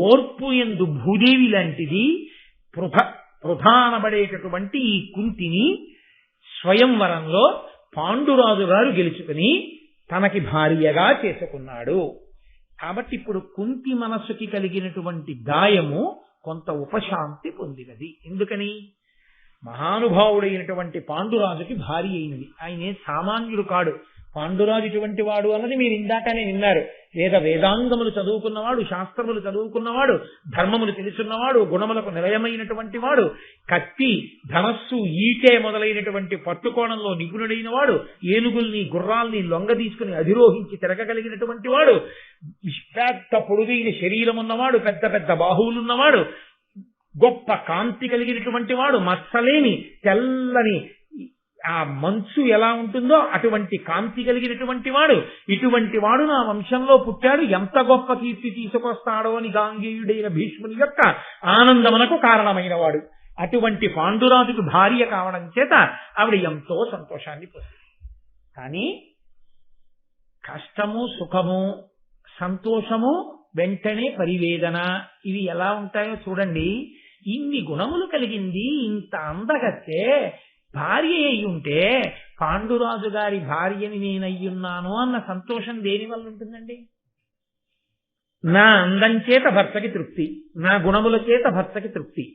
ఓర్పు యందు భూదేవి లాంటిది ప్రధానబడేటటువంటి ఈ కుంతిని స్వయంవరంలో పాండురాజు గారు గెలుచుకుని తనకి భార్యగా చేసుకున్నాడు. కాబట్టి ఇప్పుడు కుంతి మనస్సుకి కలిగినటువంటి గాయము కొంత ఉపశాంతి పొందినది. ఎందుకని? మహానుభావుడైనటువంటి పాండురాజుకి భార్య అయినది. ఆయనే సామాన్యుడు కాడు. పాండురాజు ఇటువంటి వాడు అన్నది మీరు ఇందాకనే విన్నారు. వేదాంగములు చదువుకున్నవాడు, శాస్త్రములు చదువుకున్నవాడు, ధర్మములు తెలుసున్నవాడు, గుణములకు నిలయమైనటువంటి వాడు, కత్తి, ధనస్సు, ఈటే మొదలైనటువంటి పట్టుకోణంలో నిపుణుడైన వాడు, ఏనుగుల్ని గుర్రాల్ని లొంగ తీసుకుని అధిరోహించి తిరగగలిగినటువంటి వాడు, పెద్ద పొడుగైన శరీరం ఉన్నవాడు, పెద్ద పెద్ద బాహువులున్నవాడు, గొప్ప కాంతి కలిగినటువంటి వాడు, మచ్చలేని తెల్లని ఆ మంచు ఎలా ఉంటుందో అటువంటి కాంతి కలిగినటువంటి వాడు, ఇటువంటి వాడు నా వంశంలో పుట్టాడు, ఎంత గొప్ప కీర్తి తీసుకొస్తాడో అని గాంగేయుడైన భీష్ముని యొక్క ఆనందమునకు కారణమైన వాడు. అటువంటి పాండురాజుకు భార్య కావడం చేత ఆవిడ ఎంతో సంతోషాన్ని పొందింది. కానీ కష్టము, సుఖము, సంతోషము, వెంటనే పరివేదన, ఇవి ఎలా ఉంటాయో చూడండి. ఇన్ని గుణములు కలిగింది, ఇంత అందగత్తే భార్య అయి ఉంటే పాండురాజు గారి భార్యని నేనయ్యున్నాను అన్న సంతోషం దేని వల్ల ఉంటుందండి? నా అందం చేత భర్తకి తృప్తి, నా గుణముల చేత భర్తకి తృప్తి,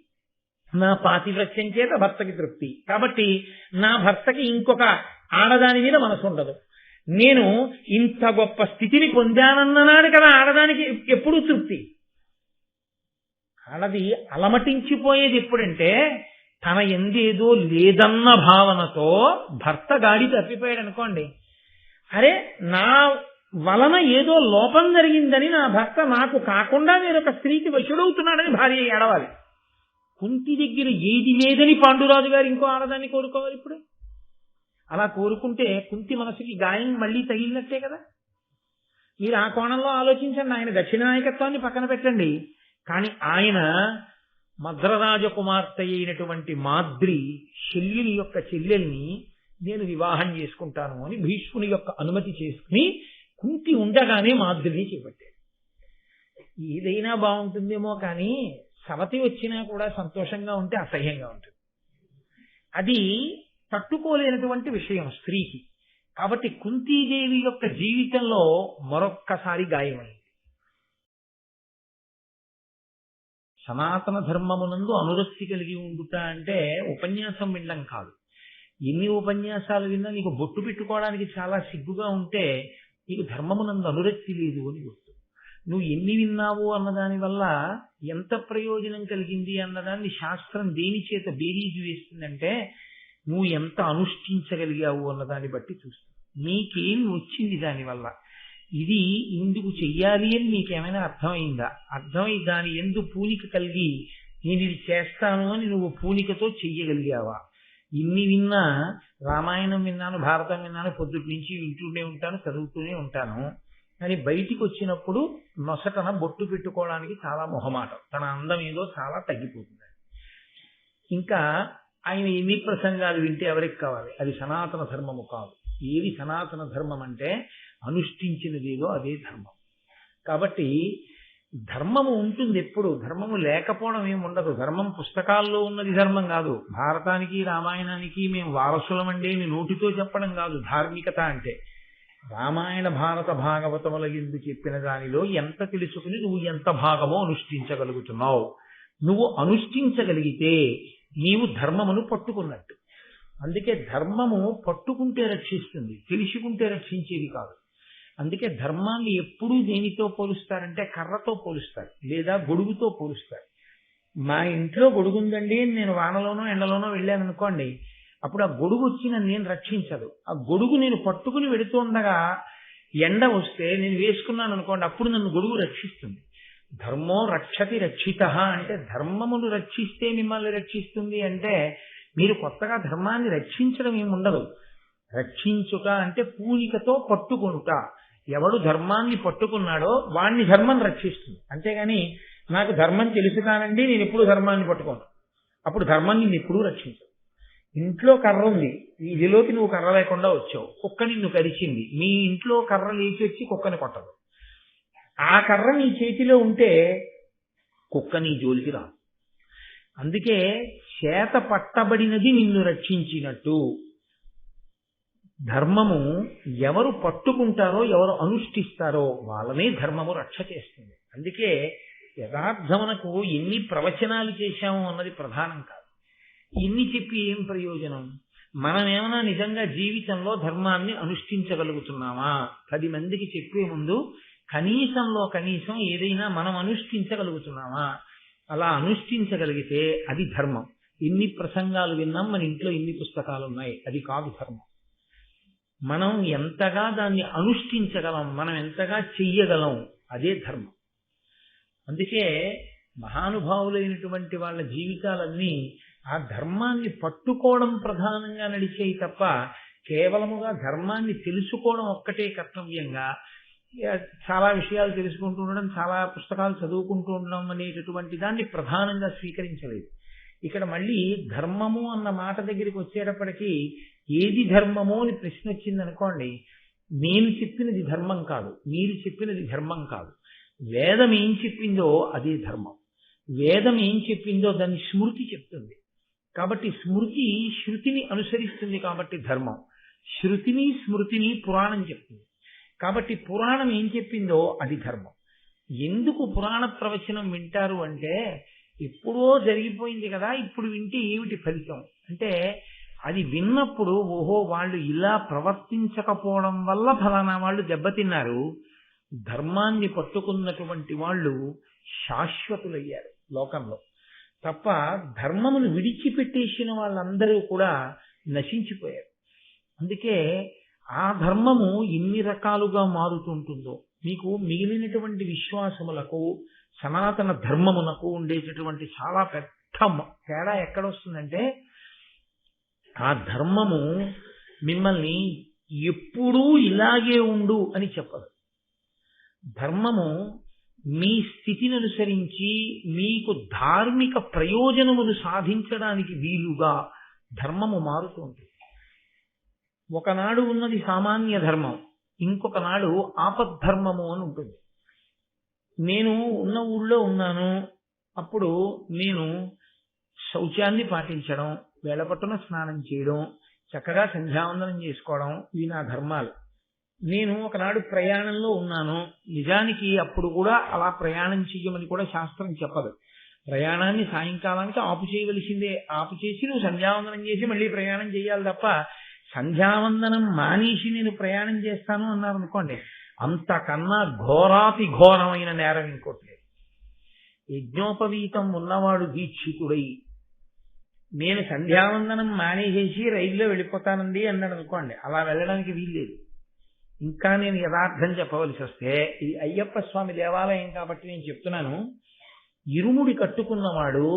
నా పాతివ్రత్యం చేత భర్తకి తృప్తి. కాబట్టి నా భర్తకి ఇంకొక ఆడదాని మీద మనసు ఉండదు. నేను ఇంత గొప్ప స్థితిని పొందానన్ననాడు కదా ఆడదానికి ఎప్పుడూ తృప్తి. ఆడది అలమటించిపోయేది ఎప్పుడంటే తన ఎందేదో లేదన్న భావనతో భర్త గాడి తప్పిపోయాడు అనుకోండి. అరే నా వలన ఏదో లోపం జరిగిందని నా భర్త నాకు కాకుండా వేరొక స్త్రీకి వశుడవుతున్నాడని భార్య ఏడవాలి. కుంతి దగ్గర ఏది లేదని పాండురాజు గారు ఇంకో ఆడదాన్ని కోరుకోవాలి. ఇప్పుడు అలా కోరుకుంటే కుంతి మనసుకి గాయం మళ్ళీ తగిలినట్టే కదా. మీరు ఆ కోణంలో ఆలోచించండి. ఆయన దక్షిణ నాయకత్వాన్ని పక్కన పెట్టండి. కానీ ఆయన మద్రరాజ కుమార్తె అయినటువంటి మాద్రి శల్యుని యొక్క చెల్లెల్ని నేను వివాహం చేసుకుంటాను అని భీష్ముని యొక్క అనుమతి చేసుకుని కుంతి ఉండగానే మాద్రిని చేపట్టాడు. ఏదైనా బాగుంటుందేమో కానీ సవతి వచ్చినా కూడా సంతోషంగా ఉంటే అసహ్యంగా ఉంటుంది. అది తట్టుకోలేనటువంటి విషయం స్త్రీకి. కాబట్టి కుంతీదేవి యొక్క జీవితంలో మరొక్కసారి గాయమైంది. సనాతన ధర్మమునందు అనురక్తి కలిగి ఉండుట అంటే ఉపన్యాసం వినడం కాదు. ఎన్ని ఉపన్యాసాలు విన్నా నీకు బొట్టు పెట్టుకోవడానికి చాలా సిగ్గుగా ఉంటే నీకు ధర్మమునందు అనురక్తి లేదు అని గుర్తు. నువ్వు ఎన్ని విన్నావు అన్నదాని వల్ల ఎంత ప్రయోజనం కలిగింది అన్నదాన్ని శాస్త్రం దేని చేత బేరీజు వేస్తుందంటే నువ్వు ఎంత అనుష్ఠించగలిగావు అన్నదాన్ని బట్టి చూస్తుంది. నీకేమి వచ్చింది దానివల్ల, ఇది ఇందుకు చెయ్యాలి అని నీకేమైనా అర్థమైందా? అర్థమై దాని ఎందు పూనిక కలిగి నేను ఇది చేస్తాను అని నువ్వు పూనికతో చెయ్యగలిగావా? ఇన్ని విన్నా, రామాయణం విన్నాను, భారతం విన్నాను, పొద్దుటి నుంచి వింటూనే ఉంటాను, చదువుతూనే ఉంటాను, కానీ బయటికి వచ్చినప్పుడు నొసటన బొట్టు పెట్టుకోవడానికి చాలా మొహమాటం, తన అందం ఏదో చాలా తగ్గిపోతుంది. ఇంకా ఆయన ఎన్ని ప్రసంగాలు వింటే ఎవరికి కావాలి? అది సనాతన ధర్మము కాదు. ఏది సనాతన ధర్మం అంటే అనుష్ఠించినదేదో అదే ధర్మం. కాబట్టి ధర్మము ఉంటుంది ఎప్పుడు, ధర్మము లేకపోవడం ఏమి ఉండదు. ధర్మం పుస్తకాల్లో ఉన్నది ధర్మం కాదు. భారతానికి రామాయణానికి మేము వారసులమండి అని నోటితో చెప్పడం కాదు ధార్మికత అంటే. రామాయణ భారత భాగవతముల ఎందు చెప్పిన దానిలో ఎంత తెలుసుకుని నువ్వు ఎంత భాగమో అనుష్ఠించగలుగుతున్నావు. నువ్వు అనుష్ఠించగలిగితే నీవు ధర్మమును పట్టుకున్నట్టు. అందుకే ధర్మము పట్టుకుంటే రక్షిస్తుంది, తెలుసుకుంటే రక్షించేది కాదు. అందుకే ధర్మాన్ని ఎప్పుడూ దేనితో పోలుస్తారంటే కర్రతో పోలుస్తారు, లేదా గొడుగుతో పోలుస్తారు. మా ఇంట్లో గొడుగుందండి, నేను వానలోనో ఎండలోనో వెళ్ళాను అనుకోండి, అప్పుడు ఆ గొడుగు వచ్చిన నేను రక్షించదు. ఆ గొడుగు నేను పట్టుకుని వెడుతుండగా ఎండ వస్తే నేను వేసుకున్నాను అనుకోండి, అప్పుడు నన్ను గొడుగు రక్షిస్తుంది. ధర్మో రక్షతి రక్షిత అంటే ధర్మమును రక్షిస్తే మిమ్మల్ని రక్షిస్తుంది అంటే మీరు కొత్తగా ధర్మాన్ని రక్షించడం ఏమి ఉండదు. రక్షించుట అంటే పూనికతో పట్టుకొనుట. ఎవడు ధర్మాన్ని పట్టుకున్నాడో వాణ్ణి ధర్మం రక్షిస్తుంది. అంతేగాని నాకు ధర్మం తెలుసు కానండి నేను ఎప్పుడు ధర్మాన్ని పట్టుకోను, అప్పుడు ధర్మం నిన్ను ఎప్పుడూ రక్షించదు. ఇంట్లో కర్ర ఉంది, ఇదిలోకి నువ్వు కర్ర లేకుండా వచ్చావు, కుక్క నిన్ను కరిచింది, మీ ఇంట్లో కర్ర లేచి వచ్చి కుక్కని కొట్టదు. ఆ కర్ర నీ చేతిలో ఉంటే కుక్క నీ జోలికి రాదు. అందుకే చేత పట్టబడినది నిన్ను రక్షించినట్టు ధర్మము ఎవరు పట్టుకుంటారో, ఎవరు అనుష్ఠిస్తారో వాళ్ళనే ధర్మము రక్ష చేస్తుంది. అందుకే యథార్థమునకు ఎన్ని ప్రవచనాలు చేశాము అన్నది ప్రధానం కాదు. ఎన్ని చెప్పి ఏం ప్రయోజనం? మనం ఏమైనా నిజంగా జీవితంలో ధర్మాన్ని అనుష్ఠించగలుగుతున్నామా? 10 మందికి చెప్పే ముందు కనీసంలో కనీసం ఏదైనా మనం అనుష్ఠించగలుగుతున్నామా? అలా అనుష్ఠించగలిగితే అది ధర్మం. ఇన్ని ప్రసంగాలు విన్నాం, మన ఇంట్లో ఇన్ని పుస్తకాలు ఉన్నాయి, అది కాదు ధర్మం. మనం ఎంతగా దాన్ని అనుష్ఠించగలం, మనం ఎంతగా చెయ్యగలం, అదే ధర్మం. అందుకే మహానుభావులైనటువంటి వాళ్ళ జీవితాలన్నీ ఆ ధర్మాన్ని పట్టుకోవడం ప్రధానంగా నడిచేవి తప్ప కేవలముగా ధర్మాన్ని తెలుసుకోవడం ఒక్కటే కర్తవ్యంగా, చాలా విషయాలు తెలుసుకుంటూ ఉండడం, చాలా పుస్తకాలు చదువుకుంటూ ఉండడం అనేటటువంటి దాన్ని ప్రధానంగా స్వీకరించలేదు. ఇక్కడ మళ్ళీ ధర్మము అన్న మాట దగ్గరికి వచ్చేటప్పటికీ ఏది ధర్మమో అని ప్రశ్న వచ్చిందనుకోండి, నేను చెప్పినది ధర్మం కాదు, మీరు చెప్పినది ధర్మం కాదు. వేదం ఏం చెప్పిందో అదే ధర్మం. వేదం ఏం చెప్పిందో దాన్ని స్మృతి చెప్తుంది. కాబట్టి స్మృతి శృతిని అనుసరిస్తుంది కాబట్టి ధర్మం. శృతిని స్మృతిని పురాణం చెప్తుంది కాబట్టి పురాణం ఏం చెప్పిందో అది ధర్మం. ఎందుకు పురాణ ప్రవచనం వింటారు అంటే, ఎప్పుడో జరిగిపోయింది కదా, ఇప్పుడు వింటే ఏమిటి ఫలితం అంటే, అది విన్నప్పుడు ఓహో వాళ్ళు ఇలా ప్రవర్తించకపోవడం వల్ల ఫలానా వాళ్ళు దెబ్బతిన్నారు, ధర్మాన్ని పట్టుకున్నటువంటి వాళ్ళు శాశ్వతులయ్యారు లోకంలో. తప్ప ధర్మమును విడిచిపెట్టేసిన వాళ్ళందరూ కూడా నశించిపోయారు. అందుకే ఆ ధర్మము ఎన్ని రకాలుగా మారుతుంటుందో, మీకు మిగిలినటువంటి విశ్వాసములకు సనాతన ధర్మమునకు ఉండేటటువంటి చాలా పెద్ద తేడా ఎక్కడొస్తుందంటే, ఆ ధర్మము మిమ్మల్ని ఎప్పుడూ ఇలాగే ఉండు అని చెప్పదు. ధర్మము మీ స్థితిని అనుసరించి మీకు ధార్మిక ప్రయోజనమును సాధించడానికి వీలుగా ధర్మము మారుతూ ఉంటుంది. ఒకనాడు ఉన్నది సామాన్య ధర్మం, ఇంకొక నాడు ఆపద్ధర్మము అని ఉంటుంది. నేను ఉన్న ఊళ్ళో ఉన్నాను, అప్పుడు నేను శౌచాన్ని పాటించడం, వేళపట్టున స్నానం చేయడం, చక్కగా సంధ్యావందనం చేసుకోవడం, ఇవి నా ధర్మాలు. నేను ఒకనాడు ప్రయాణంలో ఉన్నాను, నిజానికి అప్పుడు కూడా అలా ప్రయాణం చెయ్యమని కూడా శాస్త్రం చెప్పదు. ప్రయాణాన్ని సాయంకాలానికి ఆపు చేయవలసిందే, ఆపు చేసి నువ్వు సంధ్యావందనం చేసి మళ్ళీ ప్రయాణం చేయాలి తప్ప సంధ్యావందనం మానేసి నేను ప్రయాణం చేస్తాను అన్నారు అనుకోండి, అంతకన్నా ఘోరాతి ఘోరమైన నేరం ఇంకోటి లేదు. యజ్ఞోపవీతం ఉన్నవాడు దీక్షితుడై నేను సంధ్యావందనం మానేసేసి రైల్లో వెళ్ళిపోతానండి అన్నాడు అనుకోండి, అలా వెళ్ళడానికి వీల్లేదు. ఇంకా నేను యథార్థం చెప్పవలసి వస్తే, ఇది అయ్యప్ప స్వామి దేవాలయం కాబట్టి నేను చెప్తున్నాను, ఇరుముడి కట్టుకున్నవాడు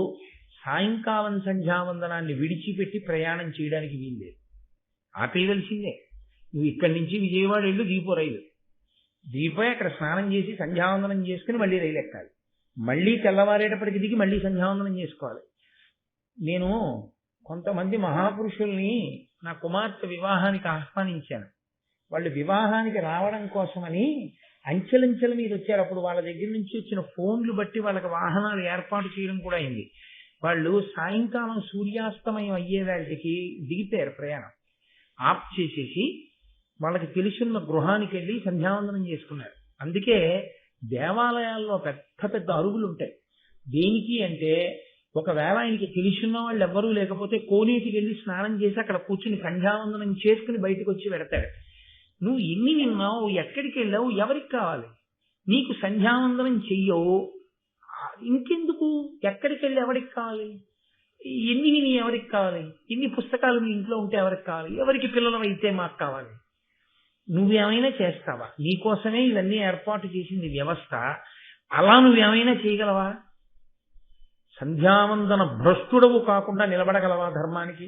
సాయంకాలం సంధ్యావందనాన్ని విడిచిపెట్టి ప్రయాణం చేయడానికి వీల్లేదు, ఆపేయవలసిందే. నువ్వు ఇక్కడి నుంచి విజయవాడ వెళ్ళు, దిగిపోయి అక్కడ స్నానం చేసి సంధ్యావందనం చేసుకుని మళ్ళీ రైలు ఎక్కాలి, మళ్ళీ తెల్లవారేటప్పటికి దిగి మళ్ళీ సంధ్యావందనం చేసుకోవాలి. నేను కొంతమంది మహాపురుషుల్ని నా కుమార్తె వివాహానికి ఆహ్వానించాను. వాళ్ళు వివాహానికి రావడం కోసమని అంచెలంచెల మీద వచ్చారు. అప్పుడు వాళ్ళ దగ్గర నుంచి వచ్చిన ఫోన్లు బట్టి వాళ్ళకి వాహనాలు ఏర్పాటు చేయడం కూడా అయింది. వాళ్ళు సాయంకాలం సూర్యాస్తమయం అయ్యే వాటికి దిగిపోయారు, ప్రయాణం ఆప్ చేసేసి వాళ్ళకి తెలుసున్న గృహానికి వెళ్ళి సంధ్యావందనం చేసుకున్నారు. అందుకే దేవాలయాల్లో పెద్ద పెద్ద అరుగులు ఉంటాయి. దేనికి అంటే, ఒకవేళ ఆయనకి తెలుసున్న వాళ్ళు ఎవ్వరూ లేకపోతే కోనేటికి వెళ్ళి స్నానం చేసి అక్కడ కూర్చుని సంధ్యావందనం చేసుకుని బయటకు వచ్చి పెడతాడు. నువ్వు ఎన్ని విన్నావు, ఎక్కడికి వెళ్ళావు, ఎవరికి కావాలి? నీకు సంధ్యావందనం చెయ్యవు, ఇంకెందుకు? ఎక్కడికి వెళ్ళి ఎవరికి కావాలి? ఎన్ని విని ఎవరికి కావాలి? ఎన్ని పుస్తకాలు మీ ఇంట్లో ఉంటే ఎవరికి కావాలి? ఎవరికి పిల్లలు అయితే మాకు కావాలి? నువ్వేమైనా చేస్తావా? నీకోసమే ఇవన్నీ ఏర్పాటు చేసింది వ్యవస్థ. అలా నువ్వేమైనా చేయగలవా? సంధ్యావందన భ్రష్టుడవు కాకుండా నిలబడగలవా ధర్మానికి?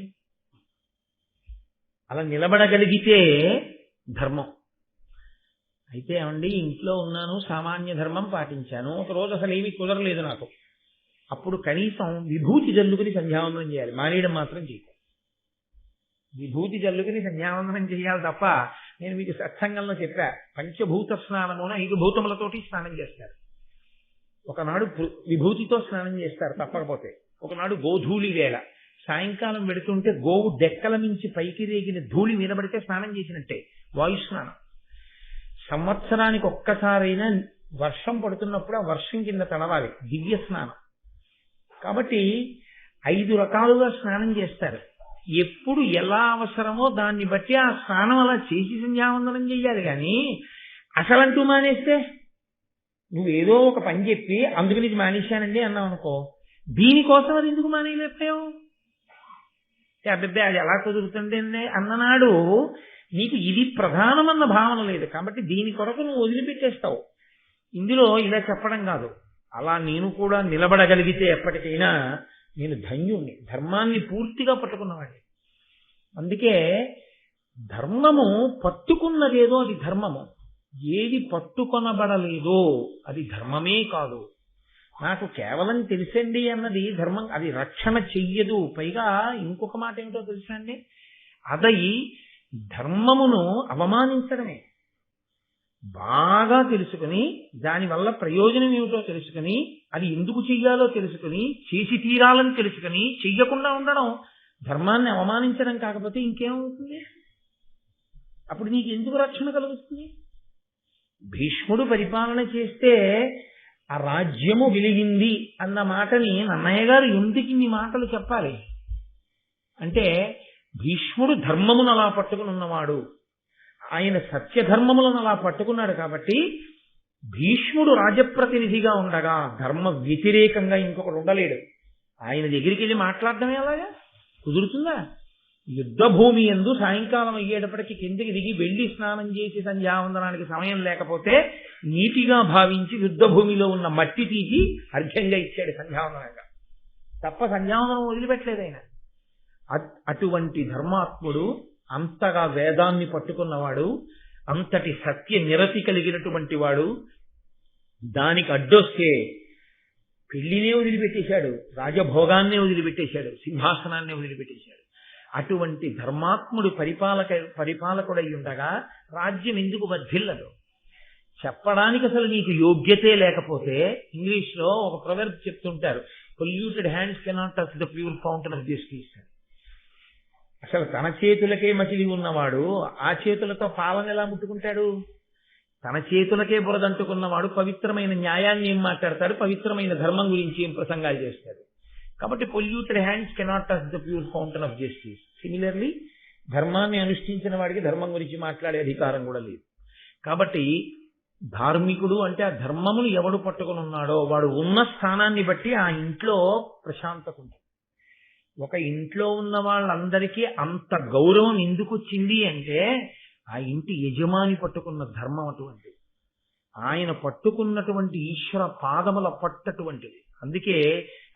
అలా నిలబడగలిగితే ధర్మం. అయితే ఏమండి, ఇంట్లో ఉన్నాను, సామాన్య ధర్మం పాటించాను, ఒకరోజు అసలు ఏమీ కుదరలేదు నాకు, అప్పుడు కనీసం విభూతి జల్లుకుని సంధ్యావందనం చేయాలి, మానేయడం మాత్రం చేయకు. విభూతి జల్లుకుని సంధ్యావందనం చేయాలి తప్ప, నేను మీకు సత్సంగంలో చెప్పా, పంచభూత స్నానమున 5 భూతములతోటి స్నానం చేస్తారు. ఒకనాడు విభూతితో స్నానం చేస్తారు తప్పకపోతే, ఒకనాడు గోధూళి వేళ సాయంకాలం వెడుతుంటే గోవు డెక్కల మించి పైకి రేగిన ధూళి మీద పడితే స్నానం చేసినట్టే వాయు స్నానం. సంవత్సరానికి ఒక్కసారైనా వర్షం పడుతున్నప్పుడు ఆ వర్షం కింద తడవాలి, దివ్య స్నానం. కాబట్టి 5 రకాలుగా స్నానం చేస్తారు. ఎప్పుడు ఎలా అవసరమో దాన్ని బట్టి ఆ స్నానం అలా చేసి సంధ్యావందనం చెయ్యాలి. కానీ అసలంటూ మానేస్తే, నువ్వేదో ఒక పని చెప్పి అందుకు నీకు మానేశానండి అన్నావు అనుకో, దీనికోసం అది ఎందుకు మానేయలేకపోయావు? అబ్బే అది ఎలా కుదురుతుండే అన్ననాడు నీకు ఇది ప్రధానమన్న భావన లేదు, కాబట్టి దీని కొరకు నువ్వు వదిలిపెట్టేస్తావు. ఇందులో ఇలా చెప్పడం కాదు, అలా నేను కూడా నిలబడగలిగితే ఎప్పటికైనా నేను ధన్యుణ్ణి, ధర్మాన్ని పూర్తిగా పట్టుకున్నవాడిని. అందుకే ధర్మము పట్టుకున్నదేదో అది ధర్మము, ఏది పట్టుకొనబడలేదో అది ధర్మమే కాదు. నాకు కేవలం తెలుసండి అన్నది ధర్మం, అది రక్షణ చెయ్యదు. పైగా ఇంకొక మాట ఏమిటో తెలుసా అండి, అది ధర్మమును అవమానించడమే. బాగా తెలుసుకుని దానివల్ల ప్రయోజనం ఏమిటో తెలుసుకుని అది ఎందుకు చెయ్యాలో తెలుసుకుని చేసి తీరాలని తెలుసుకుని చెయ్యకుండా ఉండడం ధర్మాన్ని అవమానించడం కాకపోతే ఇంకేమవుతుంది? అప్పుడు నీకు ఎందుకు రక్షణ కలుగుతుంది? భీష్ముడు పరిపాలన చేస్తే ఆ రాజ్యము వెలిగింది అన్న మాటని నన్నయ్య గారు ఎందుకు ఇన్ని మాటలు చెప్పాలి అంటే, భీష్ముడు ధర్మమును అలా పట్టుకుని ఉన్నవాడు, ఆయన సత్యధర్మములను అలా పట్టుకున్నాడు. కాబట్టి భీష్ముడు రాజప్రతినిధిగా ఉండగా ధర్మ వ్యతిరేకంగా ఇంకొకడు ఉండలేడు. ఆయన దగ్గరికి వెళ్ళి మాట్లాడటమే అలాగా కుదురుతుందా? యుద్ధ భూమి యందు సాయంకాలం అయ్యేటప్పటికి కిందికి దిగి వెళ్లి స్నానం చేసి సంధ్యావందనానికి సమయం లేకపోతే నీటిగా భావించి యుద్ధ భూమిలో ఉన్న మట్టి తీసి అర్ఘ్యంగా ఇచ్చాడు సంధ్యావందనంగా, తప్ప సంధ్యావందనం వదిలిపెట్టలేదు ఆయన. అటువంటి ధర్మాత్ముడు, అంతగా వేదాన్ని పట్టుకున్నవాడు, అంతటి సత్య నిరతి కలిగినటువంటి వాడు, దానికి అడ్డొస్తే పెళ్లినే వదిలిపెట్టేశాడు, రాజభోగాన్నే వదిలిపెట్టేశాడు, సింహాసనాన్ని వదిలిపెట్టేశాడు. అటువంటి ధర్మాత్ముడు పరిపాలకుడై ఉండగా రాజ్యం ఎందుకు వర్ధిల్లదు? చెప్పడానికి అసలు నీకు యోగ్యతే లేకపోతే, ఇంగ్లీష్ లో ఒక ప్రొవర్బ్ చెప్తుంటారు, polluted hands cannot touch the pure fountain of justice. అసలు తన చేతులకే మచిలి ఉన్నవాడు ఆ చేతులతో పాలన ఎలా ముట్టుకుంటాడు? తన చేతులకే బురదంటుకున్నవాడు పవిత్రమైన న్యాయాన్ని ఏం మాట్లాడతాడు, పవిత్రమైన ధర్మం గురించి ఏం ప్రసంగాలు చేస్తాడు? కాబట్టి polluted hands cannot touch the pure fountain of justice. Similarly ధర్మాన్ని అనుష్ఠించిన వాడికి ధర్మం గురించి మాట్లాడే అధికారం కూడా లేదు. కాబట్టి ధార్మికుడు అంటే ఆ ధర్మమును ఎవడు పట్టుకుని ఉన్నాడో వాడు ఉన్న స్థానాన్ని బట్టి ఆ ఇంట్లో ప్రశాంతత ఉంటుంది. ఒక ఇంట్లో ఉన్న వాళ్ళందరికీ అంత గౌరవం ఎందుకు వచ్చింది అంటే, ఆ ఇంటి యజమాని పట్టుకున్న ధర్మం అటువంటిది, ఆయన పట్టుకున్నటువంటి ఈశ్వర పాదముల పట్టటువంటిది. అందుకే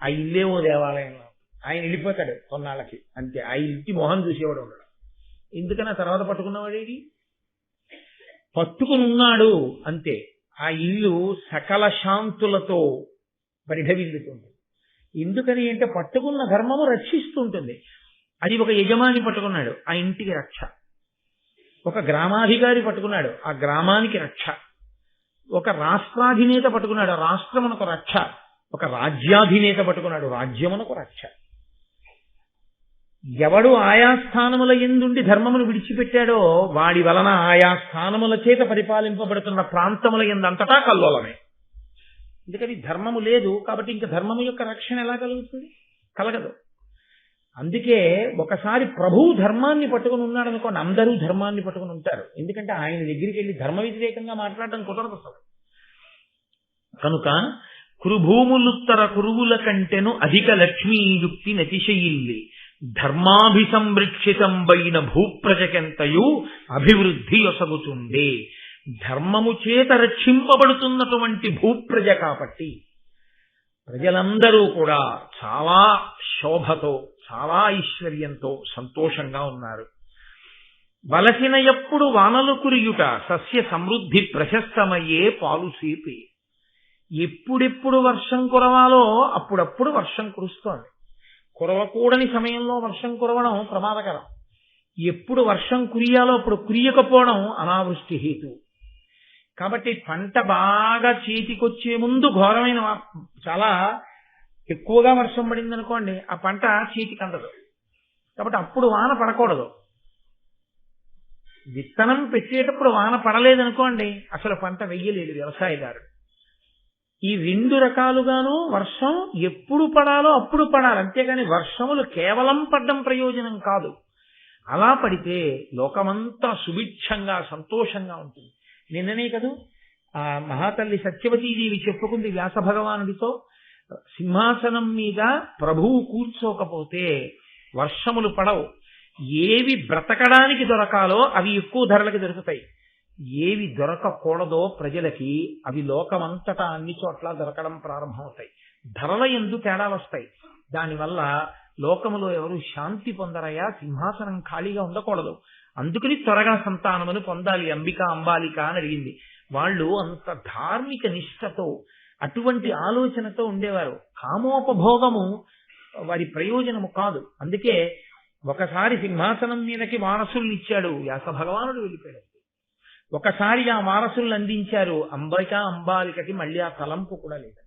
ఆ ఇల్లే ఓ దేవాలయంలో ఆయన వెళ్ళిపోతాడు కొన్నాళ్ళకి, అంతే. ఆ ఇంటి మొహం చూసేవాడు ఉండడు. ఎందుకని ఆ తర్వాత పట్టుకున్నవాడేది? పట్టుకుని ఉన్నాడు అంతే. ఆ ఇల్లు సకల శాంతులతో పరిఢవిల్లుతుంది. ఎందుకని అంటే పట్టుకున్న ధర్మము రక్షిస్తుంటుంది. అది ఒక యజమాని పట్టుకున్నాడు, ఆ ఇంటికి రక్ష. ఒక గ్రామాధికారి పట్టుకున్నాడు, ఆ గ్రామానికి రక్ష. ఒక రాష్ట్రాధినేత పట్టుకున్నాడు, ఆ రాష్ట్రమునకు రక్ష. ఒక రాజ్యాధినేత పట్టుకున్నాడు, రాజ్యమునకు రక్ష. ఎవడు ఆయా స్థానముల యందుండి ధర్మమును విడిచిపెట్టాడో వాడి వలన ఆయా స్థానముల చేత పరిపాలింపబడుతున్న ప్రాంతముల యందంతటా కల్లోలమే. ఎందుకని ధర్మము లేదు కాబట్టి ఇంకా ధర్మము యొక్క రక్షణ ఎలా కలుగుతుంది? కలగదు. అందుకే ఒకసారి ప్రభువు ధర్మాన్ని పట్టుకుని ఉన్నాడు అనుకోండి, అందరూ ధర్మాన్ని పట్టుకుని ఉంటారు. ఎందుకంటే ఆయన దగ్గరికి వెళ్ళి ధర్మ వ్యతిరేకంగా మాట్లాడడం కుదరదు అసలు. కనుక కురుభూములుత్తర కురువుల కంటెను అధిక లక్ష్మీయుక్తి నతిశయిల్లి ధర్మాభిసంరక్షితంబైన భూప్రజకెంతయు అభివృద్ధి యొసగుతుండే. ధర్మము చేత రక్షింపబడుతున్నటువంటి భూప్రజ కాబట్టి ప్రజలందరూ కూడా చాలా శోభతో, చాలా ఐశ్వర్యంతో, సంతోషంగా ఉన్నారు. వలసిన ఎప్పుడు వానలు కురియుట సస్య సమృద్ధి ప్రశస్తమయ్యే పాలు సేపే. ఎప్పుడెప్పుడు వర్షం కురవాలో అప్పుడప్పుడు వర్షం కురుస్తోంది. కురవకూడని సమయంలో వర్షం కురవడం ప్రమాదకరం. ఎప్పుడు వర్షం కురియాలో అప్పుడు కురియకపోవడం అనావృష్టి హేతు. కాబట్టి పంట బాగా చేతికొచ్చే ముందు ఘోరమైన చాలా ఎక్కువగా వర్షం పడింది అనుకోండి, ఆ పంట చేతికి అందదు. కాబట్టి అప్పుడు వాన పడకూడదు. విత్తనం పెట్టేటప్పుడు వాన పడలేదనుకోండి, అసలు పంట వెయ్యలేదు వ్యవసాయదారుడు. ఈ రెండు రకాలుగాను వర్షం ఎప్పుడు పడాలో అప్పుడు పడాలి, అంతేగాని వర్షములు కేవలం పడ్డం ప్రయోజనం కాదు. అలా పడితే లోకమంతా సుభిక్షంగా సంతోషంగా ఉంటుంది. నిన్ననే కదూ ఆ మహాతల్లి సత్యవతీదేవి చెప్పుకుంది వ్యాస భగవానుడితో, సింహాసనం మీద ప్రభువు కూర్చోకపోతే వర్షములు పడవు. ఏవి బ్రతకడానికి దొరకాలో అవి ఎక్కువ ధరలకి దొరుకుతాయి, ఏవి దొరకకూడదో ప్రజలకి అవి లోకమంతటా అన్ని చోట్ల దొరకడం ప్రారంభమవుతాయి. ధరల యందు తేడా వస్తాయి. దానివల్ల లోకములో ఎవరు శాంతి పొందరయ్యా, సింహాసనం ఖాళీగా ఉండకూడదు, అందుకని త్వరగా సంతానమును పొందాలి అంబిక అంబాలిక అని అడిగింది. వాళ్ళు అంత ధార్మిక నిష్ఠతో అటువంటి ఆలోచనతో ఉండేవారు. కామోపభోగము వారి ప్రయోజనము కాదు. అందుకే ఒకసారి సింహాసనం మీదకి వారసుల్ని ఇచ్చాడు, వ్యాస భగవానుడు వెళ్ళిపోయాడు. ఒకసారి ఆ వారసుల్ని అందించారు, అంబిక అంబాలికకి మళ్ళీ ఆ తలంపు కూడా లేదు.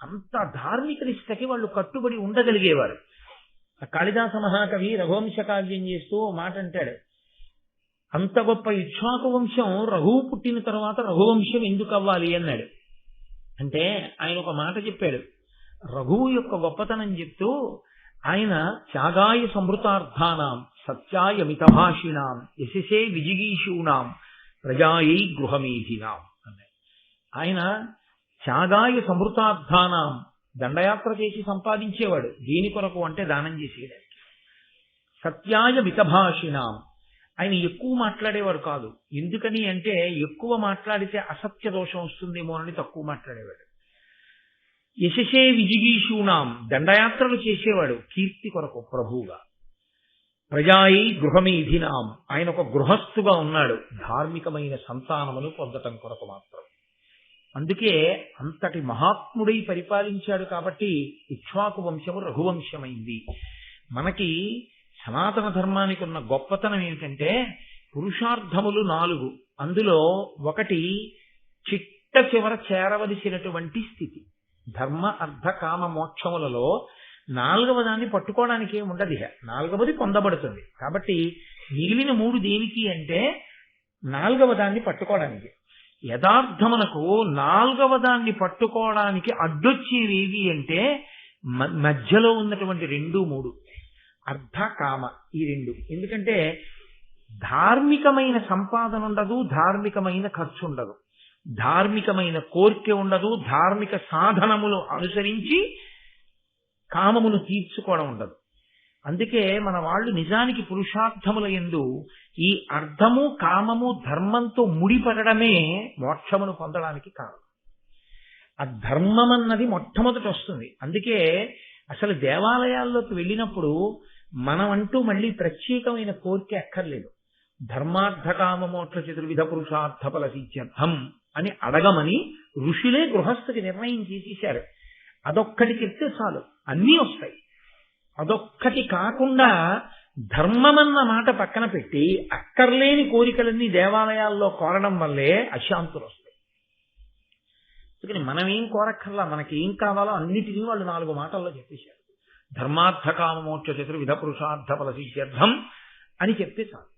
అంత ధార్మిక నిష్టకి వాళ్ళు కట్టుబడి ఉండగలిగేవారు. కాళిదాస మహాకవి రఘువంశ కావ్యం చేస్తూ మాట అంటాడు, అంత గొప్ప ఇక్ష్వాకు వంశం రఘువు పుట్టిన తర్వాత రఘువంశం ఎందుకు అవ్వాలి అన్నాడు. అంటే ఆయన ఒక మాట చెప్పాడు, రఘువు యొక్క గొప్పతనం చెప్తూ ఆయన త్యాగాయ సంవృతార్థానాం సత్యాయ మితభాషిణాం యశసే విజిగీషూణాం ప్రజాయై గృహమేధినాం అన్నాడు. ఆయన త్యాగాయ సంవృతార్థానాం, దండయాత్ర చేసి సంపాదించేవాడు, దేని కొరకు అంటే దానం చేసేయడానికి. సత్యాయ మితభాషిణాం, ఆయన ఎక్కువ మాట్లాడేవాడు కాదు. ఎందుకని అంటే ఎక్కువ మాట్లాడితే అసత్య దోషం వస్తుందేమోనని తక్కువ మాట్లాడేవాడు. యశసే విజిగీషూణాం, దండయాత్రలు చేసేవాడు కీర్తి కొరకు ప్రభువుగా. ప్రజాయై గృహమేధినాం, ఆయన ఒక గృహస్థుగా ఉన్నాడు ధార్మికమైన సంతానమును పొందటం కొరకు మాత్రం. అందుకే అంతటి మహాత్ముడై పరిపాలించాడు. కాబట్టి ఇక్ష్వాకు వంశము రఘువంశమైంది. మనకి సనాతన ధర్మానికి ఉన్న గొప్పతనం ఏమిటంటే పురుషార్థములు 4, అందులో ఒకటి చిట్ట చివర చేరవలసినటువంటి స్థితి. ధర్మ అర్థ కామ మోక్షములలో 4వ దాన్ని పట్టుకోవడానికి ఏముండదు, 4వది పొందబడుతుంది. కాబట్టి మిగిలిన 3 దేనికి అంటే 4వ దాన్ని పట్టుకోవడానికి. యథార్థమునకు 4వ దాన్ని పట్టుకోవడానికి అడ్డొచ్చేవి అంటే మధ్యలో ఉన్నటువంటి 2, 3 అర్థ కామ, ఈ 2. ఎందుకంటే ధార్మికమైన సంపాదన ఉండదు, ధార్మికమైన ఖర్చు ఉండదు, ధార్మికమైన కోరిక ఉండదు, ధార్మిక సాధనములు అనుసరించి కామమును తీర్చుకోవడం ఉండదు. అందుకే మన వాళ్ళు నిజానికి పురుషార్థముల యందు ఈ అర్థము కామము ధర్మంతో ముడిపడమే మోక్షమును పొందడానికి కారణం. ఆ ధర్మం అన్నది మొట్టమొదటి వస్తుంది. అందుకే అసలు దేవాలయాల్లోకి వెళ్ళినప్పుడు మనం అంటూ మళ్ళీ ప్రత్యేకమైన కోరిక అక్కర్లేదు. ధర్మార్థ కామ మోక్ష చతుర్విధ పురుషార్థ ఫల సిద్ధ్యర్థం అని అడగమని ఋషులే గృహస్థుకి నిర్ణయం చేసేశారు. అదొక్కటి చెప్తే చాలు, అన్నీ వస్తాయి. అదొక్కటి కాకుండా ధర్మమన్న మాట పక్కన పెట్టి అక్కర్లేని కోరికలన్నీ దేవాలయాల్లో కోరడం వల్లే అశాంతులు వస్తాయి. అందుకని మనం ఏం కోరక్కర్లా, మనకి ఏం కావాలో అన్నిటినీ వాళ్ళు 4 మాటల్లో చెప్పేశారు. ధర్మార్థ కామ మోక్ష చతుర్విధ పురుషార్థ ఫల సిద్ధ్యర్థం అని చెప్తే చాలు.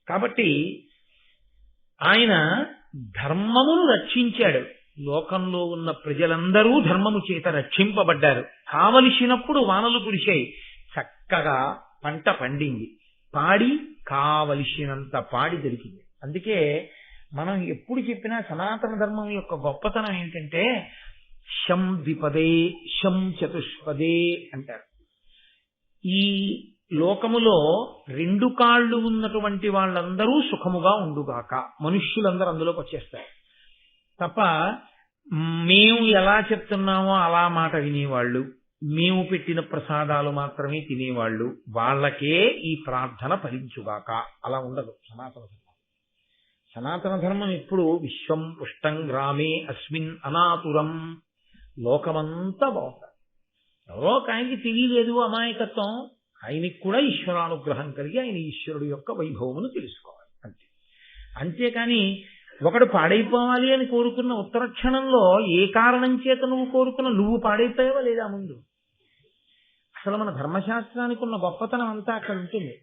కాబట్టి ఆయన ధర్మమును రక్షించాడు. లోకంలో ఉన్న ప్రజలందరూ ధర్మము చేత రక్షింపబడ్డారు. కావలసినప్పుడు వానలు కురిశాయి, చక్కగా పంట పండింది, పాడి కావలసినంత పాడి దొరికింది. అందుకే మనం ఎప్పుడు చెప్పినా సనాతన ధర్మం యొక్క గొప్పతనం ఏంటంటే శం ద్విపదే శం చతుష్పదే అంటారు. ఈ లోకములో 2 కాళ్ళు ఉన్నటువంటి వాళ్ళందరూ సుఖముగా ఉండుగాక, మనుష్యులందరూ అందులోకి వచ్చేస్తారు తప్ప మేము ఎలా చెప్తున్నామో అలా మాట వినేవాళ్ళు, మేము పెట్టిన ప్రసాదాలు మాత్రమే తినేవాళ్ళు, వాళ్ళకే ఈ ప్రార్థన ఫలించుగాక అలా ఉండదు సనాతన ధర్మం. సనాతన ధర్మం ఎప్పుడు విశ్వం పుష్టం గ్రామే అస్మిన్ అనాతురం, లోకమంతా బాగుంటారు. ఎవరో ఒక ఆయనకి తెలియలేదు అమాయకత్వం, ఆయనకి కూడా ఈశ్వరానుగ్రహం కలిగి ఆయన ఈశ్వరుడు యొక్క వైభవమును తెలుసుకోవాలి అంతే. అంతేకాని ఒకడు పాడైపోవాలి అని కోరుకున్న ఉత్తర క్షణంలో ఏ కారణం చేత నువ్వు కోరుకున్న నువ్వు పాడైపోయావా లేదా ముందు? అసలు మన ధర్మశాస్త్రానికి ఉన్న గొప్పతనం అంతా అక్కడ ఉంటుంది.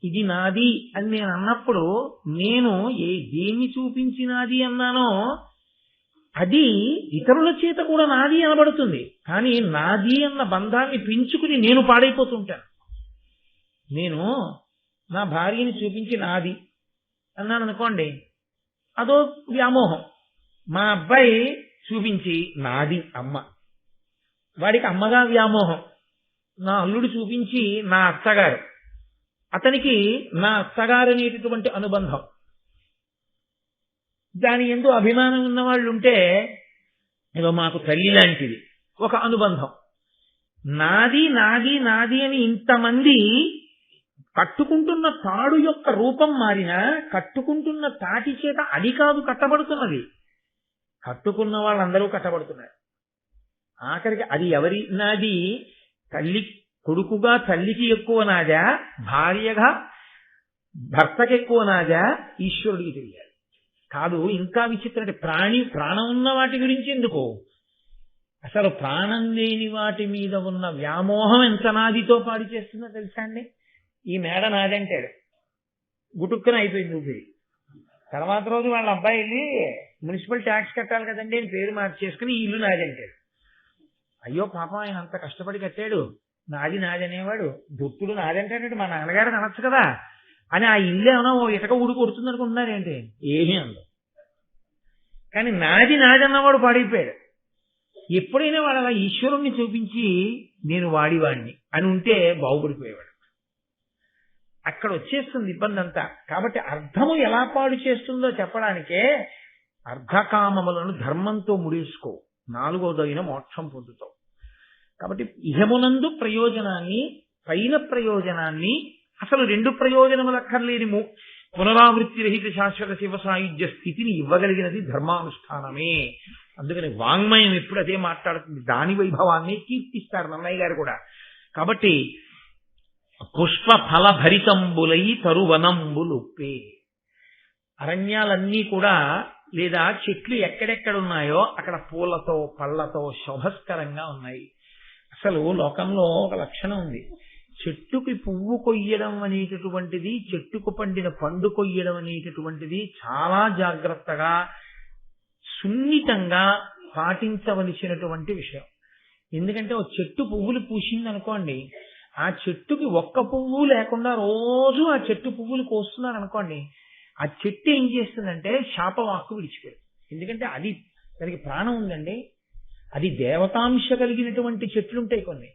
ఇది నాది అని నేను అన్నప్పుడు నేను దేన్ని చూపించి నాది అన్నానో అది ఇతరుల చేత కూడా నాది అనబడుతుంది. కానీ నాది అన్న బంధాన్ని పెంచుకుని నేను పాడైపోతుంటాను. నేను నా భార్యని చూపించి నాది అన్నాను అనుకోండి, అదో వ్యామోహం. మా అబ్బాయి చూపించి నాది అమ్మ, వాడికి అమ్మగా వ్యామోహం. నా అల్లుడు చూపించి నా అత్తగారు, అతనికి నా అత్తగారు అనేటటువంటి అనుబంధం. దాని ఎందు అభిమానం ఉన్న వాళ్ళు ఉంటే ఏదో మాకు తల్లి లాంటిది ఒక అనుబంధం. నాది నాది నాది అని ఇంతమంది కట్టుకుంటున్న తాడు యొక్క రూపం మారినా కట్టుకుంటున్న తాటి చేత అది కాదు కట్టబడుతున్నది, కట్టుకున్న వాళ్ళందరూ కట్టబడుతున్నారు. ఆఖరికి అది ఎవరి నాది? తల్లి కొడుకుగా తల్లికి ఎక్కువ నాదా, భార్యగా భర్తకి ఎక్కువ నాదా? ఈశ్వరుడికి తెలియాలి. కాదు, ఇంకా విచిత్రం అంటే ప్రాణం ఉన్న వాటి గురించి ఎందుకు? అసలు ప్రాణం లేని వాటి మీద ఉన్న వ్యామోహం ఎంత నాదితో పాడు చేస్తుందో తెలుసా అండి? ఈ మేడ నాదంటాడు, గుటుక్కున అయిపోయింది ఊపిరి. తర్వాత రోజు వాళ్ళ అబ్బాయి వెళ్ళి మున్సిపల్ ట్యాక్స్ కట్టాలి కదండి అని పేరు మార్చేసుకుని ఈ ఇల్లు నాదంటాడు. అయ్యో పాపం, ఆయన అంత కష్టపడి కట్టాడు, నాది అనేవాడు, దుత్తుడు నాదంటాడు, మా నాన్నగారు అనొచ్చు కదా అని ఆ ఇల్లు ఏమైనా ఓ ఇటక ఊడి కొడుతుంది అనుకుంటున్నారేంటి? ఏమీ అందం. కానీ నాది అన్నవాడు పాడైపోయాడు. ఎప్పుడైనా వాడు అలా ఈశ్వరుణ్ణి చూపించి నేను వాడివాడిని అని ఉంటే బాగుపడిపోయేవాడు. అక్కడ వచ్చేస్తుంది ఇబ్బంది అంతా. కాబట్టి అర్థము ఎలా పాడు చేస్తుందో చెప్పడానికే అర్ధకామములను ధర్మంతో ముడేసుకో, నాలుగోదైన మోక్షం పొందుతావు. కాబట్టి ఇహమునందు ప్రయోజనాన్ని, పైన ప్రయోజనాన్ని, అసలు రెండు ప్రయోజనములు అక్కర్లేని పునరావృత్తి రహిత శాశ్వత శివ సాయుధ్య స్థితిని ఇవ్వగలిగినది ధర్మానుష్ఠానమే. అందుకని వాంగ్మయం ఎప్పుడు అదే మాట్లాడుతుంది, దాని వైభవాన్ని కీర్తిస్తారు నన్నయ్య గారు కూడా. కాబట్టి పుష్ప ఫల భరితంబులై తరువనంబులుప్పే, అరణ్యాలన్నీ కూడా లేదా చెట్లు ఎక్కడెక్కడున్నాయో అక్కడ పూలతో పళ్లతో శోభస్కరంగా ఉన్నాయి. అసలు లోకంలో ఒక లక్షణం ఉంది, చెట్టుకి పువ్వు కొయ్యడం అనేటటువంటిది, చెట్టుకు పండిన పండు కొయ్యడం అనేటటువంటిది చాలా జాగ్రత్తగా సున్నితంగా పాటించవలసినటువంటి విషయం. ఎందుకంటే ఒక చెట్టు పువ్వులు పూసింది అనుకోండి, ఆ చెట్టుకి ఒక్క పువ్వు లేకుండా రోజు ఆ చెట్టు పువ్వులు కోస్తున్నారు అనుకోండి, ఆ చెట్టు ఏం చేస్తుందంటే శాపవాక్కు విడిచిపెడుతుంది. ఎందుకంటే అది దానికి ప్రాణం ఉందండి, అది దేవతాంశ కలిగినటువంటి చెట్లుంటాయి కొన్ని.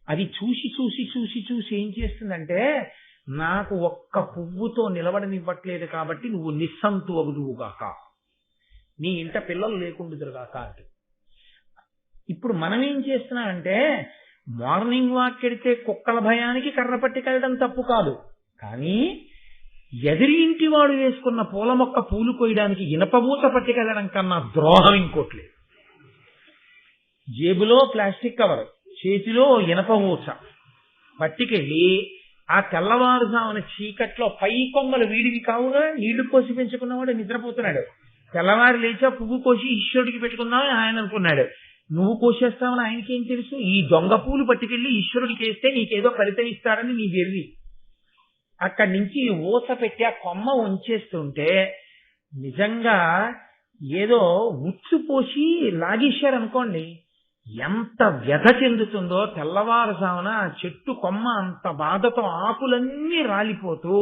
అది చూసి చూసి చూసి చూసి ఏం చేస్తుందంటే, నాకు ఒక్క పువ్వుతో నిలబడనివ్వట్లేదు కాబట్టి నువ్వు నిస్సంతు అగుదువుగాక, నీ ఇంట పిల్లలు లేకుండుదురుగాక అంటే. ఇప్పుడు మనం ఏం చేస్తున్నామంటే, మార్నింగ్ వాక్ వెడితే కుక్కల భయానికి కర్ర పట్టుకెళ్ళడం తప్పు కాదు, కానీ ఎదిరి ఇంటి వాడు వేసుకున్న పూల మొక్క పూలు కొయ్యడానికి ఇనపబూత పట్టుకెళ్ళడం కన్నా ద్రోహం ఇంకోట్లేదు. జేబులో ప్లాస్టిక్ కవర్, చేతిలో ఇనపబూచ పట్టుకెళ్ళి ఆ తెల్లవారుజామున చీకట్లో పై కొమ్మలు వీడివి కావుగా నీళ్లు కోసి పెంచుకున్నవాడు నిద్రపోతున్నాడు. తెల్లవారు లేచా పువ్వు కోసి ఈశ్వరుడికి పెట్టుకుందామని ఆయన అనుకున్నాడు. నువ్వు కోసేస్తావని ఆయనకేం తెలుసు? ఈ దొంగ పూలు పట్టుకెళ్ళి ఈశ్వరుడికి వేస్తే నీకేదో ఫలితం ఇస్తాడని నీ వెర్రి. అక్కడి నుంచి ఊస పెట్టి ఆ కొమ్మ ఉంచేస్తుంటే నిజంగా ఏదో ఉచ్చు పోసి లాగేశారనుకోండి, ఎంత వ్యధ చెందుతుందో. తెల్లవారుజామున చెట్టు కొమ్మ అంత బాధతో ఆకులన్నీ రాలిపోతూ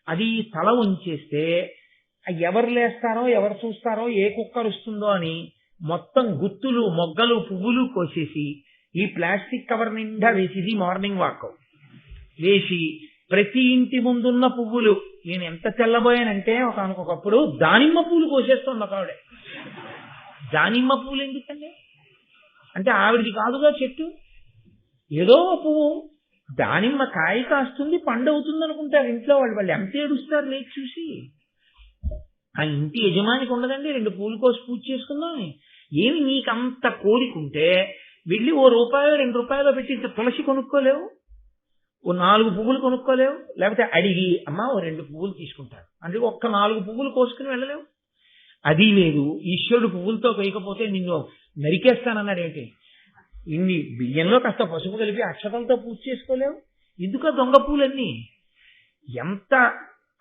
అది తల ఉంచేస్తే ఎవరు లేస్తారో ఎవరు చూస్తారో ఏ కుక్కరుస్తుందో అని మొత్తం గుత్తులు మొగ్గలు పువ్వులు కోసేసి ఈ ప్లాస్టిక్ కవర్ నిండా వేసి మార్నింగ్ వాక్ వేసి ప్రతి ఇంటి ముందున్న పువ్వులు, నేను ఎంత తెల్లబోయానంటే ఒకనకొకప్పుడు దానిమ్మ పూలు కోసేస్తుంది ఒక ఆవిడ. దానిమ్మ పూలు ఎందుకండి అంటే ఆవిడది కాదుగా చెట్టు, ఏదో పువ్వు దానిమ్మ కాయ కాస్తుంది పండు అవుతుంది అనుకుంటారు ఇంట్లో వాళ్ళు ఎంత ఏడుస్తారు లేచి చూసి. ఆ ఇంటి యజమానికి ఉండదండి 2 పూలు కోసి పూజ చేసుకుందాం. ఏమి నీకంత కోరికుంటే వెళ్ళి ₹1 ₹2 పెట్టి తులసి కొనుక్కోలేవు, ఓ 4 పువ్వులు కొనుక్కోలేవు, లేకపోతే అడిగి అమ్మా ఓ 2 పువ్వులు తీసుకుంటారు అంటే ఒక్క 4 పువ్వులు కోసుకుని వెళ్ళలేవు. అది లేదు. ఈశ్వరుడు పువ్వులతో కొయ్యకపోతే నిన్ను నరికేస్తానన్నాడు ఏంటి? ఇన్ని బియ్యంలో కాస్త పసుపు కలిపి అక్షతలతో పూజ చేసుకోలేవు? ఎందుక దొంగ పూలన్నీ? ఎంత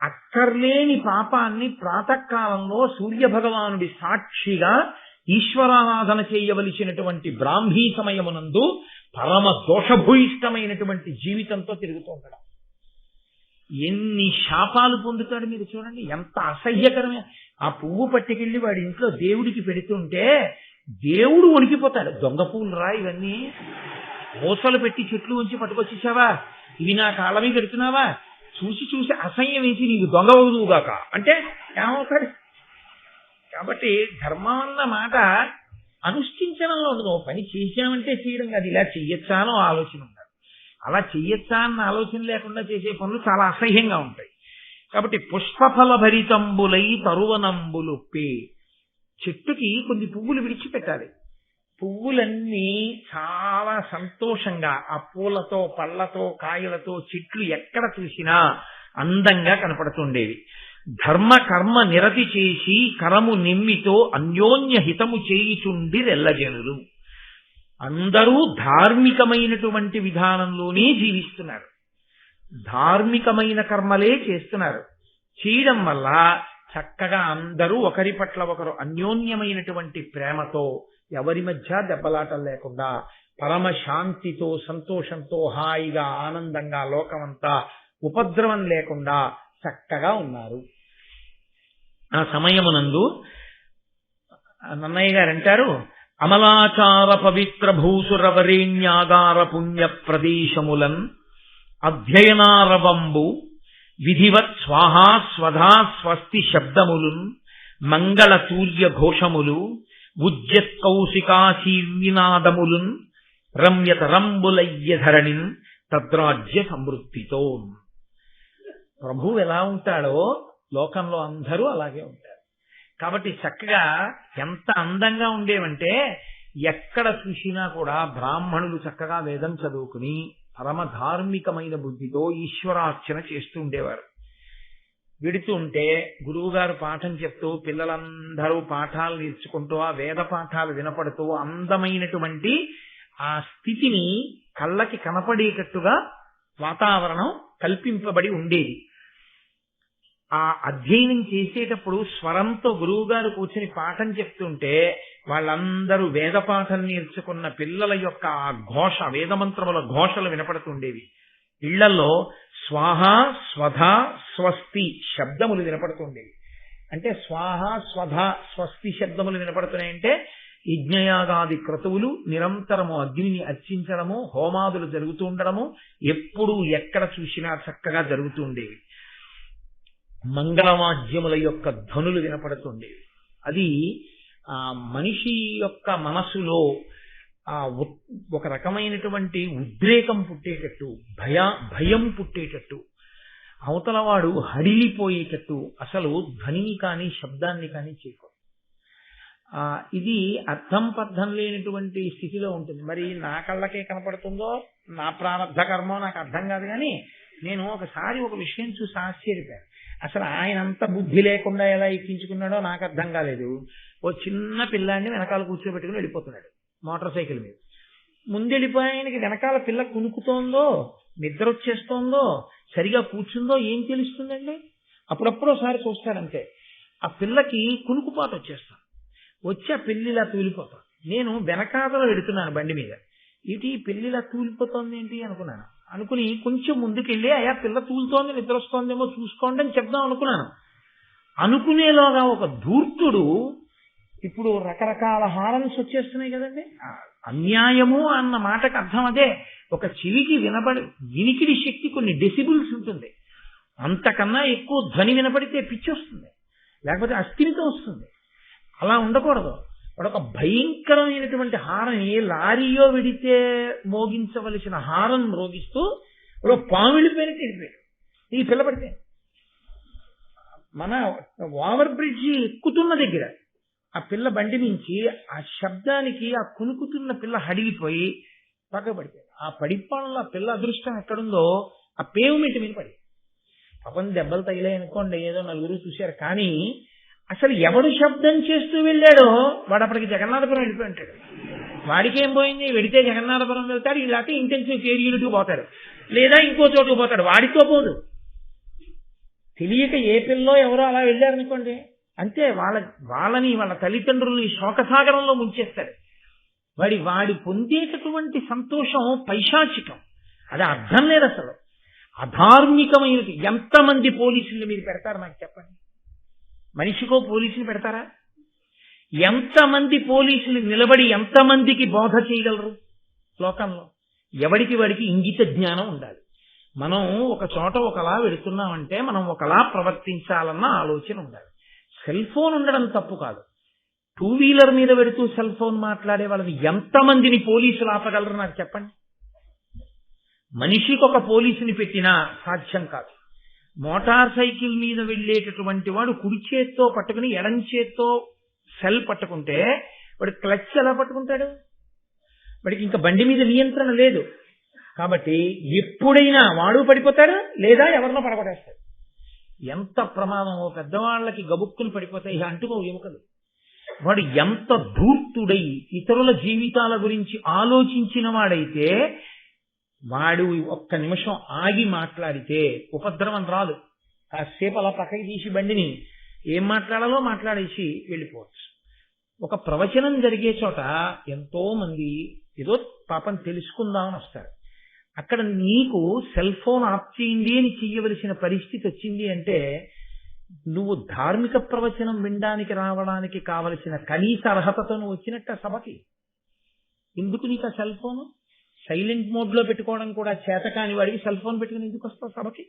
అక్కర్లేని పాపాన్ని ప్రాతకాలంలో సూర్య భగవానుడి సాక్షిగా ఈశ్వరారాధన చేయవలసినటువంటి బ్రాహ్మీ సమయమునందు పరమ దోషభూయిష్టమైనటువంటి జీవితంతో తిరుగుతూ ఉండడం. ఎన్ని శాపాలు పొందుతాడు మీరు చూడండి. ఎంత అసహ్యకరమే. ఆ పువ్వు పట్టుకెళ్ళి వాడి ఇంట్లో దేవుడికి పెడుతుంటే దేవుడు వణికిపోతాడు. దొంగ పువ్వులు రా ఇవన్నీ, మోసలు పెట్టి చెట్లు ఉంచి పట్టుకొచ్చేసావా, ఇవి నా కాళ్ళ మీద పెడుతున్నావా, చూసి చూసి అసహ్యం వేసి నీకు దొంగ వదువుగాక అంటే ఏమవుతాడు? కాబట్టి ధర్మం అన్న మాట అనుష్ఠించడంలో ఉండదు. పని చేశామంటే చేయడం కాదు, ఇలా చెయ్యొచ్చా అనో ఆలోచన ఉండాలి. అలా చెయ్యొచ్చా అన్న ఆలోచన లేకుండా చేసే పనులు చాలా అసహ్యంగా ఉంటాయి. కాబట్టి పుష్పఫల భరితంబులై తరువనంబులు పే, చెట్టుకి కొన్ని పువ్వులు విడిచిపెట్టాలి. పువ్వులన్నీ చాలా సంతోషంగా ఆ పూలతో పళ్ళతో కాయలతో చెట్లు ఎక్కడ చూసినా అందంగా కనపడుతుండేవి. ధర్మ కర్మ నిరతి చేసి కరము నిమ్మితో అన్యోన్య హితము చేయుచుండి రెల్లజనులు. అందరూ ధార్మికమైనటువంటి విధానంలోనే జీవిస్తున్నారు, ధార్మికమైన కర్మలే చేస్తున్నారు. చేయడం వల్ల చక్కగా అందరూ ఒకరి పట్ల ఒకరు అన్యోన్యమైనటువంటి ప్రేమతో, ఎవరి మధ్య దెబ్బలాటలు లేకుండా పరమ శాంతితో సంతోషంతో హాయిగా ఆనందంగా లోకమంతా ఉపద్రవం లేకుండా చక్కగా ఉన్నారు. ఆ సమయమునందు నన్నయ్య గారు అంటారు, అమలాచార పవిత్ర భూసురవరేణ్యాగార పుణ్య ప్రదేశములన్ అధ్యయనారవంబు విధివత్ స్వాహా స్వధా స్వస్తి శబ్దములున్ మంగళ సూర్య ఘోషములు ఉజ్జత్ కౌశికాశీర్వినాదములున్ రమ్యత రంబులయ్య ధరణిన్ తద్రాజ్య సమృద్ధితో. ప్రభువు ఎలా ఉంటాడో లోకంలో అందరూ అలాగే ఉంటారు. కాబట్టి చక్కగా ఎంత అందంగా ఉండేవంటే ఎక్కడ చూసినా కూడా బ్రాహ్మణులు చక్కగా వేదం చదువుకుని పరమ ధార్మికమైన బుద్ధితో ఈశ్వరార్చన చేస్తూ ఉండేవారు. విడుతుంటే గురువుగారు పాఠం చెప్తూ పిల్లలందరూ పాఠాలు నేర్చుకుంటూ ఆ వేద పాఠాలు వినపడుతూ అందమైనటువంటి ఆ స్థితిని కళ్ళకి కనపడేటట్టుగా వాతావరణం కల్పింపబడి ఉండేది. ఆ అధ్యయనం చేసేటప్పుడు స్వరంతో గురువుగారు కూర్చొని పాఠం చెప్తుంటే వాళ్ళందరూ వేద పాఠం నేర్చుకున్న పిల్లల యొక్క ఆ ఘోష, వేదమంత్రముల ఘోషలు వినపడుతుండేవి. ఇళ్లలో స్వాహ స్వధ స్వస్తి శబ్దములు వినపడుతుండేవి. అంటే స్వాహ స్వధ స్వస్తి శబ్దములు వినపడుతున్నాయంటే యజ్ఞయాగాది క్రతువులు నిరంతరము అగ్నిని అర్చించడము, హోమాదులు జరుగుతూ ఉండడము ఎప్పుడూ ఎక్కడ చూసినా చక్కగా జరుగుతూ ఉండేవి. మంగళవాద్యముల యొక్క ధ్వనులు వినపడుతుండేవి. అది ఆ మనిషి యొక్క మనసులో ఒక రకమైనటువంటి ఉద్రేకం పుట్టేటట్టు, భయం పుట్టేటట్టు, అవతలవాడు హడిలిపోయేటట్టు అసలు ధ్వనిని కానీ శబ్దాన్ని కానీ చేయకూడదు. ఇది అర్థం పర్థం లేనటువంటి స్థితిలో ఉంటుంది. మరి నా కళ్ళకే కనపడుతుందో నా ప్రారంభ కర్మో నాకు అర్థం కాదు. కానీ నేను ఒకసారి ఒక విషయం చూసి ఆశ్చర్యపోయాను. అసలు ఆయన అంత బుద్ధి లేకుండా ఎలా ఎక్కించుకున్నాడో నాకు అర్థం కాలేదు. ఓ చిన్న పిల్లాన్ని వెనకాల కూర్చోబెట్టుకుని వెళ్ళిపోతున్నాడు మోటార్ సైకిల్ మీద. ముందెళ్ళిపోయాయనకి వెనకాల పిల్ల కునుకుతోందో, నిద్ర వచ్చేస్తోందో, సరిగా కూర్చుందో ఏం తెలుస్తుందండి? అప్పుడప్పుడు ఒకసారి చూస్తాడంతే. ఆ పిల్లకి కునుకుపాటు వచ్చేస్తాను, వచ్చి ఆ పెళ్లిలా తూలిపోతాను. నేను వెనకాతలో వెడుతున్నాను బండి మీద, ఇటు పెళ్లిలా తూలిపోతోంది ఏంటి అనుకున్నాను. అనుకుని కొంచెం ముందుకెళ్ళి అయ్యా పిల్ల తూలుతోంది, నిద్ర వస్తోందేమో చూసుకోండి అని చెప్దాం అనుకున్నాను. అనుకునేలోగా ఒక ధూర్తుడు, ఇప్పుడు రకరకాల హారన్స్ వచ్చేస్తున్నాయి కదండి, అన్యాయము అన్న మాటకు అర్థం అదే. ఒక చెవికి వినికిడి శక్తి కొన్ని డెసిబుల్స్ ఉంటుంది, అంతకన్నా ఎక్కువ ధ్వని వినపడితే పిచ్చి వస్తుంది, లేకపోతే అస్థిమితం వస్తుంది. అలా ఉండకూడదు. వాడు ఒక భయంకరమైనటువంటి హారం, ఏ లారీయో విడితే మోగించవలసిన హారం మోగిస్తూ వాడు పాము వెళ్ళిపోయినట్టు వెళ్ళిపోయాడు. ఈ పిల్ల పడితే మన ఓవర్ బ్రిడ్జి ఎక్కుతున్న దగ్గర ఆ పిల్ల బండి నుంచి ఆ శబ్దానికి ఆ కునుకుతున్న పిల్ల హడిగిపోయి పక్క పడిపోయింది. ఆ పడిపోవడంలో ఆ పిల్ల అదృష్టం ఎక్కడుందో ఆ పేవ్మెంట్ మీద పడి పాపం దెబ్బలు తగిలాయి అనుకోండి, ఏదో నలుగురు చూశారు. కానీ అసలు ఎవడు శబ్దం చేస్తూ వెళ్ళాడో వాడు అప్పటికి జగన్నాథపురం వెళ్ళిపోయి ఉంటాడు. వాడికి ఏం పోయింది, వెడితే జగన్నాథపురం వెళ్తాడు, ఇలాంటి ఇంటెన్సివ్ కేర్ యూనిట్కి పోతాడు, లేదా ఇంకో చోటుకు పోతాడు, వాడితో పోదు. తెలియక ఏ పిల్లో ఎవరో అలా వెళ్ళారనుకోండి, అంతే వాళ్ళని వాళ్ళ తల్లిదండ్రుల్ని శోకసాగరంలో ముంచేస్తాడు. వాడి పొందేటటువంటి సంతోషం పైశాచికం, అది అర్థం లేదు అసలు. అధార్మికమైనది. ఎంతమంది పోలీసులు మీరు పెడతారు నాకు చెప్పండి? మనిషికో పోలీసుని పెడతారా? ఎంతమంది పోలీసులు నిలబడి ఎంతమందికి బోధ చేయగలరు లోకంలో? ఎవడికి వాడికి ఇంగిత జ్ఞానం ఉండాలి. మనం ఒక చోట ఒకలా వెళుతున్నామంటే మనం ఒకలా ప్రవర్తించాలన్న ఆలోచన ఉండాలి. సెల్ ఫోన్ ఉండడం తప్పు కాదు. 2 వీలర్ మీద పెడుతూ సెల్ ఫోన్ మాట్లాడే వాళ్ళని ఎంతమందిని పోలీసులు ఆపగలరు నాకు చెప్పండి? మనిషికి ఒక పోలీసుని పెట్టినా సాధ్యం కాదు. మోటార్ సైకిల్ మీద వెళ్ళేటటువంటి వాడు కుడి చేత్తో పట్టుకుని ఎడం చేత్తో సెల్ పట్టుకుంటే వాడు క్లచ్ ఎలా పట్టుకుంటాడు? వాడికి ఇంకా బండి మీద నియంత్రణ లేదు. కాబట్టి ఎప్పుడైనా వాడు పడిపోతాడు, లేదా ఎవరినో పడగొట్టేస్తాడు. ఎంత ప్రమాదమో! పెద్దవాళ్ళకి గబుక్కుని పడిపోతాయి అంటుకో ఎముకలు. వాడు ఎంత ధూర్తుడై ఇతరుల జీవితాల గురించి ఆలోచించిన వాడైతే వాడు ఒక్క నిమిషం ఆగి మాట్లాడితే ఉపద్రవం రాదు. కాసేపు అలా పక్కకి తీసి బండిని ఏం మాట్లాడాలో మాట్లాడేసి వెళ్ళిపోవచ్చు. ఒక ప్రవచనం జరిగే చోట ఎంతో మంది ఏదో పాపం తెలుసుకుందామని వస్తారు. అక్కడ నీకు సెల్ ఫోన్ ఆఫ్ చేయండి అని చెయ్యవలసిన పరిస్థితి వచ్చింది అంటే నువ్వు ధార్మిక ప్రవచనం వినడానికి రావడానికి కావలసిన కనీస అర్హతతో నువ్వు వచ్చినట్టు సభకి. ఎందుకు నీకు ఆ సెల్ ఫోను? సైలెంట్ మోడ్ లో పెట్టుకోవడం కూడా చేత కాని వాడికి సెల్ ఫోన్ పెట్టుకుని ఎందుకు వస్తావు సభకి?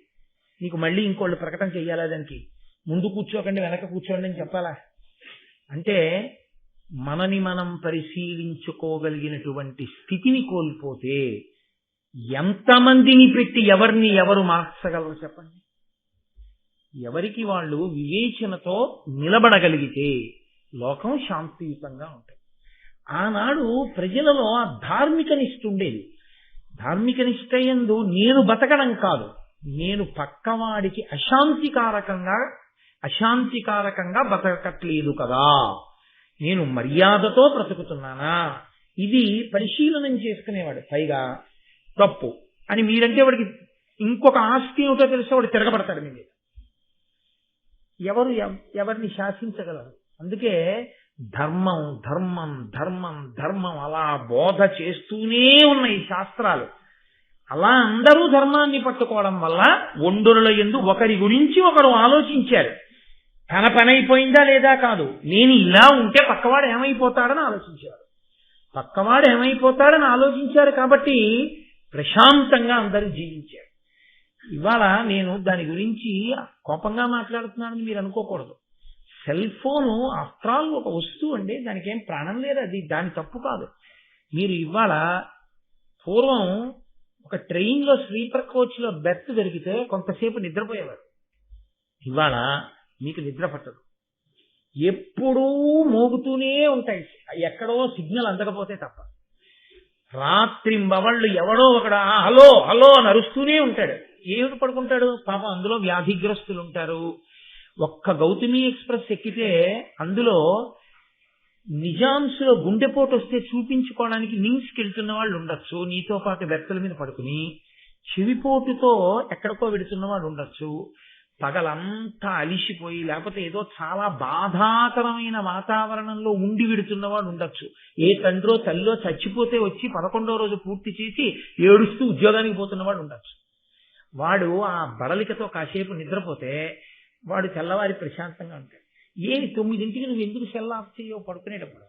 నీకు మళ్ళీ ఇంకోళ్ళు ప్రకటన చెయ్యాలా? దానికి ముందు కూర్చోకండి వెనక కూర్చోండి అని చెప్పాలా? అంటే మనని మనం పరిశీలించుకోగలిగినటువంటి స్థితిని కోల్పోతే ఎంతమందిని పెట్టి ఎవరిని ఎవరు మార్చగలరు చెప్పండి? ఎవరికి వాళ్ళు వివేచనతో నిలబడగలిగితే లోకం శాంతియుతంగా ఉంటుంది. ఆనాడు ప్రజలలో ఆ ధార్మిక నిష్ఠ ఉండేది. ధార్మిక నిష్ఠ యందు నేను బతకడం కాదు, నేను పక్కవాడికి అశాంతికారకంగా బతకట్లేదు కదా, నేను మర్యాదతో బ్రతుకుతున్నానా, ఇది పరిశీలనం చేసుకునేవాడు. పైగా తప్పు అని మీరంటే వాడికి ఇంకొక ఆస్తి ఏమిటో తెలిస్తే వాడు తిరగబడతాడు మీ మీద. ఎవరిని శాసించగలరు? అందుకే ధర్మం ధర్మం ధర్మం ధర్మం అలా బోధ చేస్తూనే ఉన్నాయి శాస్త్రాలు. అలా అందరూ ధర్మాన్ని పట్టుకోవడం వల్ల ఒండరుల యందు ఒకరి గురించి ఒకరు ఆలోచించారు. తన పని అయిపోయిందా లేదా కాదు, నేను ఇలా ఉంటే పక్కవాడు ఏమైపోతాడని ఆలోచించారు. పక్కవాడు ఏమైపోతాడని ఆలోచించారు కాబట్టి ప్రశాంతంగా అందరూ జీవించారు. ఇవాళ నేను దాని గురించి కోపంగా మాట్లాడుతున్నానని మీరు అనుకోకూడదు. సెల్ ఫోను ఆఫ్టర్ ఆల్ ఒక వస్తువు అండి, దానికి ఏం ప్రాణం లేదు. అది దాని తప్పు కాదు. మీరు ఇవాళ పూర్వం ఒక ట్రైన్లో స్లీపర్ కోచ్లో బెర్త్ దొరికితే కొంతసేపు నిద్రపోయేవారు. ఇవాళ మీకు నిద్ర పట్టదు, ఎప్పుడూ మోగుతూనే ఉంటాయి, ఎక్కడో సిగ్నల్ అందకపోతే తప్ప. రాత్రింబవళ్ళు ఎవడో ఒకడు హలో హలో అని అరుస్తూనే ఉంటాడు. ఏమిటి పడుకుంటాడు పాపం? అందులో వ్యాధిగ్రస్తులు ఉంటారు. ఒక్క గౌతమి ఎక్స్ప్రెస్ ఎక్కితే అందులో నిజాంసులో గుండెపోటు వస్తే చూపించుకోవడానికి నిమ్స్కి వెళ్తున్న వాళ్ళు ఉండొచ్చు, నీతో పాటు బెర్తల మీద పడుకుని. చెవిపోటుతో ఎక్కడికో వెడుతున్న వాళ్ళు ఉండొచ్చు. పగలంతా అలిసిపోయి లేకపోతే ఏదో చాలా బాధాకరమైన వాతావరణంలో ఉండి విడుతున్నవాడు ఉండొచ్చు. ఏ తండ్రో తల్లో చచ్చిపోతే వచ్చి 11వ రోజు పూర్తి చేసి ఏడుస్తూ ఉద్యోగానికి పోతున్నవాడు ఉండొచ్చు. వాడు ఆ బడలికతో కాసేపు నిద్రపోతే వాడు తెల్లవారి ప్రశాంతంగా ఉంటాడు. ఏమి 9ంటికి నువ్వు ఎందుకు సెల్ ఆఫ్ చేయవు పడుకునేటప్పుడు?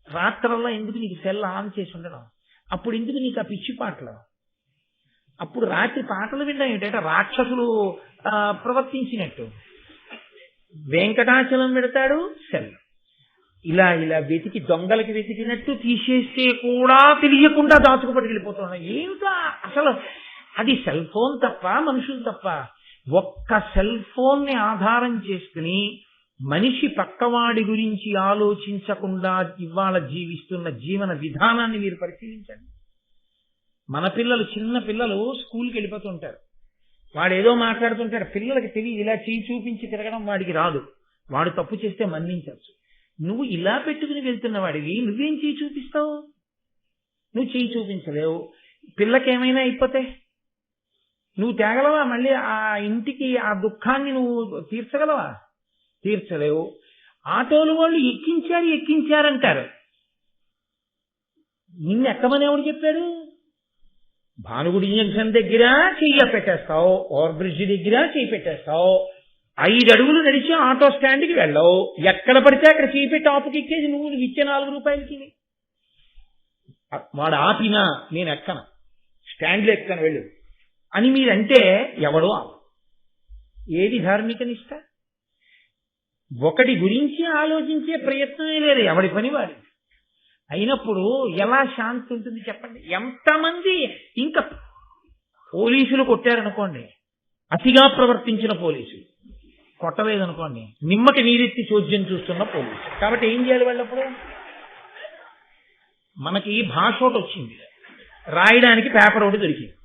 రాత్రల్లా ఎందుకు నీకు సెల్ ఆన్ చేసి ఉండడం? అప్పుడు ఎందుకు నీకు ఆ పిచ్చి పాటలు? అప్పుడు రాత్రి పాటలు వినడం ఏంటంటే రాక్షసులు ప్రవర్తించినట్టు. వెంకటాచలం పెడతాడు సెల్, ఇలా ఇలా వెతికి దొంగలకి వెతికినట్టు తీసేస్తే కూడా తెలియకుండా దాచుకుపట్టి వెళ్ళిపోతున్నాడు. ఏమిటా అసలు? అది సెల్ ఫోన్ తప్ప మనుషులు తప్ప? ఒక్క సెల్ ఫోన్ ని ఆధారం చేసుకుని మనిషి పక్కవాడి గురించి ఆలోచించకుండా ఇవాళ జీవిస్తున్న జీవన విధానాన్ని మీరు పరిశీలించండి. మన పిల్లలు, చిన్న పిల్లలు స్కూల్కి వెళ్ళిపోతుంటారు. వాడు ఏదో మాట్లాడుతుంటాడు, పిల్లలకి తెలియదు. ఇలా చేయి చూపించి తిరగడం వాడికి రాదు. వాడు తప్పు చేస్తే మన్నించవచ్చు. నువ్వు ఇలా పెట్టుకుని వెళ్తున్న వాడివి నువ్వేం చేయి చూపిస్తావు? నువ్వు చేయి చూపించలేవు. పిల్లకేమైనా అయిపోతే నువ్వు తేగలవా? మళ్ళీ ఆ ఇంటికి ఆ దుఃఖాన్ని నువ్వు తీర్చగలవా? తీర్చలేవు. ఆటోలు వాళ్ళు ఎక్కించారంటారు. నిన్ను ఎక్కమని ఎవడు చెప్పాడు? భానుగుడి జంక్షన్ దగ్గర చెయ్యి పెట్టేస్తావు, ఓవర్ బ్రిడ్జ్ దగ్గర చెయ్యి పెట్టేస్తావు, 5 అడుగులు నడిచి ఆటో స్టాండ్కి వెళ్ళవు, ఎక్కడ పడితే అక్కడ చెయ్యి పెట్టి ఆపుకి ఎక్కేసి నువ్వు ఇచ్చే 4 రూపాయలకి. వాడు ఆపినా నేను ఎక్కను, స్టాండ్లో ఎక్కను వెళ్ళు అని మీరంటే ఎవడో ఏది ధార్మిక నిష్ట? ఒకటి గురించి ఆలోచించే ప్రయత్నమే లేదు, ఎవడి పని వాడి. అయినప్పుడు ఎలా శాంతి ఉంటుంది చెప్పండి? ఎంతమంది ఇంకా పోలీసులు కొట్టారనుకోండి, అతిగా ప్రవర్తించిన పోలీసులు, కొట్టలేదనుకోండి నిమ్మకి నీరెత్తి చోద్యం చూస్తున్న పోలీసు. కాబట్టి ఏం చేయాలి వాళ్ళప్పుడు? మనకి భాష ఒకటి వచ్చింది, రాయడానికి పేపర్ ఒకటి దొరికింది,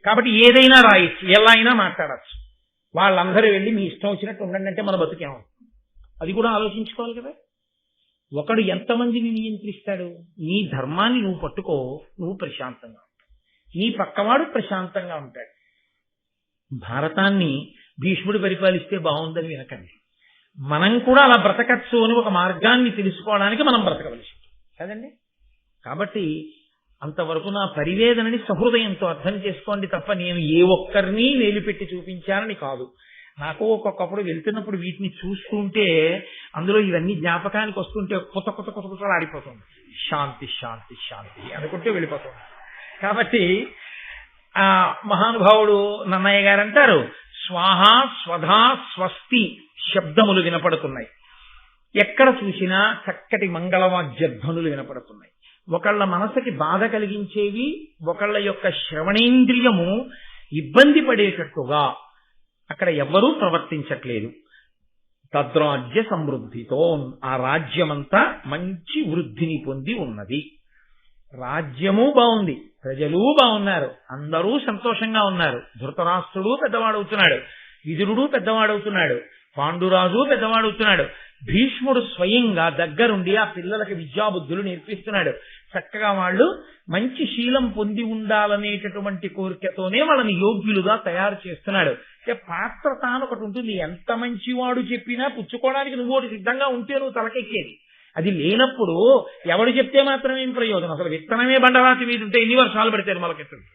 కాబట్టి ఏదైనా రాయొచ్చు, ఎలా అయినా మాట్లాడచ్చు. వాళ్ళందరూ వెళ్ళి మీ ఇష్టం వచ్చినట్టు ఉండండి అంటే మన బతుకేమో అది కూడా ఆలోచించుకోవాలి కదా. ఒకడు ఎంతమందిని నియంత్రిస్తాడు? నీ ధర్మాన్ని నువ్వు పట్టుకో, నువ్వు ప్రశాంతంగా ఉంటావు, నీ పక్కవాడు ప్రశాంతంగా ఉంటాడు. భారతాన్ని భీష్ముడు పరిపాలిస్తే బాగుందని వినకండి, మనం కూడా అలా బ్రతకచ్చు అని ఒక మార్గాన్ని తెలుసుకోవడానికి మనం బ్రతకవలసి కదండి. కాబట్టి అంతవరకు నా పరివేదనని సహృదయంతో అర్థం చేసుకోండి తప్ప నేను ఏ ఒక్కరిని వేలుపెట్టి చూపించానని కాదు. నాకు ఒక్కొక్కప్పుడు వెళ్తున్నప్పుడు వీటిని చూస్తుంటే అందులో ఇవన్నీ జ్ఞాపకానికి వస్తుంటే కొత్త ఆడిపోతుంది. శాంతి శాంతి శాంతి అనుకుంటే వెళ్ళిపోతుంది. కాబట్టి ఆ మహానుభావుడు నన్నయ్య గారు అంటారు, స్వాహ స్వధా స్వస్తి శబ్దములు వినపడుతున్నాయి, ఎక్కడ చూసినా చక్కటి మంగళవాద్యధ్వనులు వినపడుతున్నాయి. ఒకళ్ళ మనసుకి బాధ కలిగించేవి, ఒకళ్ళ యొక్క శ్రవణేంద్రియము ఇబ్బంది పడేటట్టుగా అక్కడ ఎవ్వరూ ప్రవర్తించట్లేదు. తద్రాజ్య సమృద్ధితో ఆ రాజ్యమంతా మంచి వృద్ధిని పొంది ఉన్నది. రాజ్యము బాగుంది, ప్రజలు బాగున్నారు, అందరూ సంతోషంగా ఉన్నారు. ధృతరాష్ట్రుడు పెద్దవాడవుతున్నాడు, విదురుడు పెద్దవాడవుతున్నాడు, పాండురాజు పెద్దవాడవుతున్నాడు, భీష్ముడు స్వయంగా దగ్గరుండి ఆ పిల్లలకి విద్యాబుద్ధులు నేర్పిస్తున్నాడు. చక్కగా వాళ్ళు మంచి శీలం పొంది ఉండాలనేటటువంటి కోరికతోనే వాళ్ళని యోగ్యులుగా తయారు చేస్తున్నాడు. పాత్ర తాను ఒకటి ఉంటుంది, ఎంత మంచివాడు చెప్పినా పుచ్చుకోవడానికి నువ్వు ఒకటి సిద్ధంగా ఉంటే నువ్వు తలకెక్కేది. అది లేనప్పుడు ఎవడు చెప్తే మాత్రమే ప్రయోజనం. అసలు విత్తనమే బండరాతి మీద ఉంటే ఎన్ని వర్షాలు పడితే మొలకెత్తుంది.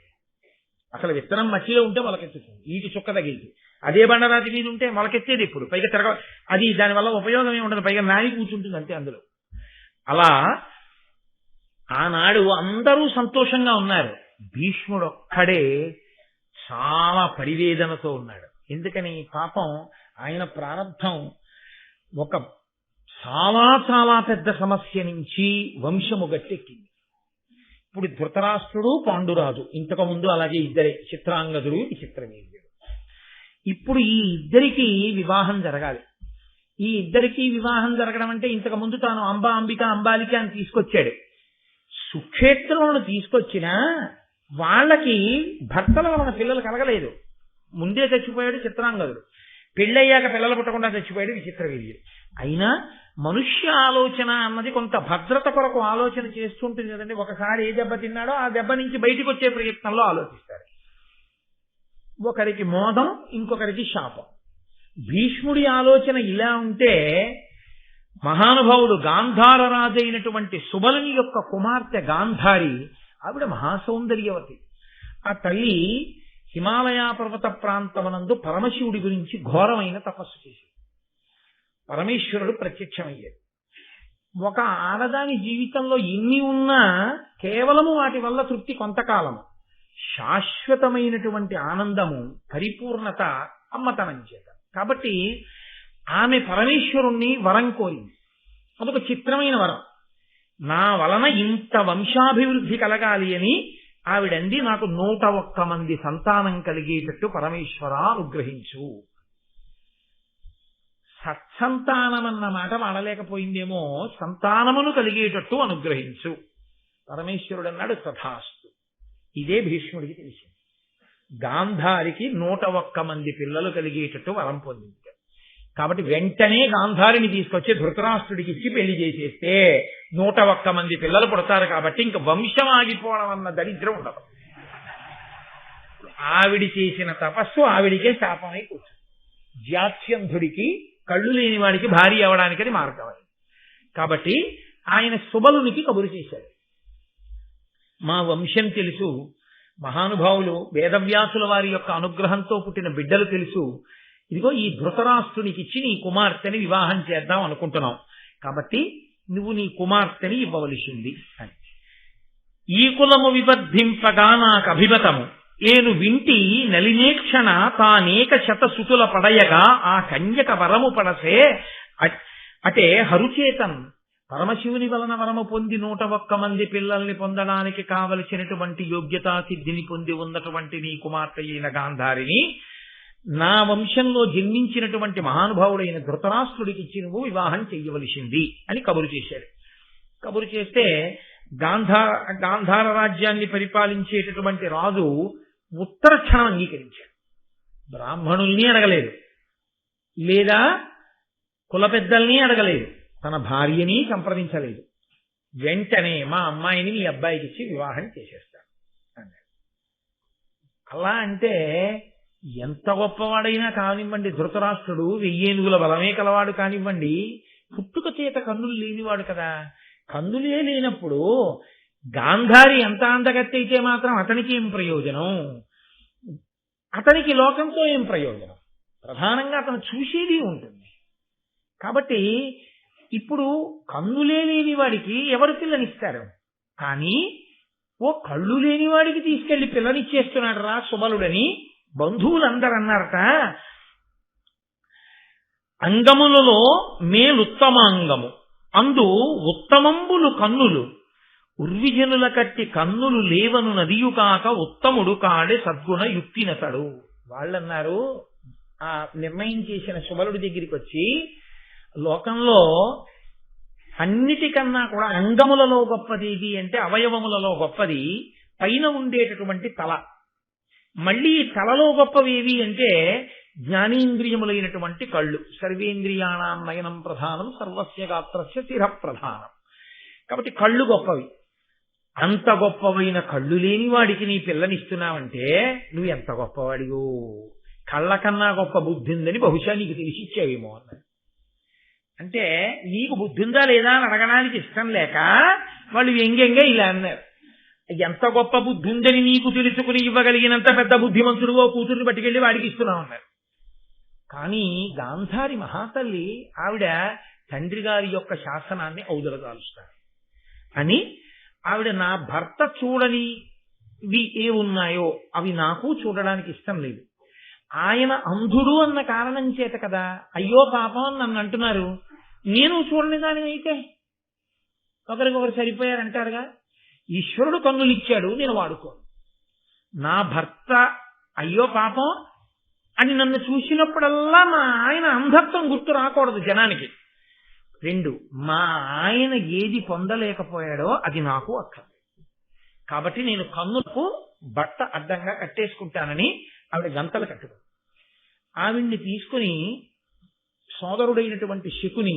అసలు విత్తనం మట్టిలో ఉంటే మొలకెత్తుతుంది, ఈటి చుక్క తగిలింది. అదే బండరాతి మీద ఉంటే మొలకెత్తేది ఇప్పుడు, పైగా అది దానివల్ల ఉపయోగం ఏమి ఉండదు, పైగా నాని కూర్చుంటుంది అంతే అందులో. అలా ఆనాడు అందరూ సంతోషంగా ఉన్నారు, భీష్ముడు ఒక్కడే చాలా పరివేదనతో ఉన్నాడు. ఎందుకని? పాపం ఆయన ప్రారంభం ఒక చాలా చాలా పెద్ద సమస్య నుంచి వంశము గట్టెక్కింది. ఇప్పుడు ధృతరాష్ట్రుడు పాండురాజు, ఇంతకు ముందు అలాగే ఇద్దరే, చిత్రాంగదుడు విచిత్రవీర్యుడు. ఇప్పుడు ఈ ఇద్దరికి వివాహం జరగాలి. ఈ ఇద్దరికి వివాహం జరగడం అంటే ఇంతకు ముందు తాను అంబిక అంబాలిక అని తీసుకొచ్చాడు. సుక్షేత్రులను తీసుకొచ్చినా వాళ్ళకి భర్తల వలన పిల్లలు కలగలేదు. ముందే చచ్చిపోయాడు చిత్రాంగదుడు, పెళ్ళయ్యాక పిల్లలు పుట్టకుండా చచ్చిపోయాడు విచిత్రవీర్యుడు. అయినా మనుష్య ఆలోచన అన్నది కొంత భద్రత కొరకు ఆలోచన చేస్తుంటుంది కదండి. ఒకసారి ఏ దెబ్బ తిన్నాడో ఆ దెబ్బ నుంచి బయటకు వచ్చే ప్రయత్నంలో ఆలోచిస్తాడు. ఒకరికి మోదం, ఇంకొకరికి శాపం. భీష్ముడి ఆలోచన ఇలా ఉంటే మహానుభావుడు గాంధార రాజు అయినటువంటి సుబలుని యొక్క కుమార్తె గాంధారి, ఆవిడ మహాసౌందర్యవతి. ఆ తల్లి హిమాలయ పర్వత ప్రాంతమునందు పరమశివుడి గురించి ఘోరమైన తపస్సు చేసింది. పరమేశ్వరుడు ప్రత్యక్షమయ్యాడు. ఒక ఆడదాని జీవితంలో ఎన్ని ఉన్నా కేవలము వాటి వల్ల తృప్తి కొంతకాలము, శాశ్వతమైనటువంటి ఆనందము, పరిపూర్ణత అమ్మతనం చేత. కాబట్టి ఆమె పరమేశ్వరుణ్ణి వరం కోరింది. అదొక చిత్రమైన వరం. నా వలన ఇంత వంశాభివృద్ధి కలగాలి అని ఆవిడంది, నాకు 101 మంది సంతానం కలిగేటట్టు పరమేశ్వర అనుగ్రహించు. సత్సంతానం అన్న మాట వాడలేకపోయిందేమో, సంతానమును కలిగేటట్టు అనుగ్రహించు. పరమేశ్వరుడు అన్నాడు తథాస్తు. ఇదే భీష్ముడికి తెలిసింది. గాంధారికి 101 మంది పిల్లలు కలిగేటట్టు వరం పొందింది. కాబట్టి వెంటనే గాంధారిని తీసుకొచ్చి ధృతరాష్ట్రుడికి ఇచ్చి పెళ్లి చేసేస్తే 101 మంది పిల్లలు పుడతారు. కాబట్టి ఇంక వంశం ఆగిపోవడం అన్న దరిద్రం ఉండదు. ఆవిడి చేసిన తపస్సు ఆవిడికే శాపమై కూర్చుంది. జాత్యంధుడికి, కళ్ళు లేని వాడికి భార్య అవడానికని మార్గం. కాబట్టి ఆయన సుబలునికి కబురు చేశాడు. మా వంశం తెలుసు, మహానుభావులు వేదవ్యాసుల వారి యొక్క అనుగ్రహంతో పుట్టిన బిడ్డలు తెలుసు, ఇదిగో ఈ ధృతరాష్ట్రునికి ఇచ్చి నీ కుమార్తెని వివాహం చేద్దాం అనుకుంటున్నాం, కాబట్టి నువ్వు నీ కుమార్తెని ఇవ్వవలసింది అని. ఈ కులము విబద్ధింపగా నాకు అభిమతము, ఏను వింటి నలినేక్షణ తానేక శతసుతుల పడయగా ఆ కన్యక వరము పడసే అటే హరుచేతన్. పరమశివుని వలన వరము పొంది 101 మంది పిల్లల్ని పొందడానికి కావలసినటువంటి యోగ్యతా సిద్ధిని పొంది ఉన్నటువంటి నీ కుమార్తె అయిన గాంధారిని నా వంశంలో జన్మించినటువంటి మహానుభావుడైన ధృతరాష్ట్రుడికి ఇచ్చి నువ్వు వివాహం చెయ్యవలసింది అని కబురు చేశాడు. కబురు చేస్తే గాంధార రాజ్యాన్ని పరిపాలించేటటువంటి రాజు ఉత్తర క్షణం అంగీకరించాడు. బ్రాహ్మణుల్ని అడగలేదు, లేదా కుల పెద్దల్ని అడగలేదు, తన భార్యని సంప్రదించలేదు. వెంటనే మా అమ్మాయిని మీ అబ్బాయికి ఇచ్చి వివాహం చేసేస్తాడు అన్నాడు. అలా అంటే ఎంత గొప్పవాడైనా కానివ్వండి, ధృతరాష్ట్రుడు 1000 ఏనుగుల బలమే కలవాడు కానివ్వండి, పుట్టుక చేత కన్నులు లేనివాడు కదా. కన్నులే లేనప్పుడు గాంధారి ఎంత అందగత్తి అయితే మాత్రం అతనికి ఏం ప్రయోజనం? అతనికి లోకంతో ఏం ప్రయోజనం? ప్రధానంగా అతను చూసేది ఉంటుంది. కాబట్టి ఇప్పుడు కన్నులే లేని వాడికి ఎవరు పిల్లనిస్తారు? కానీ ఓ కళ్ళు లేని వాడికి తీసుకెళ్లి పిల్లనిచ్చేస్తున్నాడు రా సుబలుడని బంధువులందరూ అన్నారట. అంగములలో మేలుత్తమాంగము అందు ఉత్తమంబులు కన్నులు ఉర్విజనుల కట్టి కన్నులు లేవను నదియుకాక ఉత్తముడు కాడే సద్గుణ యుక్తినతడు. వాళ్ళన్నారు, ఆ నిర్ణయం చేసిన సుబలుడి దగ్గరికి వచ్చి, లోకంలో అన్నిటికన్నా కూడా అంగములలో గొప్పది అంటే అవయవములలో గొప్పది పైన ఉండేటటువంటి తల. మళ్ళీ తలలో గొప్పవేవి అంటే జ్ఞానేంద్రియములైనటువంటి కళ్ళు. సర్వేంద్రియాణం నయనం ప్రధానం సర్వస్య గాత్రస్య శిర ప్రధానం. కాబట్టి కళ్ళు గొప్పవి. అంత గొప్పవైన కళ్ళు లేని వాడికి నీ పిల్లనిస్తున్నావంటే నువ్వు ఎంత గొప్పవాడివో. కళ్ళ కన్నా గొప్ప బుద్ధి ఉందని బహుశా నీకు తెలిసి ఇచ్చావేమో అన్నాడు. అంటే నీకు బుద్ధి ఉందా లేదా అని అడగడానికి ఇష్టం లేక వాళ్ళు వ్యంగ్యంగా ఇలా అన్నారు. ఎంత గొప్ప బుద్ధి ఉందని నీకు తెలుసుకుని ఇవ్వగలిగినంత పెద్ద బుద్ధిమంతుడువో కూతుర్ని పట్టుకెళ్ళి వాడికి ఇస్తున్నావు అన్నారు. కానీ గాంధారి మహాతల్లి ఆవిడ తండ్రి గారి యొక్క శాసనాన్ని ఔదలగాలుస్తారు అని ఆవిడ నా భర్త చూడనివి ఏ ఉన్నాయో అవి నాకు చూడడానికి ఇష్టం లేదు. ఆయన అంధుడు అన్న కారణం చేత కదా అయ్యో పాపం అని నన్ను అంటున్నారు. నేను చూడని దాని అయితే ఒకరికొకరు సరిపోయారంటారుగా. ఈశ్వరుడు కన్నులు ఇచ్చాడు, నేను వాడుకోను. నా భర్త అయ్యో పాపం అని నన్ను చూసినప్పుడల్లా మా ఆయన అంధత్వం గుర్తు రాకూడదు జనానికి. 2, మా ఆయన ఏది పొందలేకపోయాడో అది నాకు అక్కర్లేదు. కాబట్టి నేను కన్నులకు బట్ట అడ్డంగా కట్టేసుకుంటానని ఆవిడ గంతలు కట్టుకుంది. ఆవిడ్ని తీసుకుని సోదరుడైనటువంటి శకుని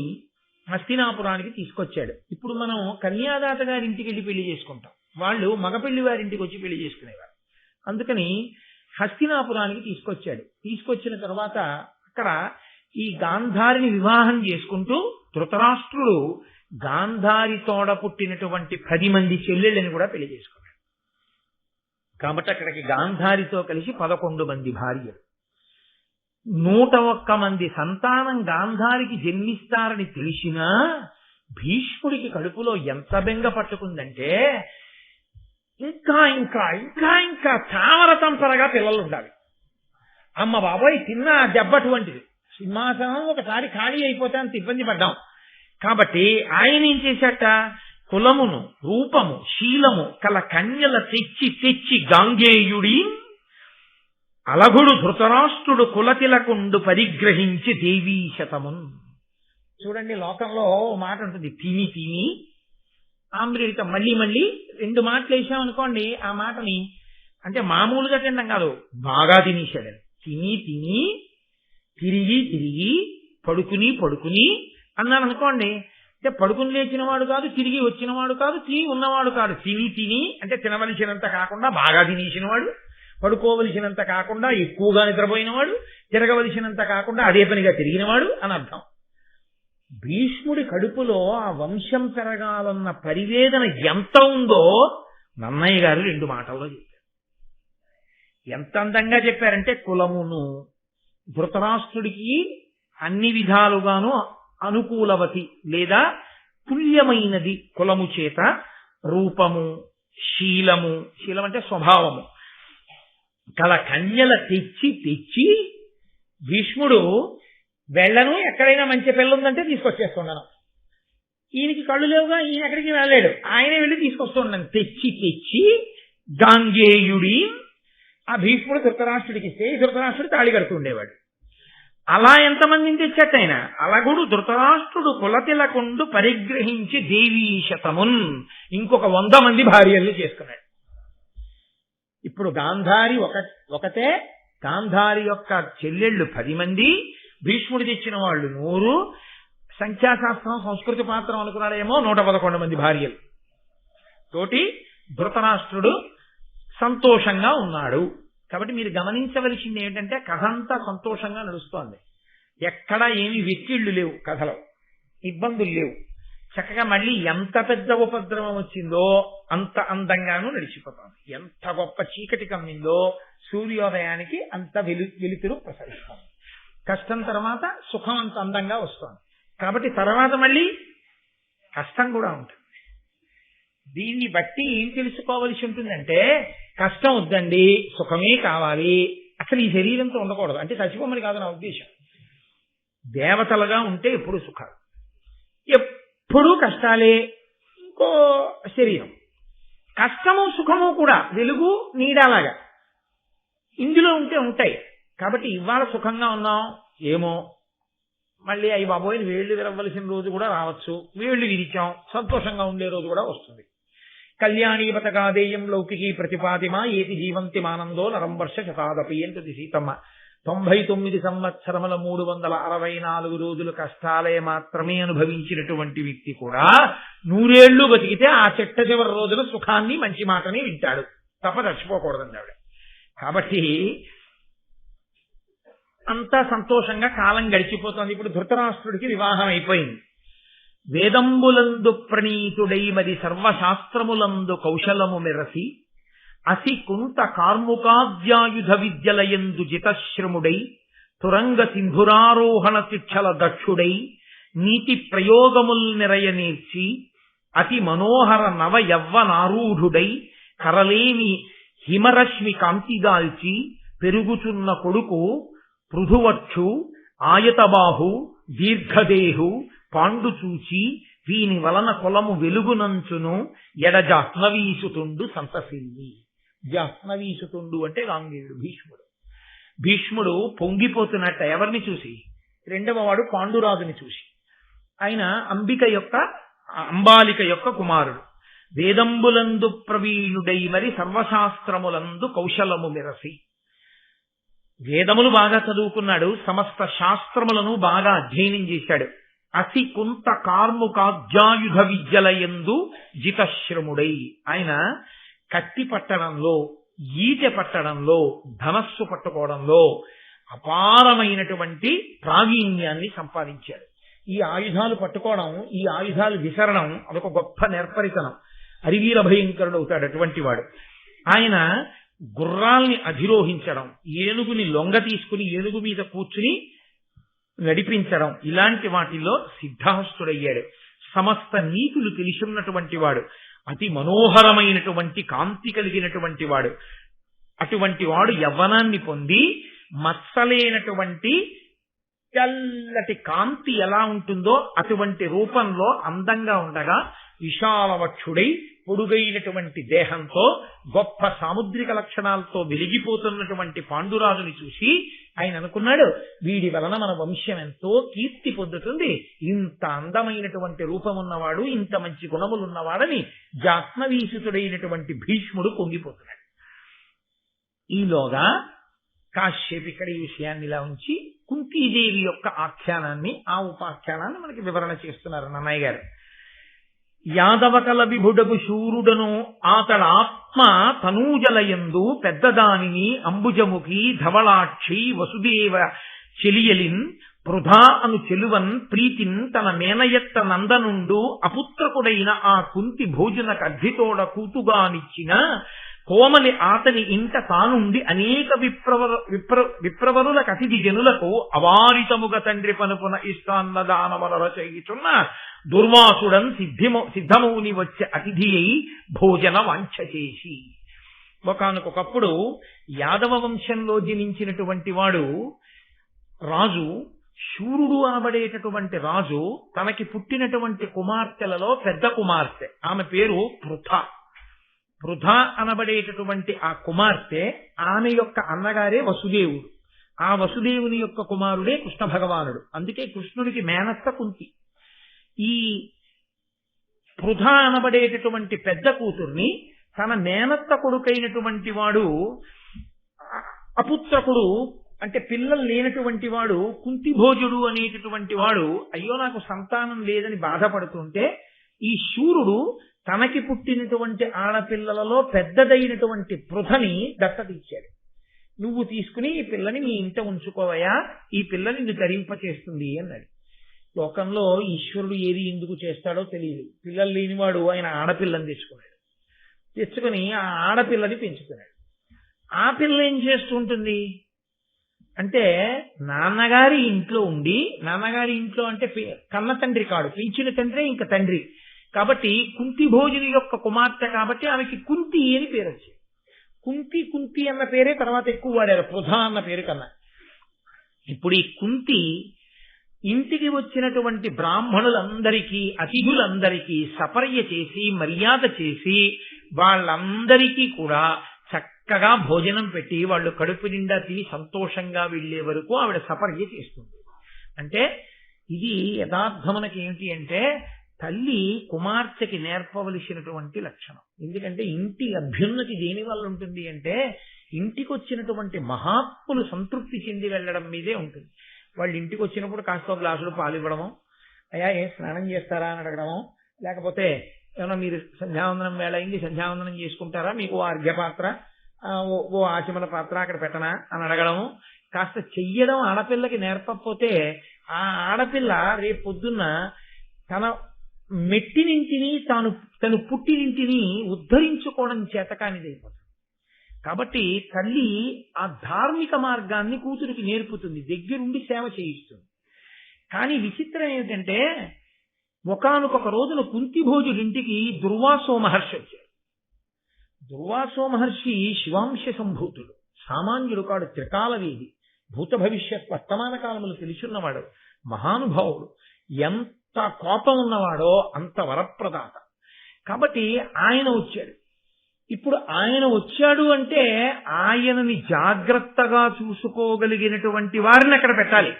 హస్తినాపురానికి తీసుకొచ్చాడు. ఇప్పుడు మనం కన్యాదాత గారింటికి వెళ్ళి పెళ్లి చేసుకుంటాం, వాళ్ళు మగపెళ్లి వారింటికి వచ్చి పెళ్లి చేసుకునేవారు. అందుకని హస్తినాపురానికి తీసుకొచ్చాడు. తీసుకొచ్చిన తర్వాత అక్కడ ఈ గాంధారిని వివాహం చేసుకుంటూ ధృతరాష్ట్రుడు గాంధారి తోడ పుట్టినటువంటి 10 మంది చెల్లెళ్ళని కూడా పెళ్లి చేసుకున్నాడు. కాబట్టి అక్కడికి గాంధారితో కలిసి 11 మంది భార్యలు, 101 మంది సంతానం గాంధారికి జన్మిస్తారని తెలిసినా భీష్ముడికి కడుపులో ఎంత బెంగ పట్టుకుందంటే ఇంకా ఇంకా ఇంకా ఇంకా చామరతంపరగా పిల్లలు ఉండాలి. అమ్మ బాబోయ్ తిన్న దెబ్బటువంటిది. సింహాసనం ఒకసారి ఖాళీ అయిపోతే అంత ఇబ్బంది పడ్డాం. కాబట్టి ఆయన ఏం చేశాట, కులమును రూపము శీలము కల కన్యల తెచ్చి తెచ్చి గాంగేయుడి అలగుడు ధృతరాష్ట్రుడు కులతిలకుండు పరిగ్రహించి దేవీ శతమున్. చూడండి, లోకంలో మాట ఉంటుంది, తిని తిని ఆమ్రీడిత. మళ్ళీ మళ్ళీ 2 మాటలు వేసామనుకోండి, ఆ మాటని అంటే మామూలుగా తినడం కాదు, బాగా తినేశాడు. తిని తిని తిరిగి తిరిగి పడుకుని పడుకుని అన్నాను అనుకోండి, అంటే పడుకుని లేచినవాడు కాదు, తిరిగి వచ్చినవాడు కాదు, తిని ఉన్నవాడు కాదు. తిని అంటే తినవలసినంత కాకుండా బాగా తినేసినవాడు, పడుకోవలసినంత కాకుండా ఎక్కువగా నిద్రపోయినవాడు, తిరగవలసినంత కాకుండా అదే పనిగా తిరిగినవాడు అని అర్థం. భీష్ముడి కడుపులో ఆ వంశం పెరగాలన్న పరివేదన ఎంత ఉందో నన్నయ్య గారు 2 మాటల్లో చెప్పారు. ఎంత అందంగా చెప్పారంటే, కులమును ధృతరాష్ట్రుడికి అన్ని విధాలుగాను అనుకూలవతి లేదా తుల్యమైనది కులము చేత, రూపము, శీలము, శీలం అంటే స్వభావము కల కన్యల తెచ్చి భీష్ముడు వెళ్ళను, ఎక్కడైనా మంచి పిల్ల ఉందంటే తీసుకొచ్చేస్తున్నాను. ఈయనకి కళ్ళు లేవుగా, ఈయన ఎక్కడికి వెళ్ళలేడు, ఆయనే వెళ్ళి తీసుకొస్తున్నాను. తెచ్చి గాంగేయుడి ఆ భీష్ముడు ధృతరాష్ట్రుడికి ఇస్తే ధృతరాష్ట్రుడు తాళి కడుతుండేవాడు. అలా ఎంతమందిని తెచ్చట అలాగూడు ధృతరాష్ట్రుడు కులతిలకుండు పరిగ్రహించి దేవీశతమున్ ఇంకొక 100 మంది భార్యల్ని చేసుకున్నాడు. ఇప్పుడు గాంధారి ఒకతే, గాంధారి యొక్క చెల్లెళ్ళు 10 మంది, భీష్ముడు తెచ్చిన వాళ్ళు 100, సంఖ్యాశాస్త్రం సంస్కృతి పాత్రం అనుకున్నాడేమో 111 మంది భార్యలు తోటి ధృతరాష్ట్రుడు సంతోషంగా ఉన్నాడు. కాబట్టి మీరు గమనించవలసింది ఏంటంటే, కథ అంతా సంతోషంగా నడుస్తోంది. ఎక్కడా ఏమి వెక్కిళ్లు లేవు, కథలో ఇబ్బందులు లేవు. చక్కగా మళ్ళీ ఎంత పెద్ద ఉపద్రవం వచ్చిందో అంత అందంగానూ నడిచిపోతోంది. ఎంత గొప్ప చీకటి కమ్మిందో సూర్యోదయానికి అంత వెలుతురు ప్రసరిస్తోంది. కష్టం తర్వాత సుఖం అంత అందంగా వస్తోంది. కాబట్టి తర్వాత మళ్ళీ కష్టం కూడా ఉంటుంది. దీన్ని బట్టి ఏం తెలుసుకోవలసి ఉంటుందంటే, కష్టం వద్దండి, సుఖమే కావాలి, అసలు ఈ శరీరంతో ఉండకూడదు అంటే చచ్చిపోమని కాదు నా ఉద్దేశం. దేవతలుగా ఉంటే ఎప్పుడు సుఖాలు, ఎప్పుడూ కష్టాలే. ఇంకో శరీరం కష్టము సుఖము కూడా వెలుగు నీడలాగా ఇందులో ఉంటే ఉంటాయి. కాబట్టి ఇవాళ సుఖంగా ఉన్నాం, ఏమో మళ్ళీ అయ్యి బాబోయ్ వేళ్లు విరవలసిన రోజు కూడా రావచ్చు, వేళ్లు విరిచాం, సంతోషంగా ఉండే రోజు కూడా వస్తుంది. కళ్యాణీపతగాదేయం లౌకికీ ప్రతిపాదిమా ఏతి జీవంతి మానందో నరంవర్ష శతాదపి అంటది సీతమ్మ. 99 సంవత్సరముల 364 రోజులు కష్టాలే మాత్రమే అనుభవించినటువంటి వ్యక్తి కూడా 100 ఏళ్లు బతికితే ఆ చిట్ట చివరి రోజున సుఖాన్ని మంచి మాటని వింటాడు తప్ప చచ్చిపోకూడదండి ఆవిడ. కాబట్టి అంతా సంతోషంగా కాలం గడిచిపోతుంది. ఇప్పుడు ధృతరాష్ట్రుడికి వివాహం అయిపోయింది. వేదంబులందు ప్రణీతుడై మరి సర్వశాస్త్రములందు కౌశలము మెరసి అసి కుంత కార్ముకాద్యాయుధ విద్యలయందు జితశ్రముడై తురంగ సింధురారోహణ శిక్షల దక్షుడై నీతి ప్రయోగముల్ నిరయ నేర్చి అతి మనోహర నవ యవ్వనారూఢుడై కరలేని హిమరశ్మి కాంతిదాల్చి పెరుగుచున్న కొడుకు పృథువక్షు ఆయతబాహు దీర్ఘదేహు పాండు చూచి వీని వలన కులము వెలుగునంచును ఎడజాహ్నవీసుతుండు సంతసిల్లి. జాహ్నవీసుతుండు అంటే గాంగేయుడు భీష్ముడు పొంగిపోతున్నట్ట. ఎవరిని చూసి? 2వ వాడు పాండురాజుని చూసి. ఆయన అంబాలిక యొక్క కుమారుడు. వేదంబులందు ప్రవీణుడై మరి సర్వశాస్త్రములందు కౌశలము మెరసి, వేదములు బాగా చదువుకున్నాడు, సమస్త శాస్త్రములను బాగా అధ్యయనం చేశాడు. అసి కుంత కార్ముకాధ్యాయుధ విద్యలయందు జితశ్రముడై, ఆయన కత్తి పట్టడంలో, ఈటె పట్టడంలో, ధనస్సు పట్టుకోవడంలో అపారమైనటువంటి ప్రావీణ్యాన్ని సంపాదించాడు. ఈ ఆయుధాలు పట్టుకోవడం, ఈ ఆయుధాలు విసరడం అదొక గొప్ప నేర్పరితనం. అరివీర భయంకరుడు అవుతాడు అటువంటి వాడు. ఆయన గుర్రాల్ని అధిరోహించడం, ఏనుగుని లొంగ తీసుకుని ఏనుగు మీద కూర్చుని నడిపించడం, ఇలాంటి వాటిల్లో సిద్ధాస్తుడయ్యాడు. సమస్త నీతులు తెలిసిన్నటువంటి వాడు, అతి మనోహరమైనటువంటి కాంతి కలిగినటువంటి వాడు. అటువంటి వాడు యవ్వనాన్ని పొంది మత్సలేనటువంటి తెల్లటి కాంతి ఎలా ఉంటుందో అటువంటి రూపంలో అందంగా ఉండగా విశాలవక్షుడై పొడుగైనటువంటి దేహంతో గొప్ప సాముద్రిక లక్షణాలతో వెలిగిపోతున్నటువంటి పాండురాజుని చూసి ఆయన అనుకున్నాడు, వీడి వలన మన వంశం ఎంతో కీర్తి పొందుతుంది, ఇంత అందమైనటువంటి రూపమున్నవాడు, ఇంత మంచి గుణములున్నవాడని జాహ్నవీసుతుడైనటువంటి భీష్ముడు పొంగిపోతున్నాడు. ఈలోగా కాసేపు ఇక్కడ ఈ విషయాన్ని ఇలా ఉంచి కుంతీదేవి యొక్క ఆఖ్యానాన్ని, ఆ ఉపాఖ్యానాన్ని మనకి వివరణ చేస్తున్నారు నన్నయ్య గారు. యాదవకల విభుడగు శూరుడను ఆతడాత్మ తనూజలయందు పెద్దదానిని అంబుజముఖి ధవళాక్షి వసుదేవ చెలియలిన్ పృథా అను చెలువన్ ప్రీతిన్ తన మేనయత్త నందనుండు అపుత్రకుడైన ఆ కుంతి భోజన కద్ధితోడ కూతుగానిచ్చిన కోమలి ఆతని ఇంట తానుండి అనేక విప్రవరుల కతిథి జనులకు అవారితముగ తండ్రి పనుపున ఇష్టాన్నదానవల చేయుచున్న దుర్వాసుడన్ సిద్ధమౌని వచ్చే అతిథి అయి భోజన వాంఛ చేసి. ఒకానొకప్పుడు యాదవ వంశంలో జనించినటువంటి వాడు రాజు, శూరుడు అనబడేటటువంటి రాజు తనకి పుట్టినటువంటి కుమార్తెలలో పెద్ద కుమార్తె, ఆమె పేరు పృథ. పృథ అనబడేటటువంటి ఆ కుమార్తె, ఆమె యొక్క అన్నగారే వసుదేవుడు. ఆ వసుదేవుని యొక్క కుమారుడే కృష్ణ భగవానుడు. అందుకే కృష్ణుడికి మేనత్త కుంతి. ఈ పృథ అనబడేటటువంటి పెద్ద కూతుర్ని తన మేనత్త కొడుకైనటువంటి వాడు, అపుత్రకుడు అంటే పిల్లలు లేనటువంటి వాడు కుంతిభోజుడు అనేటటువంటి వాడు అయ్యో నాకు సంతానం లేదని బాధపడుతుంటే ఈ శూరుడు తనకి పుట్టినటువంటి ఆడపిల్లలలో పెద్దదైనటువంటి పృథని దత్తతిచ్చాడు. నువ్వు తీసుకుని ఈ పిల్లని నీ ఇంట ఉంచుకోవయా, ఈ పిల్లని నిన్ను ధరింపచేస్తుంది అన్నాడు. లోకంలో ఈశ్వరుడు ఏది ఎందుకు చేస్తాడో తెలియదు. పిల్లలు లేనివాడు ఆయన ఆడపిల్లని తెచ్చుకుని ఆ ఆడపిల్లని పెంచుకున్నాడు. ఆ పిల్ల ఏం చేస్తుంటుంది అంటే నాన్నగారి ఇంట్లో ఉండి, నాన్నగారి ఇంట్లో అంటే కన్న తండ్రి కాడు, పెంచిన తండ్రి ఇంకా తండ్రి కాబట్టి కుంతి భోజుని యొక్క కుమార్తె కాబట్టి ఆమెకి కుంతి అని పేరు వచ్చింది. కుంతి అన్న పేరే తర్వాత ఎక్కువ వాడారు పృథ అన్న పేరు కన్నా. ఇప్పుడు ఈ కుంతి ఇంటికి వచ్చినటువంటి బ్రాహ్మణులందరికీ, అతిథులందరికీ సపర్య చేసి మర్యాద చేసి వాళ్ళందరికీ కూడా చక్కగా భోజనం పెట్టి వాళ్ళు కడుపు నిండా తిని సంతోషంగా వెళ్లే వరకు ఆవిడ సపర్య చేస్తుంది. అంటే ఇది యథార్థమునకి ఏమిటి అంటే తల్లి కుమార్తెకి నేర్పవలసినటువంటి లక్షణం. ఎందుకంటే ఇంటి అభ్యున్నతి దేని వల్ల ఉంటుంది అంటే ఇంటికి వచ్చినటువంటి మహాత్ములు సంతృప్తి చెంది వెళ్ళడం మీదే ఉంటుంది. వాళ్ళు ఇంటికి వచ్చినప్పుడు కాస్త గ్లాసులు పాలు ఇవ్వడము, అయ్యా ఏం స్నానం చేస్తారా అని అడగడము, లేకపోతే ఏమన్నా మీరు సంధ్యావందనం వేళ అయింది సంధ్యావందనం చేసుకుంటారా, మీకు ఓ అర్ఘ్యపాత్ర ఓ ఆచమన పాత్ర అక్కడ పెట్టనా అని అడగడము, కాస్త చెయ్యడం ఆడపిల్లకి నేర్పకపోతే ఆ ఆడపిల్ల రేపు పొద్దున్న తన మెట్టినింటిని తను పుట్టినింటిని ఉద్ధరించుకోవడం చేతకానిదైపోతుంది. కాబట్టి తల్లి ఆ ధార్మిక మార్గాన్ని కూతురికి నేర్పుతుంది, దగ్గరుండి సేవ చేయిస్తుంది. కానీ విచిత్రం ఏమిటంటే ఒకానొక రోజున కుంతిభోజుడింటికి దుర్వాసో మహర్షి వచ్చారు. దుర్వాసో మహర్షి శివాంశ సంభూతుడు, సామాన్యుడు కాడు, త్రికాలవేది, భూత భవిష్యత్ వర్తమాన కాలములు తెలుసున్నవాడు, మహానుభావుడు, ఎంత కోపం ఉన్నవాడో అంత వరప్రదాత. కాబట్టి ఆయన వచ్చాడు. ఇప్పుడు ఆయన వచ్చాడు అంటే ఆయనని జాగ్రత్తగా చూసుకోగలిగినటువంటి వారిని అక్కడ పెట్టాలి.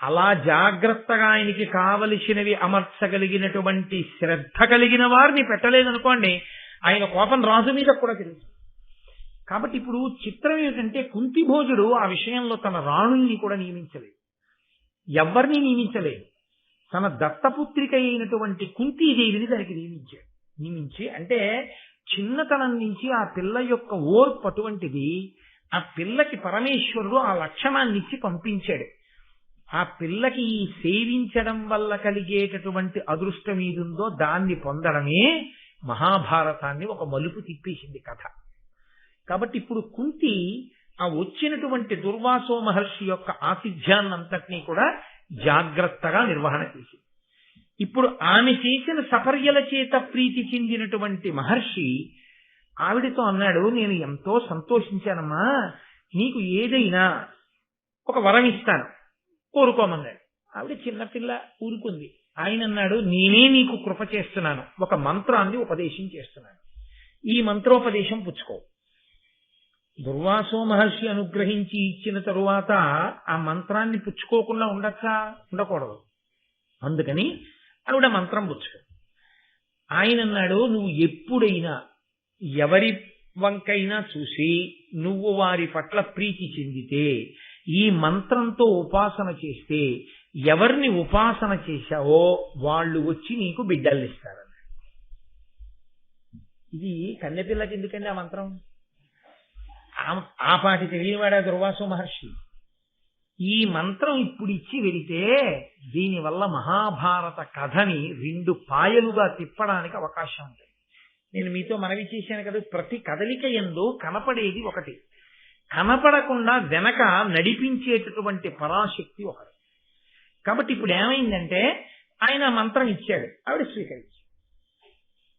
అలా జాగ్రత్తగా ఆయనకి కావలసినవి అమర్చగలిగినటువంటి శ్రద్ధ కలిగిన వారిని పెట్టలేదనుకోండి ఆయన కోపం రాజు మీద కూడా తెలుస్తుంది. కాబట్టి ఇప్పుడు చిత్రం ఏమిటంటే కుంతిభోజుడు ఆ విషయంలో తన రాణుల్ని కూడా నియమించలేదు, ఎవరిని నియమించలేదు. తన దత్తపుత్రిక అయినటువంటి కుంతీదేవిని దానికి నియమించి అంటే చిన్నతనం నుంచి ఆ పిల్ల యొక్క ఓర్పు అటువంటిది. ఆ పిల్లకి పరమేశ్వరుడు ఆ లక్షణాన్ని ఇచ్చి పంపించాడు. ఆ పిల్లకి ఈ సేవించడం వల్ల కలిగేటటువంటి అదృష్టం ఏదుందో దాన్ని పొందడమే మహాభారతాన్ని ఒక మలుపు తిప్పేసింది కథ. కాబట్టి ఇప్పుడు కుంతి ఆ వచ్చినటువంటి దుర్వాసో మహర్షి యొక్క ఆతిథ్యాన్నంతటినీ కూడా జాగ్రత్తగా నిర్వహణ చేసింది. ఇప్పుడు ఆమె చేసిన సపర్యల చేత ప్రీతి చెందినటువంటి మహర్షి ఆవిడతో అన్నాడు, నేను ఎంతో సంతోషించానమ్మా, నీకు ఏదైనా ఒక వరం ఇస్తాను, కోరుకోమన్నాడు. ఆవిడ చిన్నపిల్ల ఊరుకుంది. ఆయన అన్నాడు, నేనే నీకు కృప చేస్తున్నాను, ఒక మంత్రాన్ని ఉపదేశం చేస్తున్నాను, ఈ మంత్రోపదేశం పుచ్చుకో. దుర్వాసో మహర్షి అనుగ్రహించి ఇచ్చిన తరువాత ఆ మంత్రాన్ని పుచ్చుకోకుండా ఉండొచ్చా? ఉండకూడదు. అందుకని ఆవిడ మంత్రం పుచ్చుకో. ఆయన అన్నాడు, నువ్వు ఎప్పుడైనా ఎవరి వంకైనా చూసి నువ్వు వారి పట్ల ప్రీతి చెందితే ఈ మంత్రంతో ఉపాసన చేస్తే ఎవరిని ఉపాసన చేశావో వాళ్ళు వచ్చి నీకు బిడ్డల్నిస్తారు. ఇది కన్నెపిల్లకి ఎందుకండి ఆ మంత్రం? ఆ పాటి తెలియనివాడా దుర్వాసో మహర్షి. ఈ మంత్రం ఇప్పుడు ఇచ్చి వెళితే దీనివల్ల మహాభారత కథని 2 పాయలుగా తిప్పడానికి అవకాశం ఉంది. నేను మీతో మనవి చేశాను కదా, ప్రతి కదలిక యందు కనపడేది ఒకటి, కనపడకుండా వెనక నడిపించేటటువంటి పరాశక్తి ఒకటి. కాబట్టి ఇప్పుడు ఏమైందంటే ఆయన మంత్రం ఇచ్చాడు, ఆవిడ స్వీకరించాడు.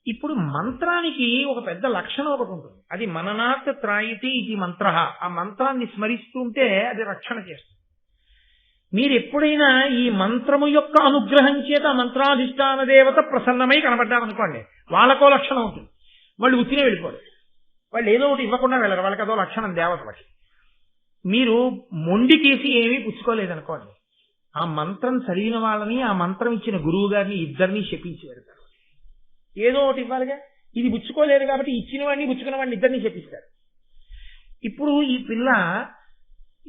ఇప్పుడు మంత్రానికి ఒక పెద్ద లక్షణం ఒకటి ఉంటుంది, అది మననాత్ త్రాయితి ఇది మంత్ర. ఆ మంత్రాన్ని స్మరిస్తుంటే అది రక్షణ చేస్తుంది. మీరు ఎప్పుడైనా ఈ మంత్రము యొక్క అనుగ్రహం చేత మంత్రాధిష్టాన దేవత ప్రసన్నమై కనబడ్డారనుకోండి, వాళ్ళకో లక్షణం ఉంటుంది. వాళ్ళు ఉత్తినే వెళ్ళిపోరు, వాళ్ళు ఏదో ఒకటి ఇవ్వకుండా వెళ్ళరు, వాళ్ళకి అదో లక్షణం దేవతలకి. మీరు మొండికేసి ఏమీ పుచ్చుకోలేదనుకోండి, ఆ మంత్రం చదివిన వాళ్ళని ఆ మంత్రం ఇచ్చిన గురువు గారిని ఇద్దరిని శపించి పెడతారు. ఏదో ఒకటి ఇవ్వాలిగా, ఇది పుచ్చుకోలేరు కాబట్టి ఇచ్చిన వాడిని పుచ్చుకున్న వాడిని ఇద్దరిని శపిస్తారు. ఇప్పుడు ఈ పిల్ల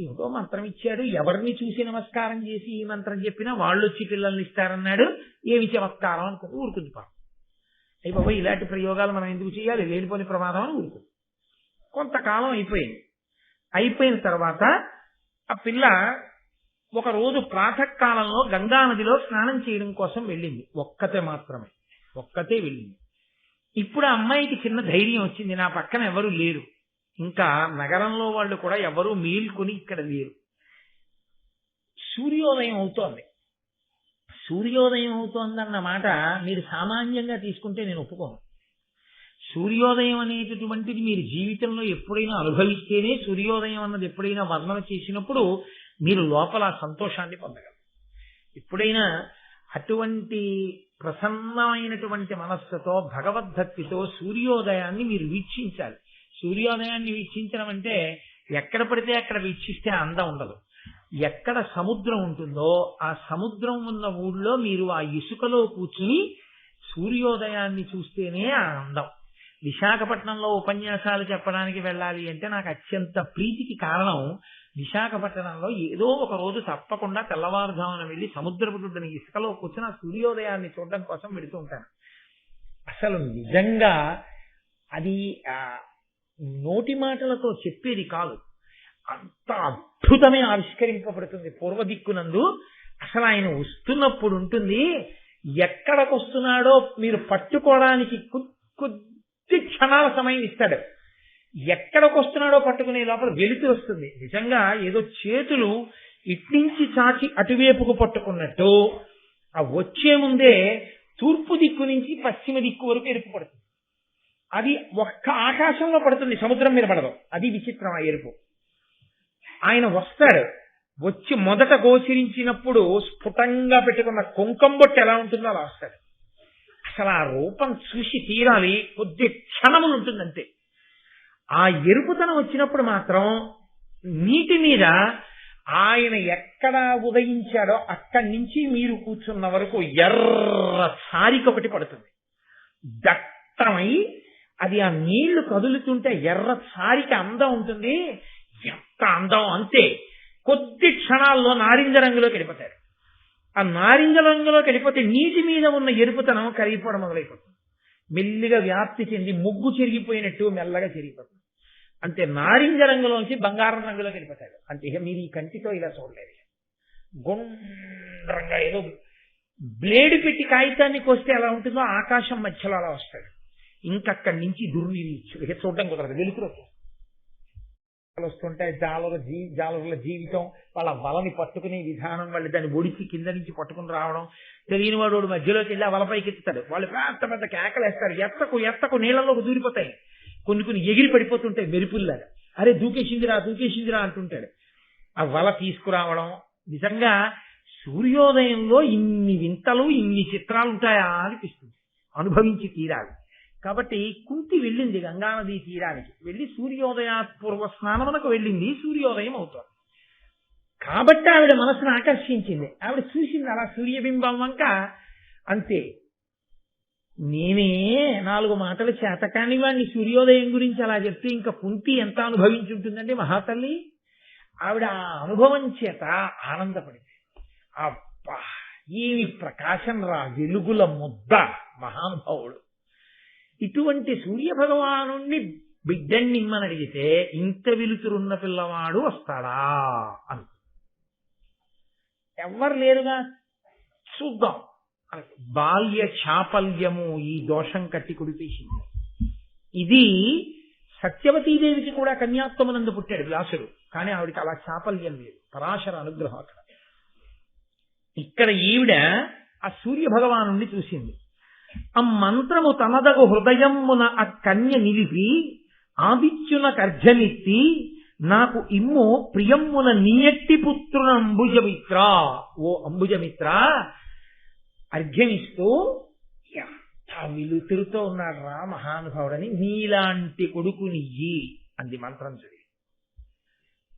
ఏదో మంత్రం ఇచ్చాడు, ఎవరిని చూసి నమస్కారం చేసి ఈ మంత్రం చెప్పినా వాళ్ళు వచ్చి పిల్లల్ని ఇస్తారన్నాడు, ఏమి చమత్కారం అనుకుని ఊరుకుంది. పాపం అయ్యి బాబా ఇలాంటి ప్రయోగాలు మనం ఎందుకు చేయాలి, లేనిపోని ప్రమాదం అని ఊరుకుంది. కొంతకాలం అయిపోయిన తర్వాత ఆ పిల్ల ఒక రోజు ప్రాతకాలంలో గంగానదిలో స్నానం చేయడం కోసం వెళ్ళింది. ఒక్కతే వెళ్ళింది. ఇప్పుడు ఆ అమ్మాయికి చిన్న ధైర్యం వచ్చింది, నా పక్కన ఎవరు లేరు, ఇంకా నగరంలో వాళ్ళు కూడా ఎవరూ మేల్కొని ఇక్కడ లేరు. సూర్యోదయం అవుతోందన్న మాట మీరు సామాన్యంగా తీసుకుంటే నేను ఒప్పుకోను. సూర్యోదయం అనేటటువంటిది మీరు జీవితంలో ఎప్పుడైనా అనుభవిస్తేనే, సూర్యోదయం అన్నది ఎప్పుడైనా వర్ణన చేసినప్పుడు మీరు లోపల సంతోషాన్ని పొందగలరు. ఎప్పుడైనా అటువంటి ప్రసన్నమైనటువంటి మనస్సుతో భగవద్భక్తితో సూర్యోదయాన్ని మీరు వీక్షించాలి. సూర్యోదయాన్ని వీక్షించడం అంటే ఎక్కడ పడితే అక్కడ వీక్షిస్తే అందం ఉండదు. ఎక్కడ సముద్రం ఉంటుందో ఆ సముద్రం ఉన్న ఊళ్ళో మీరు ఆ ఇసుకలో కూర్చుని సూర్యోదయాన్ని చూస్తేనే ఆ అందం. విశాఖపట్నంలో ఉపన్యాసాలు చెప్పడానికి వెళ్ళాలి అంటే నాకు అత్యంత ప్రీతికి కారణం, విశాఖపట్నంలో ఏదో ఒక రోజు తప్పకుండా తెల్లవారుజామున వెళ్ళి సముద్రపుట్టుని ఇసుకలో కూర్చుని ఆ సూర్యోదయాన్ని చూడడం కోసం వెళుతూ ఉంటాను. అసలు నిజంగా అది నోటి మాటలతో చెప్పేది కాదు, అంత అద్భుతమే ఆవిష్కరింపబడుతుంది. పూర్వదిక్కునందు అసలు ఆయన వస్తున్నప్పుడు ఉంటుంది, ఎక్కడికి వస్తున్నాడో మీరు పట్టుకోవడానికి కొద్ది క్షణాల సమయం ఇస్తాడు. ఎక్కడికి వస్తున్నాడో పట్టుకునే లోపల వెలుతురు వస్తుంది. నిజంగా ఏదో చేతులు ఇట్నుంచి చాచి అటువైపుకు పట్టుకున్నట్టు ఆ వచ్చే ముందే తూర్పు దిక్కు నుంచి పశ్చిమ దిక్కు వరకు ఎరుపు పడుతుంది. అది ఒక్క ఆకాశంలో పడుతుంది, సముద్రం మీద పడదు. అది విచిత్రం ఆ ఎరుపు. ఆయన వస్తాడు, వచ్చి మొదట గోచరించినప్పుడు స్ఫుటంగా పెట్టుకున్న కుంకం బొట్టు ఎలా ఉంటుందో అలా వస్తాడు. అసలు ఆ రూపం చూసి తీరాలి, కొద్ది క్షణములు ఉంటుందంతే. ఆ ఎరుపుతనం వచ్చినప్పుడు మాత్రం నీటి మీద ఆయన ఎక్కడ ఉదయించాడో అక్కడి నుంచి మీరు కూర్చున్న వరకు ఎర్ర సారిక ఒకటి పడుతుంది. దట్టమై అది ఆ నీళ్లు కదులుతుంటే ఎర్ర సారిక అందం ఉంటుంది. ఎంత అందం అంతే. కొద్ది క్షణాల్లో నారింజ రంగులోకి వెళ్ళిపోతాడు. ఆ నారింజ రంగులోకి వెళ్ళిపోతే నీటి మీద ఉన్న ఎరుపుతనం కరిగిపోవడం మొదలైపోతుంది. మెల్లిగా వ్యాప్తి చెంది ముగ్గు చెరిగిపోయినట్టు మెల్లగా చెరిగిపోతుంది. అంతే, నారింజ రంగులోంచి బంగారం రంగులోకి వెళ్ళిపోతాడు. అంతే, ఇక మీరు ఈ కంటితో ఇలా చూడలేదు. గుండ్రంగా ఏదో బ్లేడు పెట్టి కాగితాన్ని కోస్తే ఎలా ఉంటుందో ఆకాశం మధ్యలో అలా వస్తాడు. ఇంకక్కడి నుంచి దుర్నిరీక్షుడు, ఇక చూడడం కుదరదు. వెలుతురు వస్తుంటే జాలరుల జీవితం, వాళ్ళ వలని పట్టుకునే విధానం, వాళ్ళు దాన్ని ఒడిచి కింద నుంచి పట్టుకుని రావడం, తెలియని వాడు మధ్యలోకి వెళ్ళి ఆ వలపైకి ఎత్తుతాడు. వాళ్ళు పెద్ద పెద్ద కేకలేస్తారు, ఎత్తకు నీళ్ళలోకి దూరిపోతాయి. కొన్ని ఎగిరి పడిపోతుంటాయి మెరుపుల్లాగా. అరే దూకేసిందిరా అంటుంటాడు. ఆ వల తీసుకురావడం. నిజంగా సూర్యోదయంలో ఇన్ని వింతలు, ఇన్ని చిత్రాలు ఉంటాయా అనిపిస్తుంది. అనుభవించి తీరాలి. కాబట్టి కుంతి వెళ్ళింది గంగానదీ తీరానికి, వెళ్ళి సూర్యోదయాత్పూర్వ స్నానమునకు వెళ్ళింది. సూర్యోదయం అవుతోంది కాబట్టి ఆవిడ మనసును ఆకర్షించింది. ఆవిడ చూసింది అలా సూర్యబింబం వంక. అంతే, నేనే 4 మాటలు చేతకాని వాడిని సూర్యోదయం గురించి అలా చెప్తే ఇంకా కుంతి ఎంత అనుభవించుంటుందండి మహాతల్లి. ఆవిడ ఆ అనుభవం చేత ఆనందపడింది. అబ్బా, ఏమి ప్రకాశం రా, వెలుగుల ముద్ద మహానుభావుడు. ఇటువంటి సూర్య భగవాను బిడ్డని నిమ్మని అడిగితే ఇంత వెలుతురున్న పిల్లవాడు వస్తాడా అని. ఎవ్వరు లేరుగా, చూద్దాం. బాల్య చాపల్యము ఈ దోషం కట్టి కుడిపేసింది. ఇది సత్యవతీదేవికి కూడా కన్యాత్వమునందు పుట్టాడు వ్యాసుడు, కానీ ఆవిడికి అలా చాపల్యం లేదు, పరాశర అనుగ్రహం అక్కడ. ఇక్కడ ఈవిడ ఆ సూర్య భగవాను చూసింది. ఆ మంత్రము తనదగు హృదయమున ఆ కన్య నిలిపి ఆదిత్యున కర్జనెత్తి నాకు ఇమ్ము ప్రియమ్మున నీయట్టి పుత్రున అంబుజమిత్ర, ఓ అంబుజమిత్ర అర్ఘ్యమిస్తూ ఎంత విలుతురుతో ఉన్నాడు రా మహానుభావుడని, నీలాంటి కొడుకునియ్యి అంది మంత్రం చదివి.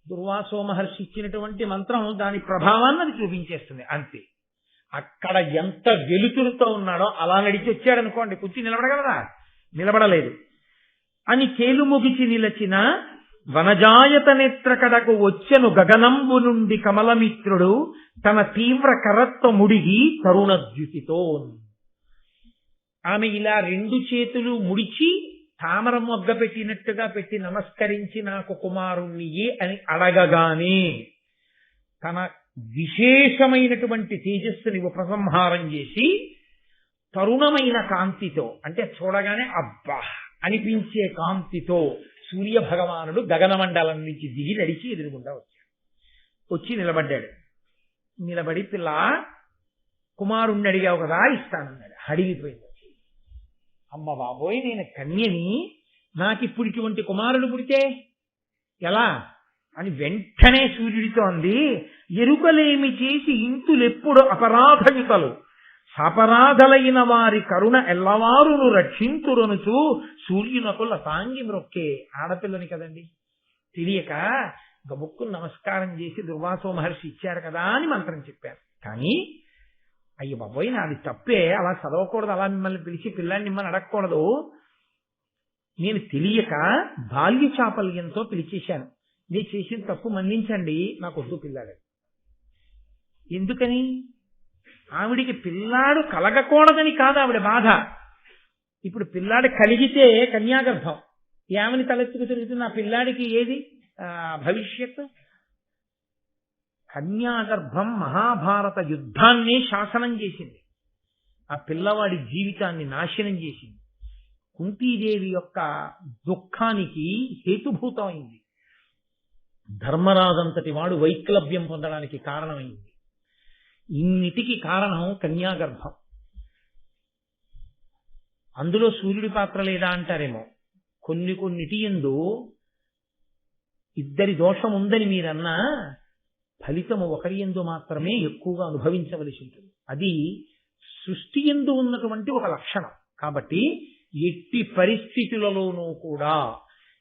దుర్వాసో మహర్షి ఇచ్చినటువంటి మంత్రం దాని ప్రభావాన్ని అది చూపించేస్తుంది అంతే. అక్కడ ఎంత వెలుతురుతో ఉన్నాడో అలా నడిచి వచ్చాడనుకోండి, కూర్చి నిలబడగలరా? నిలబడలేదు. అని కేలుముగిచి నిలచిన వనజాయత నేత్ర కడకు వచ్చెను గగనంబు నుండి కమలమిత్రుడు తన తీవ్ర కరత్వ ముడిగి తరుణద్యుతితో. ఆమె ఇలా 2 చేతులు ముడిచి తామర మొగ్గ పెట్టినట్టుగా పెట్టి నమస్కరించి నాకు కుమారుణ్ణియే అని అడగగానే తన విశేషమైనటువంటి తేజస్సుని ఉపసంహారం చేసి తరుణమైన కాంతితో, అంటే చూడగానే అబ్బా అనిపించే కాంతితో సూర్య భగవానుడు గగనమండలం నుంచి దిగి నడిచి ఎదురుగుండా వచ్చి నిలబడ్డాడు. నిలబడి పిల్ల కుమారుణ్ణి అడిగావు కదా ఇస్తానన్నాడు. అడిగిపోయింది. అమ్మ బాబోయ్, నేను కన్యని, నాకిప్పుడు ఇటువంటి కుమారుడు పుడితే ఎలా అని వెంటనే సూర్యుడితో అంది. ఎరుకలేమి చేసి ఇంతులెప్పుడు అపరాధయుతలు సాపరాధలైన వారి కరుణ ఎల్లవారును రక్షింతురనుచు సూర్యునకు లతాంగి మ్రొక్కే. ఆడపిల్లని కదండి, తెలియక గబుక్కు నమస్కారం చేసి దుర్వాసో మహర్షి ఇచ్చారు కదా అని మంత్రం చెప్పారు. కానీ అయ్య బాబోయ్, నాది తప్పే, అలా చదవకూడదు, అలా మిమ్మల్ని పిలిచి పిల్లాన్ని మిమ్మల్ని అడగకూడదు. నేను తెలియక బాల్య చాపల్యంతో పిలిచేశాను, నేను చేసిన తప్పు మన్నించండి, నాకు వద్దు పిల్లాడు. ఎందుకని? ఆవిడికి పిల్లాడు కలగకూడదని కాదు ఆవిడ బాధ. ఇప్పుడు పిల్లాడు కలిగితే కన్యాగర్భం, ఏమని తలెత్తుకు తిరుగుతుంది? ఆ పిల్లాడికి ఏది భవిష్యత్తు? కన్యాగర్భం మహాభారత యుద్ధాన్ని శాసనం చేసింది, ఆ పిల్లవాడి జీవితాన్ని నాశనం చేసింది, కుంతీదేవి యొక్క దుఃఖానికి హేతుభూతమైంది, ధర్మరాజంతటి వాడు వైక్లభ్యం పొందడానికి కారణమైంది. ఇన్నిటికి కారణం కన్యాగర్భం. అందులో సూర్యుడి పాత్ర లేదా అంటారేమో. కొన్నిటి యందు ఇద్దరి దోషం ఉందని మీరన్నా ఫలితము ఒకరి యందు మాత్రమే ఎక్కువగా అనుభవించవలసి ఉంటుంది. అది సృష్టి యందు ఉన్నటువంటి ఒక లక్షణం. కాబట్టి ఎట్టి పరిస్థితులలోనూ కూడా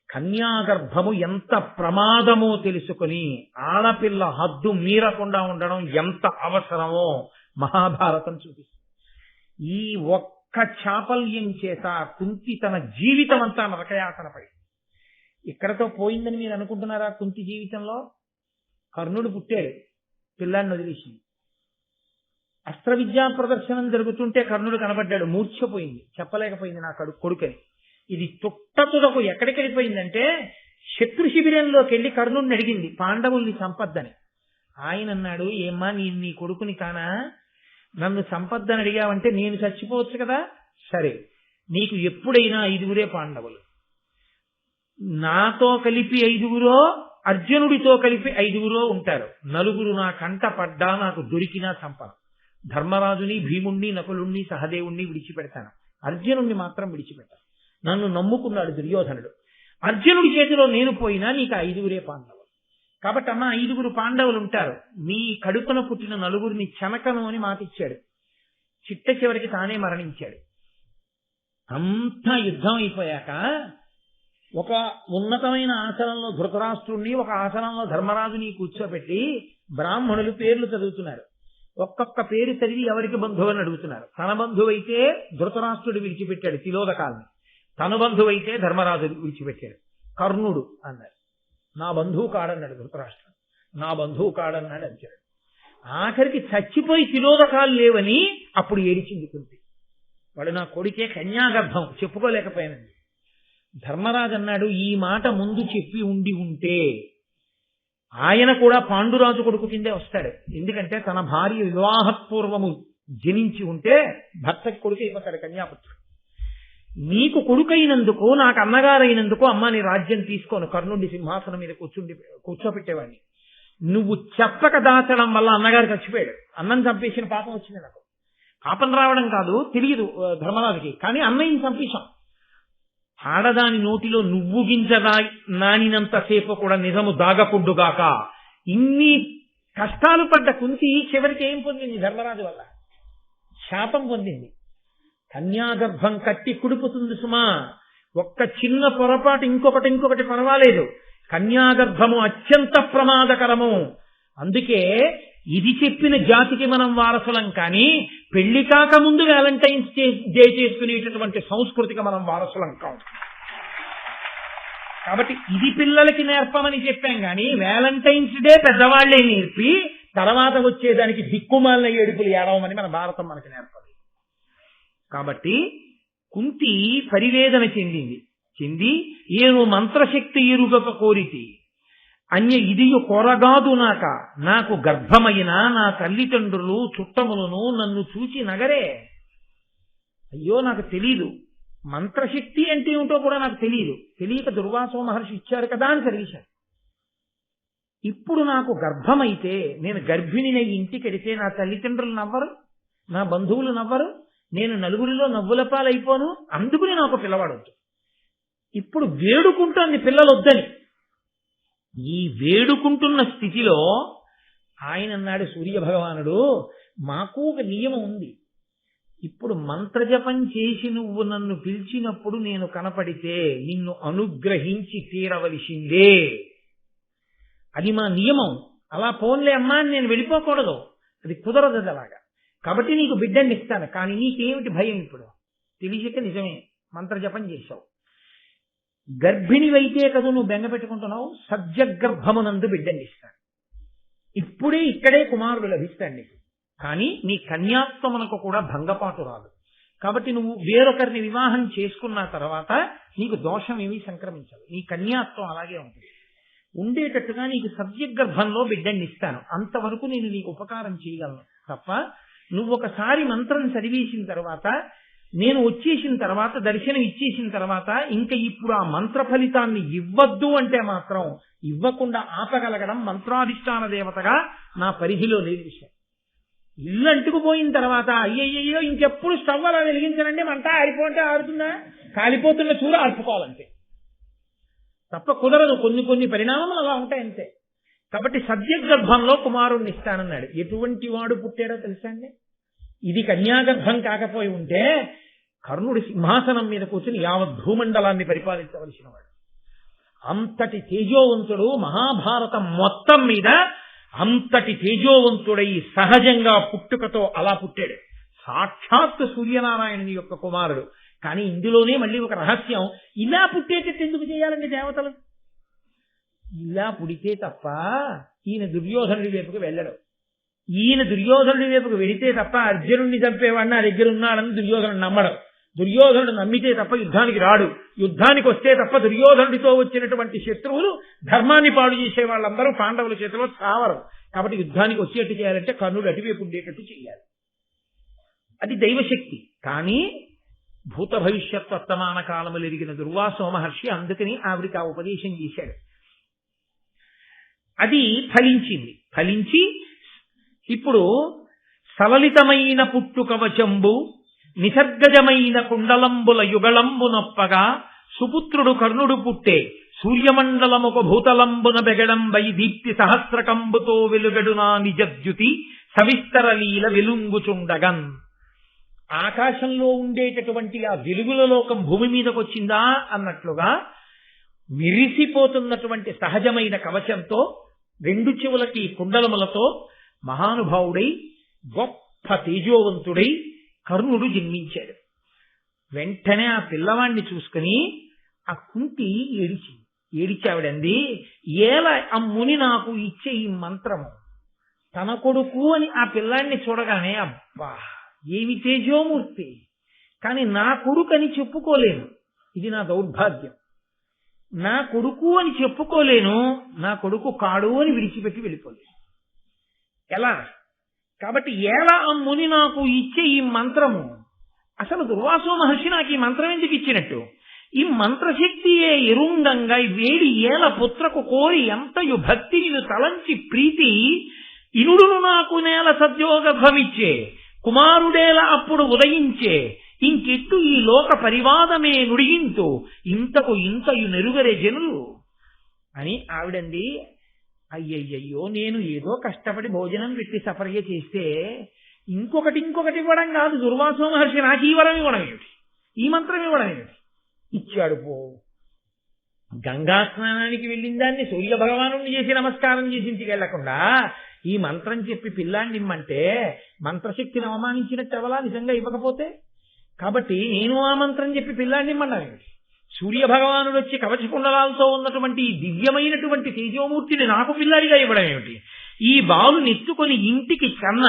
కన్యాగర్భము ఎంత ప్రమాదమో తెలుసుకుని ఆడపిల్ల హద్దు మీరకుండా ఉండడం ఎంత అవసరమో మహాభారతం చూపిస్తుంది. ఈ ఒక్క చాపల్యం చేత కుంతి తన జీవితం అంతా నరకయాతన పడి ఇక్కడతో పోయిందని మీరు అనుకుంటున్నారా? కుంతి జీవితంలో కర్ణుడు పుట్టాడు, పిల్లాన్ని వదిలేసింది. అస్త్ర విద్యా ప్రదర్శనం జరుగుతుంటే కర్ణుడు కనబడ్డాడు, మూర్ఛపోయింది, చెప్పలేకపోయింది నా కొడుకని. ఇది తుట్టతుడకు ఎక్కడికి వెళ్ళిపోయిందంటే శత్రు శిబిరంలోకి వెళ్ళి కర్ణుడిని అడిగింది పాండవుల్ని చంపద్దని. ఆయన అన్నాడు, ఏమ్మా నీ కొడుకుని కానా, నన్ను చంపద్దని అడిగావంటే నేను చచ్చిపోవచ్చు కదా, సరే నీకు ఎప్పుడైనా 5 పాండవులు, నాతో కలిపి 5 అర్జునుడితో కలిపి 5 ఉంటారు. 4 నా కంట పడ్డా నాకు దొరికినా చంపను. ధర్మరాజుని, భీముణ్ణి, నకులుణ్ణి, సహదేవుణ్ణి విడిచిపెడతాను, అర్జునుణ్ణి మాత్రం విడిచిపెట్టాను. నన్ను నమ్ముకున్నాడు దుర్యోధనుడు, అర్జునుడి చేతిలో నేను పోయినా నీకు 5 పాండవులు. కాబట్టి అమ్మ 5 పాండవులు ఉంటారు, నీ కడుపున పుట్టిన 4 చెనకను అని మాటిచ్చాడు. చిట్ట చివరికి తానే మరణించాడు. అంతా యుద్ధం అయిపోయాక ఒక ఉన్నతమైన ఆసనంలో ధృతరాష్ట్రుణ్ణి, ఒక ఆసనంలో ధర్మరాజుని కూర్చోబెట్టి బ్రాహ్మణులు పేర్లు చదువుతున్నారు. ఒక్కొక్క పేరు చదివి ఎవరికి బంధువు అని అడుగుతున్నారు. తన బంధువైతే ధృతరాష్ట్రుడు విడిచిపెట్టాడు తిలోదకాల్ని, తన బంధువైతే ధర్మరాజు విడిచిపెట్టాడు. కర్ణుడు అన్నాడు, నా బంధువు కాడన్నాడు ధృతరాష్ట్రుడు, నా బంధువు కాడన్నాడు అర్జునుడు. ఆఖరికి చచ్చిపోయి తిలోదకాలు లేవని అప్పుడు ఏడిచింది కుంతి. వాడు నా కొడుకే కన్యాగర్భం, చెప్పుకోలేకపోయానండి. ధర్మరాజు అన్నాడు, ఈ మాట ముందు చెప్పి ఉంటే ఆయన కూడా పాండురాజు కొడుకు కిందే వస్తాడు. ఎందుకంటే తన భార్య వివాహపూర్వము జనించి ఉంటే భర్తకి కొడుకు అయిపోతాడు, కన్యాపుత్రుడు. నీకు కొడుకైనందుకు, నాకు అన్నగారైనందుకు అమ్మ నీ రాజ్యం తీసుకోను, కర్ణుడి సింహాసనం మీద కూర్చోపెట్టేవాడిని. నువ్వు చెప్పక దాచడం వల్ల అన్నగారు చచ్చిపోయాడు. అన్నం చంపేసిన పాపం వచ్చింది నాకు. పాపం రావడం కాదు, తెలియదు ధర్మరాజుకి, కానీ అన్నయ్యని చంపేశాం. ఆడదాని నోటిలో నువ్వు గింజ నానినంతసేపు కూడా నిజము దాగకుండుగాక. ఇన్ని కష్టాలు పడ్డ కుంతి చివరికి ఏం పొందింది? ధర్మరాజు వల్ల శాపం పొందింది. కన్యాగర్భం కట్టి కుడుపుతుంది సుమా. ఒక్క చిన్న పొరపాటు, ఇంకొకటి పర్వాలేదు, కన్యాగర్భము అత్యంత ప్రమాదకరము. అందుకే ఇది చెప్పిన జాతికి మనం వారసులం, కానీ పెళ్లి కాకముందు వ్యాలంటైన్స్ డే చేసుకునేటటువంటి సంస్కృతికి మనం వారసులం కావు. కాబట్టి ఇది పిల్లలకి నేర్పమని చెప్పాం, కానీ వ్యాలంటైన్స్ డే పెద్దవాళ్లే నేర్పి తర్వాత వచ్చేదానికి దిక్కుమాలిన ఏడుపులు ఏడవమని మన భారతం మనకి నేర్పదు. కాబట్టి కుంతి పరివేదన చెంది ఏను మంత్రశక్తి ఎరుగక కోరితి అన్య ఇదియు కొరగాదు నాకు గర్భమైన నా తల్లిదండ్రులు చుట్టములను నన్ను చూచి నగరే. అయ్యో నాకు తెలీదు, మంత్రశక్తి అంటే ఏమిటో కూడా నాకు తెలియక దుర్వాసో మహర్షి ఇచ్చారు కదా అని చదివేశాను. ఇప్పుడు నాకు గర్భమైతే, నేను గర్భిణిని ఇంటికెడితే నా తల్లిదండ్రులు నవ్వరు, నా బంధువులు నవ్వరు, నేను నలుగురిలో నవ్వుల పాలైపోను. అందుకుని నాకు పిల్లవాడొద్దు. ఇప్పుడు వేడుకుంటోంది పిల్లలు వద్దని. ఈ వేడుకుంటున్న స్థితిలో ఆయన అన్నాడు, సూర్య భగవానుడు, మాకు ఒక నియమం ఉంది. ఇప్పుడు మంత్రజపం చేసి నువ్వు నన్ను పిలిచినప్పుడు నేను కనపడితే నిన్ను అనుగ్రహించి తీరవలసిందే. అది మా నియమం. అలా పోన్లే అమ్మా అని నేను వెళ్ళిపోకూడదు, అది కుదరదు అలాగా. కాబట్టి నీకు బిడ్డని ఇస్తాను. కానీ నీకేమిటి భయం? ఇప్పుడు తెలియక నిజమే మంత్రజపం చేశావు. గర్భిణివైతే కదా నువ్వు బెంగ పెట్టుకుంటున్నావు. సజ్జగర్భమునందు బిడ్డని ఇస్తాను. ఇక్కడే కుమారుడు లభిస్తాడు నీకు. కానీ నీ కన్యాత్వమునకు కూడా భంగపాటు రాదు. కాబట్టి నువ్వు వేరొకరిని వివాహం చేసుకున్న తర్వాత నీకు దోషం ఏమీ సంక్రమించదు. నీ కన్యాత్వం అలాగే ఉంటుంది. ఉండేటట్టుగా నీకు సజ్జగర్భంలో బిడ్డని ఇస్తాను. అంతవరకు నేను నీకు ఉపకారం చేయగలను తప్ప, నువ్వు ఒకసారి మంత్రం చదివేసిన తర్వాత, నేను వచ్చేసిన తర్వాత, దర్శనం ఇచ్చేసిన తర్వాత ఇంకా ఇప్పుడు ఆ మంత్ర ఫలితాన్ని ఇవ్వద్దు అంటే మాత్రం ఇవ్వకుండా ఆపగలగడం మంత్రాధిష్టాన దేవతగా నా పరిధిలో లేని విషయం. ఇల్లు అంటుకుపోయిన తర్వాత అయ్యయ్యో ఇంకెప్పుడు స్టవ్ అలా వెలిగించనండి, మంట ఆరిపోతే ఆరుతుందా, కాలిపోతున్న చూడ ఆర్పుకోవాలంటే తప్ప కుదరదు. కొన్ని పరిణామాలు అలా ఉంటాయి అంతే. కాబట్టి సద్యగర్భంలో కుమారుణ్ణి ఇస్తానన్నాడు. ఎటువంటి వాడు పుట్టాడో తెలుసా అండి? ఇది కన్యాగర్భం కాకపోయి ఉంటే కర్ణుడి సింహాసనం మీద కూర్చుని యావత్ భూమండలాన్ని పరిపాలించవలసిన వాడు. అంతటి తేజోవంతుడు, మహాభారతం మొత్తం మీద అంతటి తేజోవంతుడై సహజంగా పుట్టుకతో అలా పుట్టాడు. సాక్షాత్ సూర్యనారాయణుని యొక్క కుమారుడు. కానీ ఇందులోనే మళ్ళీ ఒక రహస్యం, ఇలా పుట్టేటట్టు ఎందుకు చేయాలండి దేవతలు? ఇలా పుడితే తప్ప ఈయన దుర్యోధనుడి వైపుకు వెళ్ళడు. ఈయన దుర్యోధనుడి వైపుకు వెడితే తప్ప అర్జునుడిని చంపేవాడిని నా దగ్గర ఉన్నాడని దుర్యోధనుడు నమ్మడం. దుర్యోధనుడు నమ్మితే తప్ప యుద్ధానికి రాడు. యుద్ధానికి వస్తే తప్ప దుర్యోధనుడితో వచ్చినటువంటి శత్రువులు, ధర్మాన్ని పాడు చేసే వాళ్ళందరూ పాండవుల చేతిలో చావరు. కాబట్టి యుద్ధానికి వచ్చేట్టు చేయాలంటే కర్ణుడు అటువైపు ఉండేటట్టు చేయాలి. అది దైవశక్తి. కానీ భూత భవిష్యత్ వర్తమాన కాలములు ఎరిగిన దుర్వాసో మహర్షి అందుకని ఆవిడికి ఆ ఉపదేశం చేశాడు. అది ఫలించి ఇప్పుడు సలలితమైన పుట్టు కవచంబు నిసర్గజమైన కుండలంబుల యుగళంబు నొప్పగా సుపుత్రుడు కర్ణుడు పుట్టే సూర్యమండలముక భూతలంబున బెగడంబై దీప్తి సహస్రకంబుతో వెలుగడునా నిజద్యుతి సవిస్తర లీల వెలుంగుచుండగన్. ఆకాశంలో ఉండేటటువంటి ఆ వెలుగుల లోకం భూమి మీదకి వచ్చిందా అన్నట్లుగా విరిసిపోతున్నటువంటి సహజమైన కవచంతో, రెండు చెవులకి కుండలములతో మహానుభావుడై గొప్ప తేజోవంతుడై కర్ణుడు జన్మించాడు. వెంటనే ఆ పిల్లవాణ్ణి చూసుకుని ఆ కుంతి ఏడిచావిడంది, ఏల అమ్ముని నాకు ఇచ్చే ఈ మంత్రము. తన కొడుకు అని ఆ పిల్లాన్ని చూడగానే అబ్బా ఏమి తేజోమూర్తి, కానీ నా కొడుకు అని చెప్పుకోలేను, ఇది నా దౌర్భాగ్యం. నా కొడుకు అని చెప్పుకోలేను, నా కొడుకు కాడు అని విడిచిపెట్టి వెళ్ళిపోలేను. ఎలా? కాబట్టి ఎలా అమ్ముని నాకు ఇచ్చే ఈ మంత్రము. అసలు దుర్వాసో మహర్షి నాకు ఈ మంత్రం ఎందుకు ఇచ్చినట్టు? ఈ మంత్రశక్తియే ఎరుండంగా వేడి ఏల పుత్రకు కోరి ఎంతయు భక్తిని తలంచి ప్రీతి ఇనుడును నాకు నేల సద్యోగభమిచ్చే కుమారుడేల అప్పుడు ఉదయించే ఇంకెట్టు ఈ లోక పరివాదమే నుడిగింతు ఇంతకు ఇంతయు నెరుగరే జనులు అని ఆవిడంది. అయ్యయ్యో, నేను ఏదో కష్టపడి భోజనం పెట్టి సఫర్య చేస్తే ఇంకొకటి ఇవ్వడం కాదు, దుర్వాసో మహర్షి నాకు ఈ వరం ఇవ్వడం ఏమిటి, ఈ మంత్రం ఇవ్వడం ఏమిటి? ఇచ్చాడు పో. గంగా స్నానానికి వెళ్ళిన దాన్ని సూర్య భగవాను చేసి నమస్కారం చేసి ఇంటికి వెళ్లకుండా ఈ మంత్రం చెప్పి పిల్లాన్ని ఇమ్మంటే మంత్రశక్తిని అవమానించినట్టు ఎవలా నిజంగా ఇవ్వకపోతే? కాబట్టి నేను ఆ మంత్రం చెప్పి పిల్లాన్ని ఇమ్మన్నాను. సూర్య భగవానుడు వచ్చి కవచకుండలాలతో ఉన్నటువంటి ఈ దివ్యమైనటువంటి తేజోమూర్తిని నాకు పిల్లాడిగా ఇవ్వడం ఏమిటి? ఈ బాలు నెత్తుకొని ఇంటికి కన్న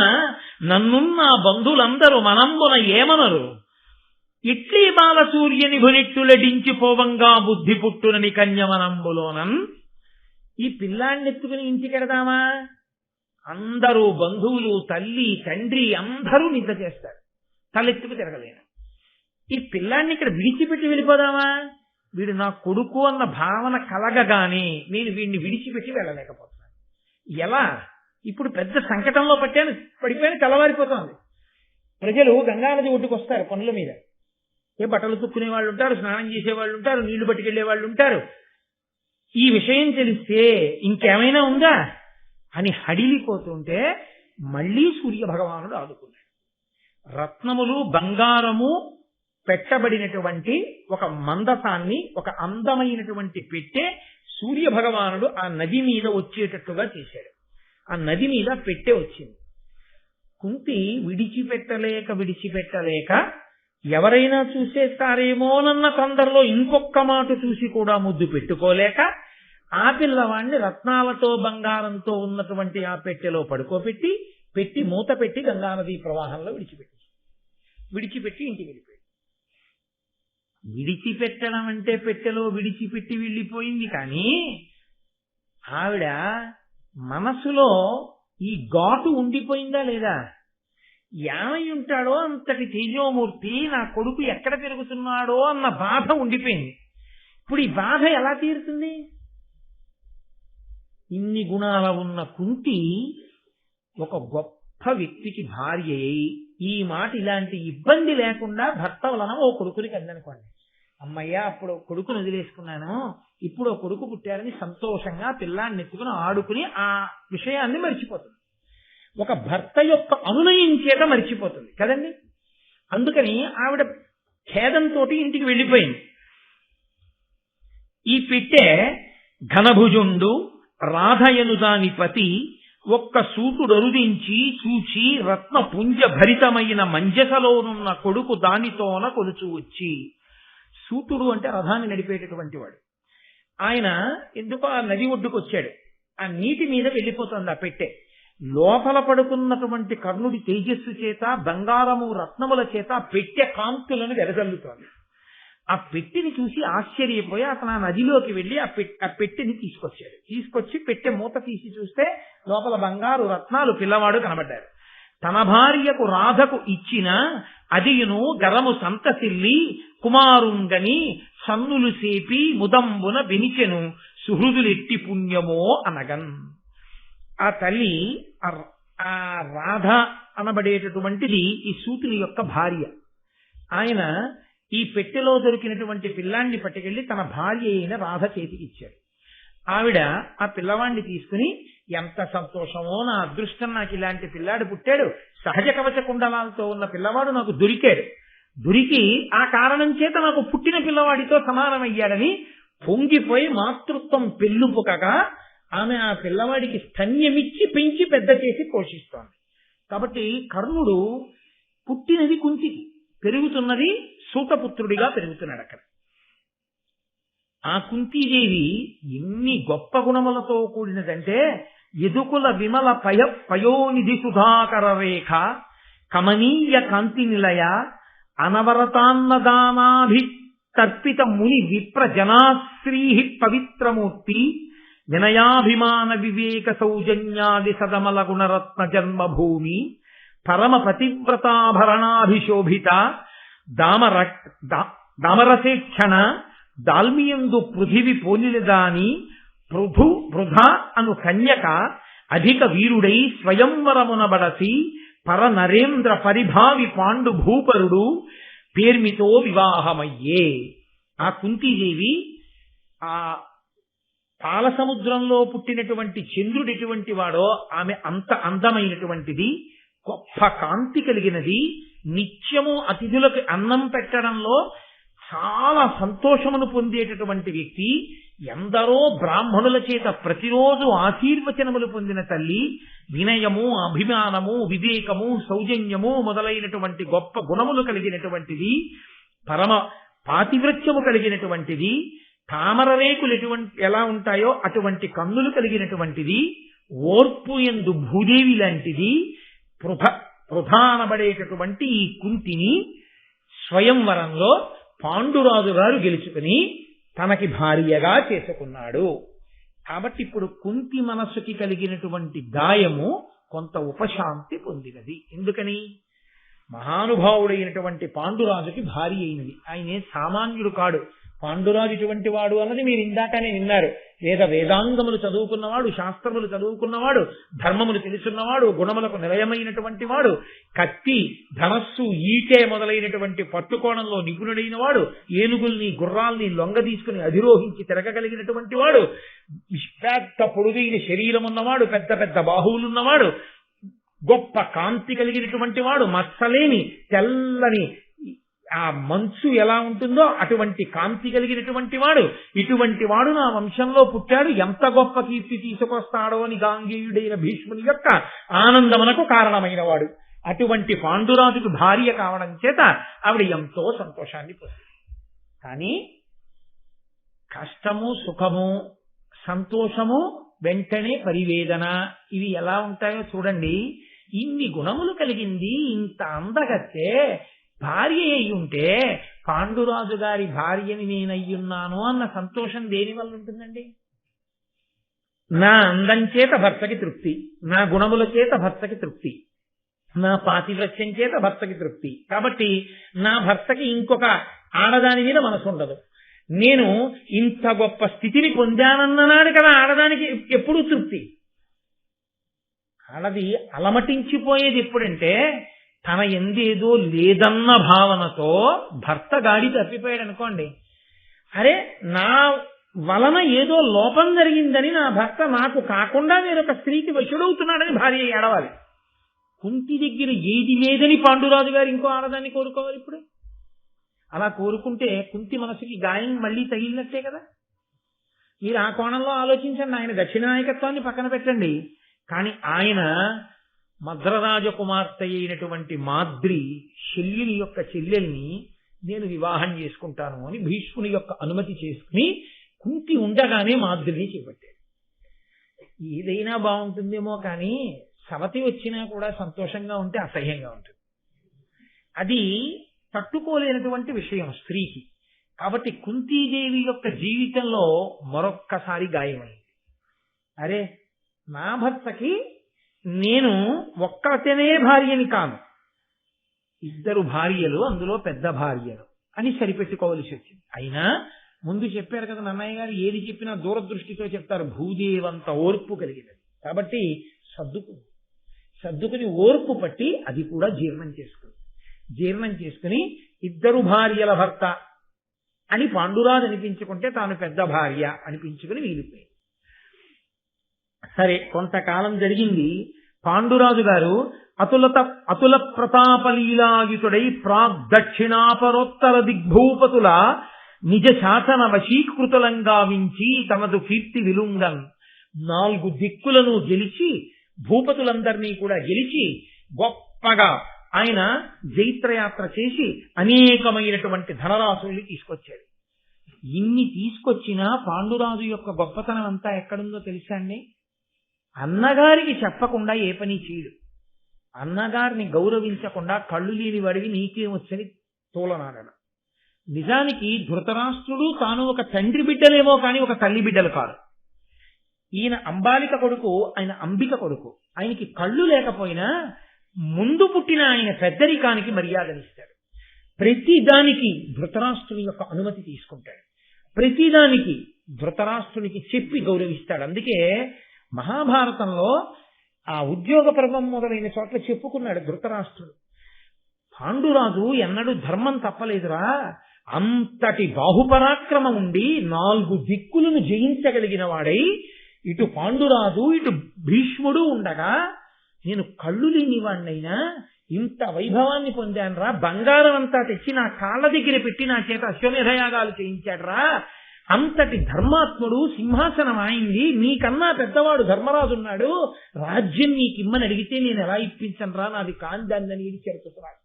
నన్నున్న బంధువులందరూ మనంబున ఏమనరు? ఇట్లీ బాల సూర్యని భునెట్టులడించిపోవంగా బుద్ధి పుట్టునని కన్యమనంబులోనన్. ఈ పిల్లాన్నెత్తుకుని ఇంటికెడదామా? అందరూ బంధువులు, తల్లి, తండ్రి అందరూ నిద్ర చేస్తారు, తలెత్తుకు తిరగలేను. ఈ పిల్లాన్ని ఇక్కడ విడిచిపెట్టి వెళ్ళిపోదామా? వీడు నా కొడుకు అన్న భావన కలగగానే నేను వీడిని విడిచిపెట్టి వెళ్ళలేకపోతున్నాను. ఎలా? ఇప్పుడు పెద్ద సంకటంలో పడిపోయాను, తెల్లవారిపోతుంది. ప్రజలు గంగానది ఒడ్డుకు వస్తారు పనుల మీద. బట్టలు తుక్కునే వాళ్ళు ఉంటారు, స్నానం చేసేవాళ్ళు ఉంటారు, నీళ్లు పట్టుకెళ్లే వాళ్ళు ఉంటారు. ఈ విషయం తెలిస్తే ఇంకేమైనా ఉందా అని హడిలిపోతుంటే మళ్లీ సూర్య భగవానుడు ఆదుకున్నాడు. రత్నములు, బంగారము పెట్టబడినటువంటి ఒక మందసాన్ని, ఒక అందమైనటువంటి పెట్టె సూర్య భగవానుడు ఆ నది మీద వచ్చేటట్టుగా చేశాడు. ఆ నది మీద పెట్టె వచ్చింది. కుంతి విడిచిపెట్టలేక ఎవరైనా చూసేస్తారేమోనన్న తొందరలో ఇంకొక్క మాట చూసి కూడా ముద్దు పెట్టుకోలేక ఆ పిల్లవాణ్ణి రత్నాలతో బంగారంతో ఉన్నటువంటి ఆ పెట్టెలో పెట్టి మూత పెట్టి గంగానదీ ప్రవాహంలో విడిచిపెట్టి ఇంటికి వెళ్ళిపోయాడు. విడిచిపెట్టడం అంటే పెట్టెలో విడిచిపెట్టి వెళ్ళిపోయింది, కానీ ఆవిడ మనసులో ఈ ఘాటు ఉండిపోయిందా లేదా? ఏమై ఉంటాడో అంతటి తేజోమూర్తి నా కొడుకు ఎక్కడ పెరుగుతున్నాడో అన్న బాధ ఉండిపోయింది. ఇప్పుడు ఈ బాధ ఎలా తీరుతుంది? ఇన్ని గుణాల ఉన్న కుంతి ఒక గొప్ప వ్యక్తికి భార్య అయి ఈ మాట ఇలాంటి ఇబ్బంది లేకుండా భర్త వలన ఓ కొడుకుని కందనుకోండి, అమ్మయ్య అప్పుడు కొడుకును వదిలేసుకున్నాను, ఇప్పుడు ఓ కొడుకు పుట్టారని సంతోషంగా పిల్లాన్ని ఎత్తుకుని ఆడుకుని ఆ విషయాన్ని మర్చిపోతుంది. ఒక భర్త యొక్క అనునయం చేత మర్చిపోతుంది కదండి. అందుకని ఆవిడ ఖేదంతో ఇంటికి వెళ్ళిపోయింది. ఈ పెట్టె ఘనభుజుండు రాధయను దాని పతి ఒక్క సూతుడరుదించి చూచి రత్న పుంజ భరితమైన మంజసలోనున్న కొడుకు దానితోన కొలుచు వచ్చి. సూతుడు అంటే రథాన్ని నడిపేటటువంటి వాడు. ఆయన ఎందుకో ఆ నది ఒడ్డుకు వచ్చాడు. ఆ నీటి మీద వెళ్ళిపోతుంది ఆ పెట్టె. లోపల పడుకున్నటువంటి కర్ణుడి తేజస్సు చేత, బంగారము రత్నముల చేత పెట్టె కాంతులను వెదజల్లుతోంది. ఆ పెట్టెని చూసి ఆశ్చర్యపోయి అతను ఆ నదిలోకి వెళ్లి ఆ పెట్టెని తీసుకొచ్చి పెట్టె మూత తీసి చూస్తే లోపల బంగారు రత్నాలు పిల్లవాడు కనబడ్డారు. తన భార్యకు రాధకు ఇచ్చిన అదియును గరము సంతసిల్లి కుమారుంగని సన్నులు సేపి ముదంబున బెనిచెను సుహృదులెట్టి పుణ్యమో అనగన్. ఆ తల్లి ఆ రాధ అనబడేటటువంటిది ఈ సూతుని యొక్క భార్య. ఆయన ఈ పెట్టెలో దొరికినటువంటి పిల్లాన్ని పట్టుకెళ్లి తన భార్య అయిన రాధ చేతికి ఇచ్చాడు. ఆవిడ ఆ పిల్లవాడిని తీసుకుని ఎంత సంతోషమో, నా అదృష్టం, నాకు ఇలాంటి పిల్లాడు పుట్టాడు, సహజ కవచ కుండలాలతో ఉన్న పిల్లవాడు నాకు దొరికి ఆ కారణం చేత నాకు పుట్టిన పిల్లవాడితో సమానమయ్యాడని పొంగిపోయి మాతృత్వం పెళ్ళుపుకగా ఆమె ఆ పిల్లవాడికి స్తన్యమిచ్చి పెంచి పెద్ద చేసి పోషిస్తోంది. కాబట్టి కర్ణుడు పుట్టినది కుంతికి, పెరుగుతున్నది సూతపుత్రుడిగా పెరుగుతున్నాడు అక్కడ. ఆ కుంతీదేవి ఎన్ని గొప్ప గుణములతో కూడినదంటే, యదుకుల విమల పయోనిధి సుధాకర రేఖ కమనీయ కాంతి నిలయ అనవరతాన్నదానాభి తర్పిత ముని విప్ర జనాశ్రీ పవిత్రమూర్తి వినయాభిమాన వివేక సౌజన్యాది సదమల గుణరత్న జన్మభూమి పరమ పతివ్రతాభరణాభిశోభిత దామరసేక్షణ దాల్మియందు పృథివి పోలినదాని పృథ అను కన్యక అధిక వీరుడై స్వయంవరమునబడసి పర నరేంద్ర పరిభావి పాండు భూపరుడు పేర్మితో వివాహమయ్యే. ఆ కుంతీదేవి ఆ పాల సముద్రంలో పుట్టినటువంటి చంద్రుడు ఎటువంటి వాడో ఆమె అంత అందమైనటువంటిది, గొప్ప కాంతి కలిగినది, నిత్యము అతిథులకు అన్నం పెట్టడంలో చాలా సంతోషమును పొందేటటువంటి వ్యక్తి, ఎందరో బ్రాహ్మణుల చేత ప్రతిరోజు ఆశీర్వచనములు పొందిన తల్లి, వినయము, అభిమానము, వివేకము, సౌజన్యము మొదలైనటువంటి గొప్ప గుణములు కలిగినటువంటిది, పరమ పాతివ్రత్యము కలిగినటువంటిది, తామర రేకులు ఎలా ఉంటాయో అటువంటి కన్నులు కలిగినటువంటిది, ఓర్పు యందు భూదేవి లాంటిది, ప్రధానబడేటటువంటి ఈ కుంతిని స్వయంవరంలో పాండురాజు గారు గెలుచుకుని తనకి భార్యగా చేసుకున్నాడు. కాబట్టి ఇప్పుడు కుంతి మనస్సుకి కలిగినటువంటి గాయము కొంత ఉపశాంతి పొందినది. ఎందుకని? మహానుభావుడైనటువంటి పాండురాజుకి భార్య అయినది. ఆయనే సామాన్యుడు కాడు. పాండురాజు ఇటువంటి వాడు అన్నది మీరు ఇందాకనే విన్నారు. వేదాంగములు చదువుకున్నవాడు, శాస్త్రములు చదువుకున్నవాడు, ధర్మములు తెలుసున్నవాడు, గుణములకు నిలయమైనటువంటి వాడు, కత్తి, ధనస్సు, ఈటే మొదలైనటువంటి పట్టుకోణంలో నిపుణుడైన వాడు, ఏనుగుల్ని గుర్రాల్ని లొంగ తీసుకుని అధిరోహించి తిరగగలిగినటువంటి వాడు, పెద్ద పొడుగైన శరీరం ఉన్నవాడు, పెద్ద పెద్ద బాహువులున్నవాడు, గొప్ప కాంతి కలిగినటువంటి వాడు, మచ్చలేని తెల్లని ఆ మంచు ఎలా ఉంటుందో అటువంటి కాంతి కలిగినటువంటి వాడు, ఇటువంటి వాడు నా వంశంలో పుట్టాడు, ఎంత గొప్ప కీర్తి తీసుకొస్తాడో అని గాంగేయుడైన భీష్ముని యొక్క ఆనందమునకు కారణమైన వాడు. అటువంటి పాండురాజుకు భార్య కావడం చేత ఆవిడ ఎంతో సంతోషాన్ని పొందింది. కానీ కష్టము, సుఖము, సంతోషము, వెంటనే పరివేదన, ఇవి ఎలా ఉంటాయో చూడండి. ఇన్ని గుణములు కలిగింది, ఇంత అందగత్తే భార్య అయి ఉంటే పాండురాజు గారి భార్యని నేనయ్యున్నాను అన్న సంతోషం దేని వల్ల ఉంటుందండి? నా అందం చేత భర్తకి తృప్తి, నా గుణముల చేత భర్తకి తృప్తి, నా పాతివ్రత్యం చేత భర్తకి తృప్తి. కాబట్టి నా భర్తకి ఇంకొక ఆడదాని మీద మనసు ఉండదు. నేను ఇంత గొప్ప స్థితిని పొందానన్ననాడు కదా ఆడదానికి ఎప్పుడూ తృప్తి. ఆడది అలమటించిపోయేది ఎప్పుడంటే తన ఎందేదో లేదన్న భావనతో భర్త గాడి తప్పిపోయాడు అనుకోండి, అరే నా వలన ఏదో లోపం జరిగిందని నా భర్త నాకు కాకుండా వేరొక స్త్రీకి వశుడవుతున్నాడని భార్య ఏడవాలి. కుంతి దగ్గర ఏది లేదని పాండురాజు గారు ఇంకో ఆడదాన్ని కోరుకోవాలి. ఇప్పుడు అలా కోరుకుంటే కుంతి మనసుకి గాయం మళ్ళీ తగిలినట్టే కదా. మీరు ఆ కోణంలో ఆలోచించండి. ఆయన దక్షిణాయకత్వాన్ని పక్కన పెట్టండి, కానీ ఆయన మద్రరాజకుమార్తె అయినటువంటి మాద్రి శల్యుని యొక్క చెల్లెల్ని నేను వివాహం చేసుకుంటాను అని భీష్ముని యొక్క అనుమతి చేసుకుని కుంతి ఉండగానే మాద్రిని చేపట్టాడు. ఏదైనా బాగుంటుందేమో కానీ సవతి వచ్చినా కూడా సంతోషంగా ఉంటే అసహ్యంగా ఉంటుంది. అది తట్టుకోలేనటువంటి విషయం స్త్రీకి. కాబట్టి కుంతీదేవి యొక్క జీవితంలో మరొక్కసారి గాయమైంది. అరే నా భర్తకి నేను ఒక్కతనే భార్యని కాను, ఇద్దరు భార్యలు, అందులో పెద్ద భార్యలు అని సరిపెట్టుకోవలసి వచ్చింది. అయినా ముందు చెప్పారు కదా నన్నయ్య గారు, ఏది చెప్పినా దూరదృష్టితో చెప్తారు. భూదేవంత ఓర్పు కలిగినది. కాబట్టి సర్దుకుని ఓర్పు పట్టి అది కూడా జీర్ణం చేసుకుని ఇద్దరు భార్యల భర్త అని పాండురాజు అనిపించుకుంటే తాను పెద్ద భార్య అనిపించుకుని వీలిపోయింది. సరే, కొంతకాలం జరిగింది. పాండురాజు గారు అతుల ప్రతాపలీలాయుతుడై ప్రాగ్దక్షిణాపరోత్తర దిగ్భూపతుల నిజ శాసన వశీకృతులంగావించి తమదు కీర్తి విలుంగన్ 4 దిక్కులను గెలిచి భూపతులందరినీ కూడా గెలిచి గొప్పగా ఆయన జైత్రయాత్ర చేసి అనేకమైనటువంటి ధనరాశుల్ని తీసుకొచ్చాడు. ఇన్ని తీసుకొచ్చినా పాండురాజు యొక్క గొప్పతనం అంతా ఎక్కడుందో తెలుసా అండి? అన్నగారికి చెప్పకుండా ఏ పని చేయడు. అన్నగారిని గౌరవించకుండా కళ్ళు లేని వాడివి నీకేమొచ్చని తోలనాడను. నిజానికి ధృతరాష్ట్రుడు తాను ఒక తండ్రి బిడ్డలేమో కానీ ఒక తల్లి బిడ్డలు కాదు. ఈయన అంబాలిక కొడుకు, ఆయన అంబిక కొడుకు. ఆయనకి కళ్ళు లేకపోయినా ముందు పుట్టిన ఆయన పెద్దరికానికి మర్యాదనిస్తాడు. ప్రతిదానికి ధృతరాష్ట్రుని యొక్క అనుమతి తీసుకుంటాడు. ప్రతిదానికి ధృతరాష్ట్రునికి చెప్పి గౌరవిస్తాడు. అందుకే మహాభారతంలో ఆ ఉద్యోగ పర్వం మొదలైన చోట్ల చెప్పుకున్నాడు ధృతరాష్ట్రుడు, పాండురాజు ఎన్నడూ ధర్మం తప్పలేదురా, అంతటి బాహుపరాక్రమం ఉండి 4 దిక్కులను జయించగలిగిన వాడై ఇటు పాండురాజు ఇటు భీష్ముడు ఉండగా నేను కళ్ళు లేని వాడినైనా ఇంత వైభవాన్ని పొందానురా, బంగారం అంతా తెచ్చి నా కాళ్ళ దగ్గర పెట్టి నా చేత అశ్వమేధయాగాలు చేయించాడురా, అంతటి ధర్మాత్ముడు, సింహాసనం అయింది, నీకన్నా పెద్దవాడు ధర్మరాజు ఉన్నాడు, రాజ్యం నీకిమ్మని అడిగితే నేను ఎలా ఇప్పించనురా, నాది కాందాన్ని చెరుకుతున్నాడు.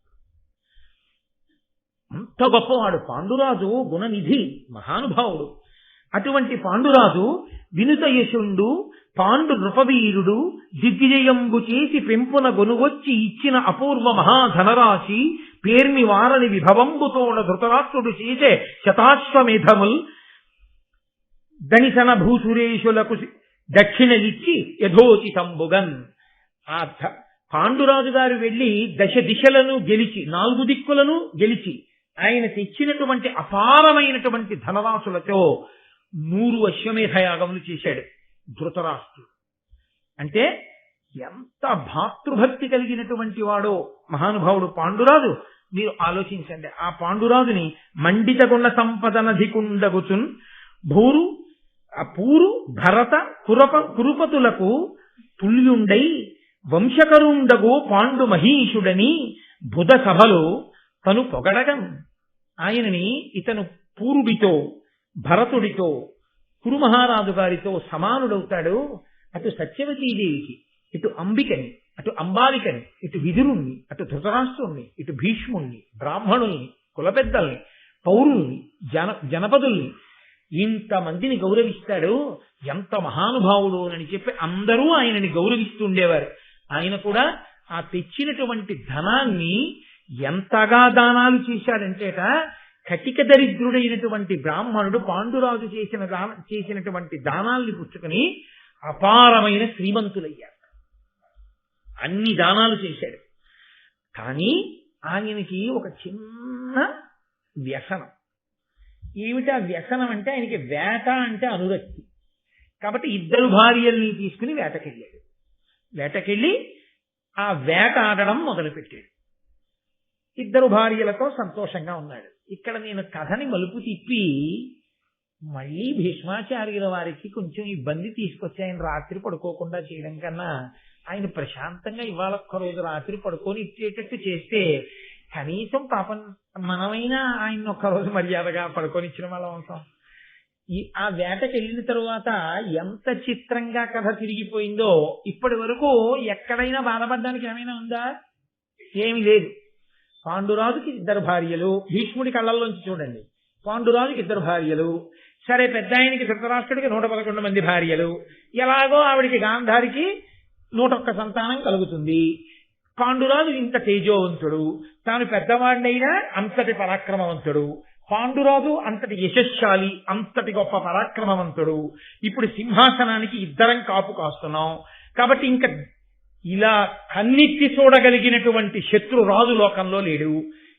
అంత గొప్పవాడు పాండురాజు, గుణనిధి, మహానుభావుడు. అటువంటి పాండురాజు వినుత యశుండు, పాండు నృపవీరుడు, దిగ్విజయంబు చేసి పెంపున గొనుగొచ్చి ఇచ్చిన అపూర్వ మహాధనరాశి పేర్మి వారని విభవంబుతోడ ధృతరాష్ట్రుడు చేసే శతాశ్వమేధముల్ దనిసన భూసురేషులకు దక్షిణలిచ్చి యథోచితంబుగన్. ఆ పాండురాజు గారు వెళ్లి దశ దిశలను గెలిచి 4 దిక్కులను గెలిచి ఆయన తెచ్చినటువంటి అపారమైనటువంటి ధనరాశులతో 100 అశ్వమేధయాగములు చేశాడు ధృతరాష్ట్రుడు. అంటే ఎంత భాతృభక్తి కలిగినటువంటి వాడో మహానుభావుడు పాండురాజు. మీరు ఆలోచించండి, ఆ పాండురాజుని మండితగుణ సంపదనధికుండగుచున్ పూరు భరత కురుపతులకు తుల్యుండై వంశకరుండగు పాండు మహీషుడని బుధ సభలో తను పొగడగం. ఆయనని ఇతను పూరుడితో, భరతుడితో, కురుమహారాజు గారితో సమానుడవుతాడు. అటు సత్యవతీదేవికి, ఇటు అంబికని, అటు అంబాలికని, ఇటు విదురుణ్ణి, అటు ధృతరాష్ట్రుణ్ణి, ఇటు భీష్ముణ్ణి, బ్రాహ్మణుల్ని, కులపెద్దల్ని, పౌరుల్ని, జనపదుల్ని, ఇంతమందిని గౌరవిస్తాడు. ఎంత మహానుభావుడు అని చెప్పి అందరూ ఆయనని గౌరవిస్తుండేవారు. ఆయన కూడా ఆ తెచ్చినటువంటి ధనాన్ని ఎంతగా దానాలు చేశాడంటేట, కటిక దరిద్రుడైనటువంటి బ్రాహ్మణుడు పాండురాజు చేసినటువంటి దానాల్ని పుచ్చుకొని అపారమైన శ్రీమంతులయ్యారు. అన్ని దానాలు చేశాడు. కానీ ఆయనకి ఒక చిన్న వ్యసనం. ఏమిటా వ్యసనం అంటే, ఆయనకి వేట అంటే అనురక్తి. కాబట్టి 2 భార్యల్ని తీసుకుని వేటకెళ్ళాడు. వేటకెళ్ళి ఆ వేట ఆడడం మొదలుపెట్టాడు. 2 భార్యలతో సంతోషంగా ఉన్నాడు. ఇక్కడ నేను కథని మలుపు తిప్పి మళ్ళీ భీష్మాచార్యుల వారికి కొంచెం ఇబ్బంది తీసుకొచ్చి ఆయన రాత్రి పడుకోకుండా చేయడం కన్నా ఆయన ప్రశాంతంగా ఇవాళ ఒక్కరోజు రాత్రి పడుకొని ఇచ్చేటట్టు చేస్తే కనీసం పాపం మనమైనా ఆయన ఒక్కరోజు మర్యాదగా పడుకొనిచ్చిన వాళ్ళం అవుతాం. ఆ వేటకి వెళ్ళిన తరువాత ఎంత చిత్రంగా కథ తిరిగిపోయిందో. ఇప్పటి వరకు ఎక్కడైనా బాధపడడానికి ఏమైనా ఉందా? ఏమి లేదు. పాండురాజుకి 2 భార్యలు, భీష్ముడి కళ్ళల్లోంచి చూడండి, పాండురాజుకి 2 భార్యలు, సరే పెద్ద ఆయనకి ధృతరాష్ట్రుడికి 111 మంది భార్యలు, ఎలాగో ఆవిడికి గాంధారికి 101 సంతానం కలుగుతుంది. పాండురాజు ఇంత తేజోవంతుడు, తాను పెద్దవాడినైనా అంతటి పరాక్రమవంతుడు. పాండురాజు అంతటి యశస్శాలి, అంతటి గొప్ప పరాక్రమవంతుడు. ఇప్పుడు సింహాసనానికి 2 కాపు కాస్తున్నాం. కాబట్టి ఇంకా ఇలా కన్నెత్తి చూడగలిగినటువంటి శత్రురాజు లోకంలో లేడు.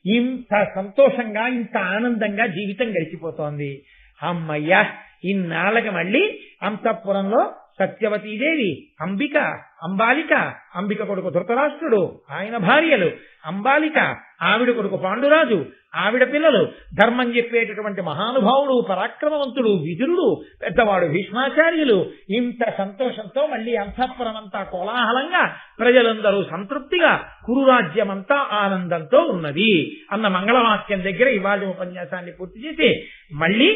ఇంత సంతోషంగా, ఇంత ఆనందంగా జీవితం గడిచిపోతోంది. అమ్మయ్యా, ఇన్నాళ్ళకి మళ్ళీ అంతఃపురంలో సత్యవతీదేవి, అంబిక, అంబాలిక, అంబిక కొడుకు ధృతరాష్ట్రుడు, ఆయన భార్యలు, అంబాలిక, ఆవిడ కొడుకు పాండురాజు, ఆవిడ పిల్లలు, ధర్మం చెప్పేటటువంటి మహానుభావుడు, పరాక్రమవంతుడు విదురుడు, పెద్దవాడు భీష్మాచార్యులు. ఇంత సంతోషంతో మళ్ళీ అంతఃపురం అంతా కోలాహలంగా, ప్రజలందరూ సంతృప్తిగా, కురురాజ్యమంతా ఆనందంతో ఉన్నది అన్న మంగళవాక్యం దగ్గర ఇవాళ ఉపన్యాసాన్ని పూర్తి చేసి మళ్ళీ